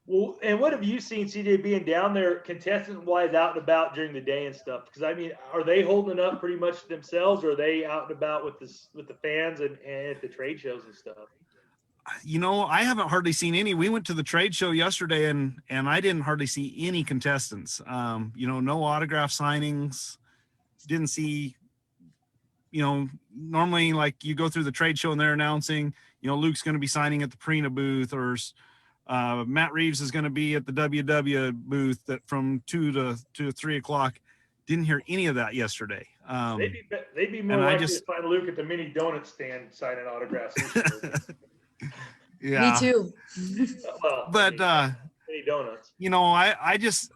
Speaker 3: Well, and what have you seen, CJ, being down there contestant-wise out and about during the day and stuff? Because, I mean, are they holding up pretty much themselves, or are they out and about with the fans and at the trade shows and stuff?
Speaker 4: I haven't hardly seen any. We went to the trade show yesterday, and I didn't hardly see any contestants. No autograph signings. Didn't see, normally like you go through the trade show and they're announcing, Luke's going to be signing at the Purina booth, or Matt Reeves is going to be at the WW booth from 2 to 3 o'clock. Didn't hear any of that yesterday.
Speaker 3: They'd be more likely to find Luke at the mini donut stand signing autographs.
Speaker 4: Yeah,
Speaker 1: me too.
Speaker 3: But mini donuts.
Speaker 4: I just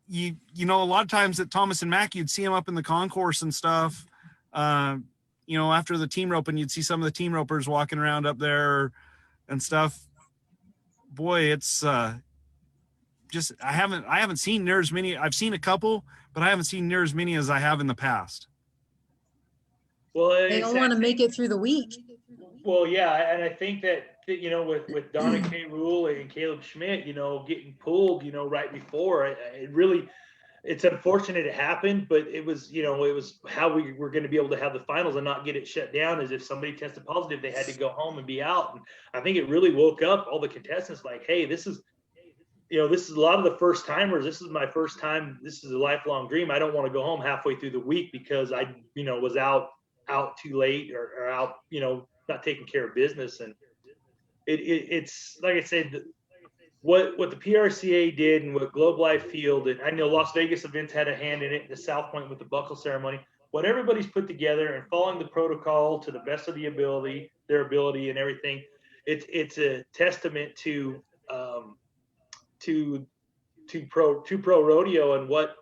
Speaker 4: a lot of times at Thomas and Mack, you'd see them up in the concourse and stuff. After the team roping, you'd see some of the team ropers walking around up there and stuff. Boy, it's just I haven't seen near as many. I've seen a couple, but I haven't seen near as many as I have in the past.
Speaker 3: Well,
Speaker 1: they don't want to make it through the week.
Speaker 3: Well, yeah, and I think that with Donna K. Rule and Caleb Schmidt, getting pulled, right before, it's unfortunate it happened, but it was how we were going to be able to have the finals and not get it shut down. As if somebody tested positive, they had to go home and be out. And I think it really woke up all the contestants like, hey, this is a lot of the first timers. This is my first time. This is a lifelong dream. I don't want to go home halfway through the week because I, was out too late or out, not taking care of business. And it's like I said, what the PRCA did and what Globe Life Field, and I know Las Vegas events had a hand in it, the South Point with the buckle ceremony, what everybody's put together and following the protocol to the best of their ability and everything. It's a testament to pro rodeo and what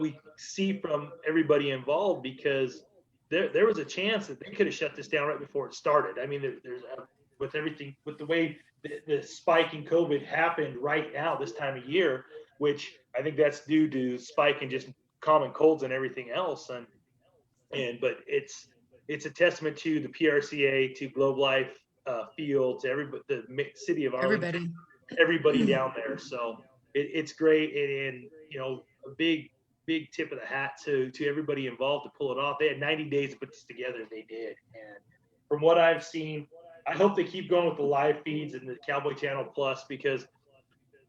Speaker 3: we see from everybody involved, because there was a chance that they could have shut this down right before it started. I mean, there's with everything, with the way the spike in COVID happened right now this time of year, which I think that's due to spike in just common colds and everything else. But it's a testament to the PRCA, to Globe Life Field, to everybody, the city of Arlington, everybody down there. So it's great, and a big tip of the hat to everybody involved to pull it off. They had 90 days to put this together. They did, and from what I've seen, I hope they keep going with the live feeds and the Cowboy Channel Plus, because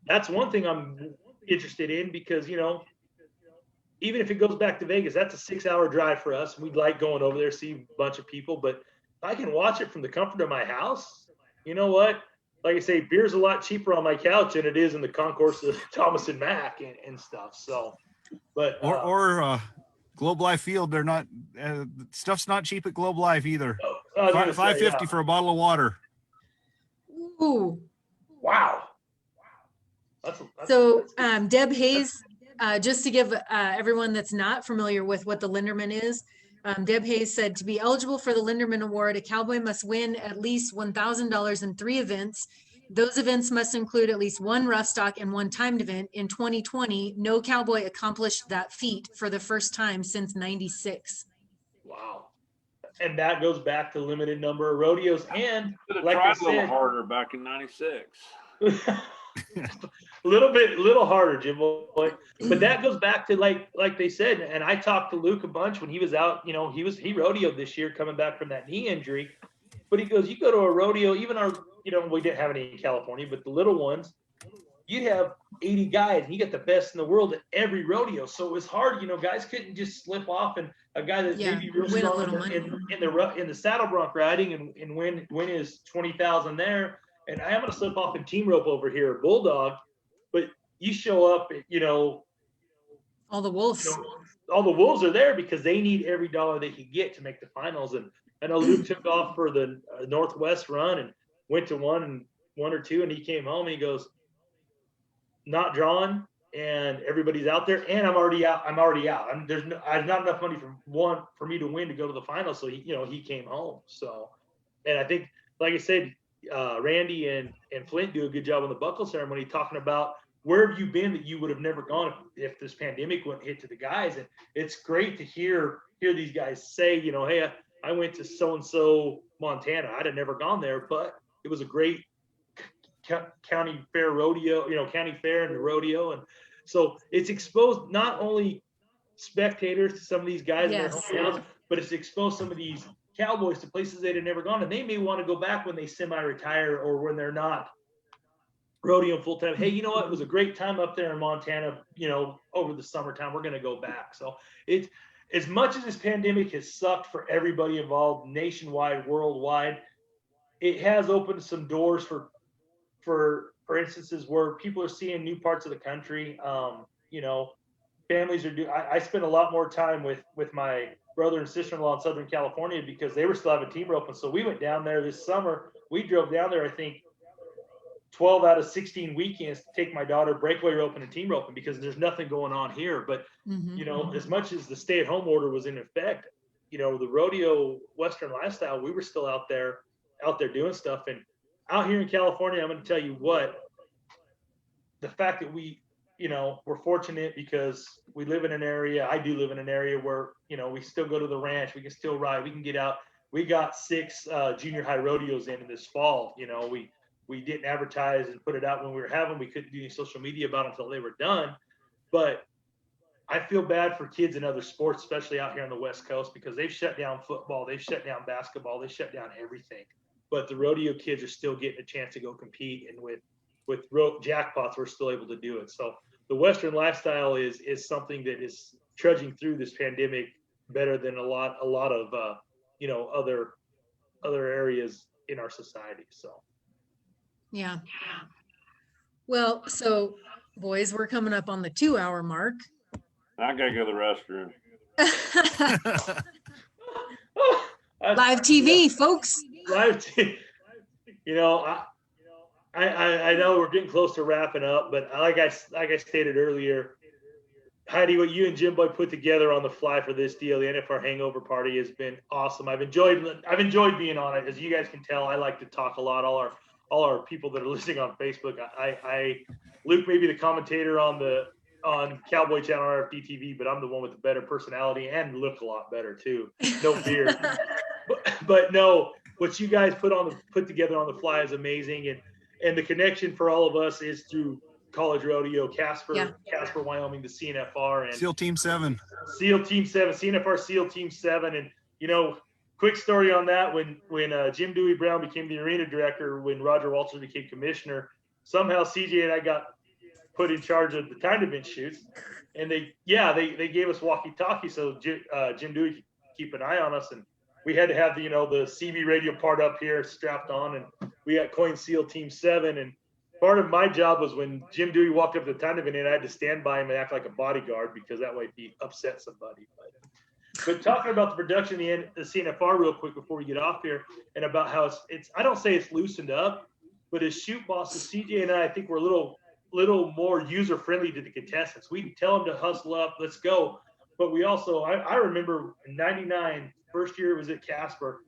Speaker 3: that's one thing I'm interested in, because even if it goes back to Vegas, that's a 6-hour drive for us. We'd like going over there, see a bunch of people, but if I can watch it from the comfort of my house, you know what? Like I say, beer's a lot cheaper on my couch than it is in the concourse of Thomas and Mack and stuff. So, but
Speaker 4: or Globe Life Field, they're not stuff's not cheap at Globe Life either. $5.50 for a bottle of water.
Speaker 1: Ooh.
Speaker 3: Wow.
Speaker 1: So Deb Hayes, just to give everyone that's not familiar with what the Linderman is, Deb Hayes said, to be eligible for the Linderman Award, a cowboy must win at least $1,000 in 3 events. Those events must include at least 1 rough stock and 1 timed event. In 2020, no cowboy accomplished that feat for the first time since '96.
Speaker 3: Wow. And that goes back to limited number of rodeos. And
Speaker 2: like I said, a little harder back in '96.
Speaker 3: little harder, Jim boy. But that goes back to like they said, and I talked to Luke a bunch when he was out. He rodeoed this year coming back from that knee injury. But he goes, you go to a rodeo, even our, we didn't have any in California, but the little ones, you'd have 80 guys, and you get the best in the world at every rodeo. So it was hard, guys couldn't just slip off, and a guy that's maybe real strong in the saddle bronc riding and win his 20,000 there. And I'm going to slip off in team rope over here, bulldog. But you show up,
Speaker 1: all the wolves.
Speaker 3: All the wolves are there because they need every dollar they can get to make the finals. And I know Luke took off for the Northwest run and went to one or two, and he came home and he goes, not drawn, and everybody's out there, and I'm already out. There's not enough money for me to win to go to the finals. So he came home. So, and I think, like I said, Randy and Flint do a good job on the buckle ceremony talking about where have you been that you would have never gone if this pandemic wouldn't hit to the guys. And it's great to hear these guys say, hey, I went to so-and-so Montana. I'd have never gone there, but it was a great county fair rodeo, county fair and the rodeo. And so it's exposed not only spectators to some of these guys in their hometowns, but it's exposed some of these cowboys to places they'd have never gone, and they may want to go back when they semi-retire or when they're not rodeoing full time. Hey, you know what? It was a great time up there in Montana, over the summertime. We're going to go back. So it's, as much as this pandemic has sucked for everybody involved nationwide, worldwide, it has opened some doors for instances where people are seeing new parts of the country. Families are I spent a lot more time with my brother and sister-in-law in Southern California because they were still having team roping. So we went down there this summer. We drove down there, I think, 12 out of 16 weekends to take my daughter breakaway roping and team roping because there's nothing going on here. But, as much as the stay-at-home order was in effect, the rodeo Western lifestyle, we were still out there doing stuff. And out here in California, I'm going to tell you what, the fact that we're fortunate because we live in an area, I do live in an area where, we still go to the ranch, we can still ride, we can get out. We got 6 junior high rodeos in this fall. We didn't advertise and put it out when we were having, we couldn't do any social media about it until they were done. But I feel bad for kids in other sports, especially out here on the West Coast, because they've shut down football, they've shut down basketball, they shut down everything. But the rodeo kids are still getting a chance to go compete, and with jackpots, we're still able to do it. So the Western lifestyle is something that is trudging through this pandemic better than a lot of other areas in our society. So.
Speaker 1: Yeah. Well, so boys, we're coming up on the 2-hour mark.
Speaker 2: I gotta go to the restroom.
Speaker 1: Live TV, folks.
Speaker 3: Live TV. I know we're getting close to wrapping up, but like I stated earlier, Heidi, what you and Jim Boy put together on the fly for this deal, the NFR Hangover Party, has been awesome. I've enjoyed being on it. As you guys can tell, I like to talk a lot. All our people that are listening on Facebook, Luke may be the commentator on Cowboy Channel RFD TV, but I'm the one with the better personality and look a lot better too. No beard, but no, what you guys put together on the fly is amazing, and the connection for all of us is through College Rodeo, Casper, Wyoming, the CNFR, and
Speaker 4: SEAL Team 7.
Speaker 3: CNFR SEAL Team 7. And, you know, quick story on that, when Jim Dewey Brown became the arena director, when Roger Walters became commissioner, somehow CJ and I got put in charge of the time event shoots. And they gave us walkie-talkie, so Jim Dewey could keep an eye on us. And we had to have the CB radio part up here strapped on, and we got coined SEAL Team 7. And part of my job was when Jim Dewey walked up to the time event, and I had to stand by him and act like a bodyguard, because that way he upset somebody. But talking about the production of the CNFR real quick before we get off here, and about how it's I don't say it's loosened up, but as shoot bosses, CJ and I think we're a little more user friendly to the contestants. We tell them to hustle up, let's go. But we also, I remember in '99, first year it was at Casper,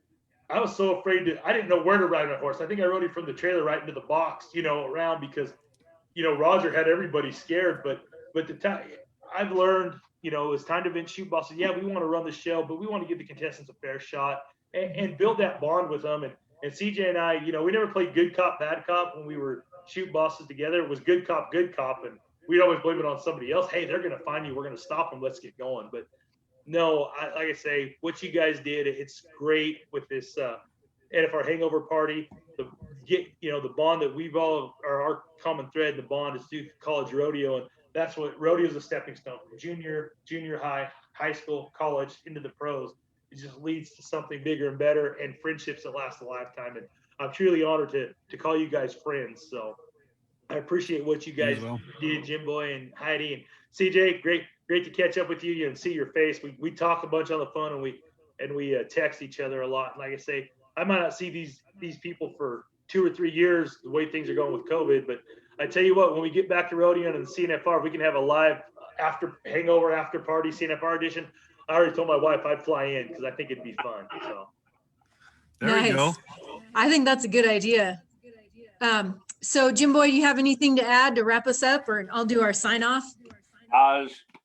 Speaker 3: I was so afraid I didn't know where to ride my horse. I think I rode him from the trailer right into the box, around, because, Roger had everybody scared. But the time I've learned, it's time to event shoot bosses. Yeah, we want to run the show, but we want to give the contestants a fair shot and build that bond with them. And CJ and I, we never played good cop, bad cop when we were shoot bosses together. It was good cop, and we'd always blame it on somebody else. Hey, they're going to find you. We're going to stop them. Let's get going. But no, like I say, what you guys did, it's great with this NFR Hangover Party. The bond that we've all, or our common thread, the bond is through college rodeo, and that's what rodeo is, a stepping stone from junior high school, college, into the pros. It just leads to something bigger and better, and friendships that last a lifetime. And I'm truly honored to call you guys friends. So I appreciate what you guys did, Jim Boy and Heidi and CJ. Great to catch up with you and see your face. We talk a bunch on the phone, and we text each other a lot. And like I say, I might not see these people for 2 or 3 years, the way things are going with COVID. But I tell you what, when we get back to rodeo and the CNFR, we can have a live hangover after party CNFR edition. I already told my wife I'd fly in, because I think it'd be fun. So
Speaker 4: there we go.
Speaker 1: I think that's a good idea. So Jim Boy, do you have anything to add to wrap us up, or I'll do our sign off?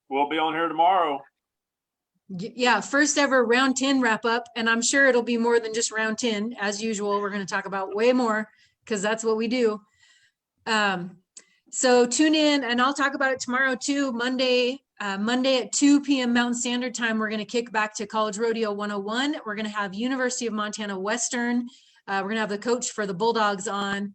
Speaker 2: We'll be on here tomorrow.
Speaker 1: Yeah, first ever round 10 wrap up, and I'm sure it'll be more than just round 10. As usual, we're going to talk about way more, because that's what we do. So tune in, and I'll talk about it tomorrow too. Monday at 2 p.m. Mountain Standard Time, we're going to kick back to College Rodeo 101. We're going to have University of Montana Western. We're going to have the coach for the Bulldogs on,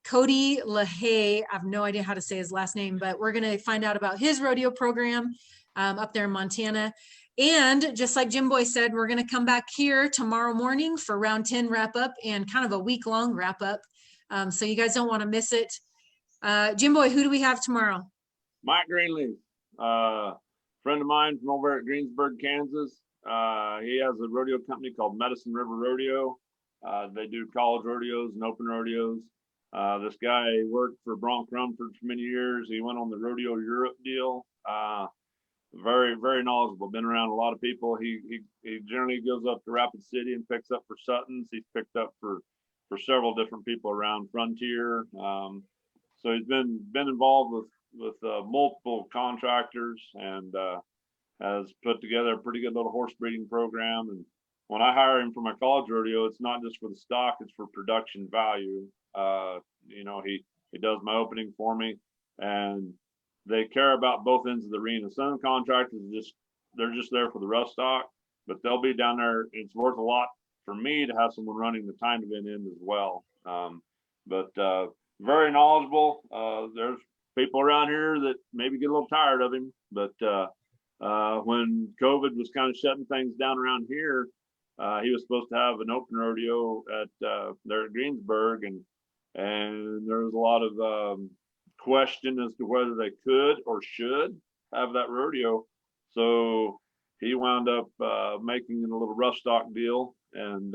Speaker 1: Cody LaHaye. I have no idea how to say his last name, but we're going to find out about his rodeo program up there in Montana. And just like Jim Boy said, we're going to come back here tomorrow morning for round 10 wrap up, and kind of a week-long wrap up. So you guys don't want to miss it. Jim Boy, who do we have tomorrow?
Speaker 2: Mike Greenleaf, friend of mine from over at Greensburg, Kansas. He has a rodeo company called Medicine River Rodeo. They do college rodeos and open rodeos. This guy worked for Bronk Rumford for many years. He went on the Rodeo Europe deal. Very, very knowledgeable. Been around a lot of people. He generally goes up to Rapid City and picks up for Suttons. He's picked up for several different people around Frontier. So he's been involved with multiple contractors, and has put together a pretty good little horse breeding program. And when I hire him for my college rodeo, it's not just for the stock, it's for production value. He does my opening for me, and they care about both ends of the arena. Some contractors they're just there for the rough stock, but they'll be down there. It's worth a lot for me to have someone running the time event end as well. But very knowledgeable. There's people around here that maybe get a little tired of him, but when COVID was kind of shutting things down around here, he was supposed to have an open rodeo at there at Greensburg, and there was a lot of question as to whether they could or should have that rodeo. So he wound up making it a little rough stock deal, and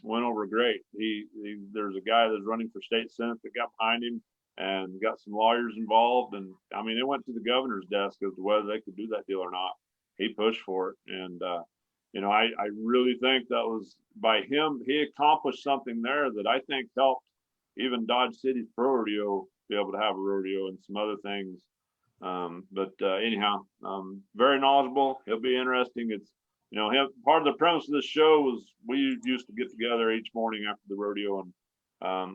Speaker 2: went over great. There's a guy that's running for state senate that got behind him. and got some lawyers involved. And I mean, it went to the governor's desk as to whether they could do that deal or not. He pushed for it. And, you know, I really think that was by him. He accomplished something there that I think helped even Dodge City's pro rodeo be able to have a rodeo and some other things. Anyhow, very knowledgeable. He'll be interesting. It's, you know, part of the premise of this show was we used to get together each morning after the rodeo and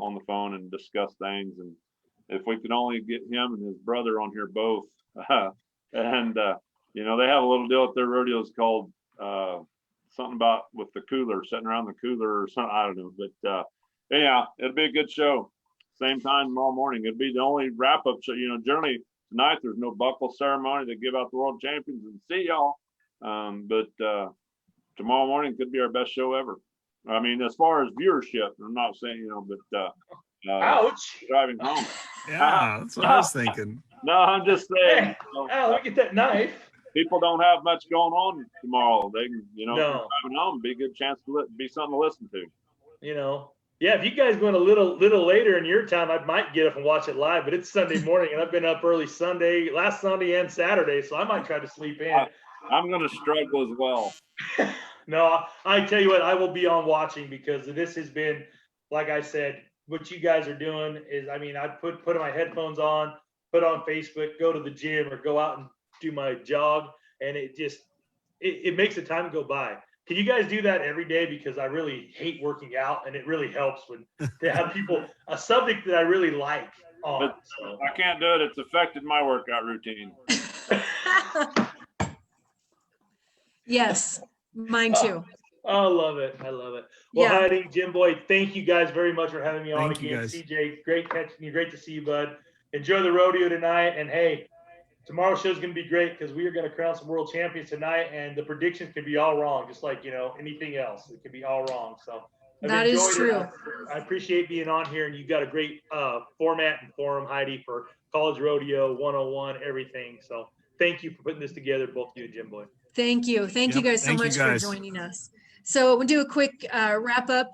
Speaker 2: on the phone and discuss things. And if we could only get him and his brother on here both, you know, they have a little deal at their rodeos called something about with the cooler, sitting around the cooler or something. I don't know. But anyhow, it'll be a good show. Same time tomorrow morning. It'll be the only wrap up show. You know, generally tonight there's no buckle ceremony. They give out the world champions and see y'all. But tomorrow morning could be our best show ever. I mean, as far as viewership, I'm not saying, you know, but
Speaker 3: ouch,
Speaker 2: driving home.
Speaker 4: Yeah, that's what I was thinking.
Speaker 2: No, I'm just saying.
Speaker 3: Hey, look at that knife.
Speaker 2: People don't have much going on tomorrow. They can, you know,
Speaker 3: No.
Speaker 2: driving home, be a good chance to be something to listen to.
Speaker 3: You know, yeah, if you guys going a little later in your time, I might get up and watch it live, but it's Sunday morning and I've been up early last Sunday and Saturday, so I might try to sleep in.
Speaker 2: I'm going to struggle as well.
Speaker 3: No, I tell you what, I will be on watching because this has been, like I said, what you guys are doing is, I mean, I put my headphones on, put on Facebook, go to the gym or go out and do my jog, and it just, it makes the time go by. Can you guys do that every day? Because I really hate working out, and it really helps when to have people, a subject that I really like on. So.
Speaker 2: I can't do it. It's affected my workout routine.
Speaker 1: Yes, mine too.
Speaker 3: I love it. I love it. Well,
Speaker 1: Yeah.
Speaker 3: Heidi, Jim Boyd, thank you guys very much for having me on
Speaker 4: Thank you,
Speaker 3: again.
Speaker 4: guys.
Speaker 3: CJ, great catching you. Great to see you, bud. Enjoy the rodeo tonight. And hey, tomorrow's show's going to be great because we are going to crown some world champions tonight. And the predictions could be all wrong, just like, you know, anything else. It could be all wrong. So
Speaker 1: That is
Speaker 3: enjoyed
Speaker 1: true.
Speaker 3: it. I appreciate being on here. And you've got a great format and forum, Heidi, for college rodeo 101, everything. So thank you for putting this together, both you and Jim Boyd.
Speaker 1: Thank you. Thank you
Speaker 4: Yep,
Speaker 1: guys so
Speaker 4: thank you
Speaker 1: much
Speaker 4: guys.
Speaker 1: for joining us. So we'll do a quick wrap up.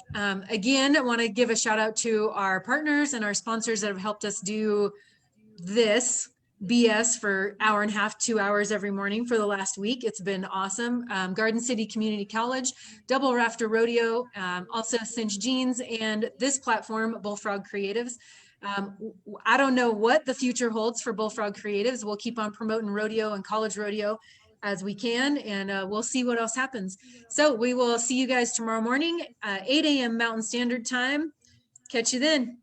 Speaker 1: Again, I want to give a shout out to our partners and our sponsors that have helped us do this BS for hour and a half, 2 hours every morning for the last week. It's been awesome. Garden City Community College, Double Rafter Rodeo, also Cinch Jeans, and this platform, Bullfrog Creatives. I don't know what the future holds for Bullfrog Creatives. We'll keep on promoting rodeo and college rodeo as we can, and we'll see what else happens. So we will see you guys tomorrow morning, 8 a.m. Mountain Standard Time. Catch you then.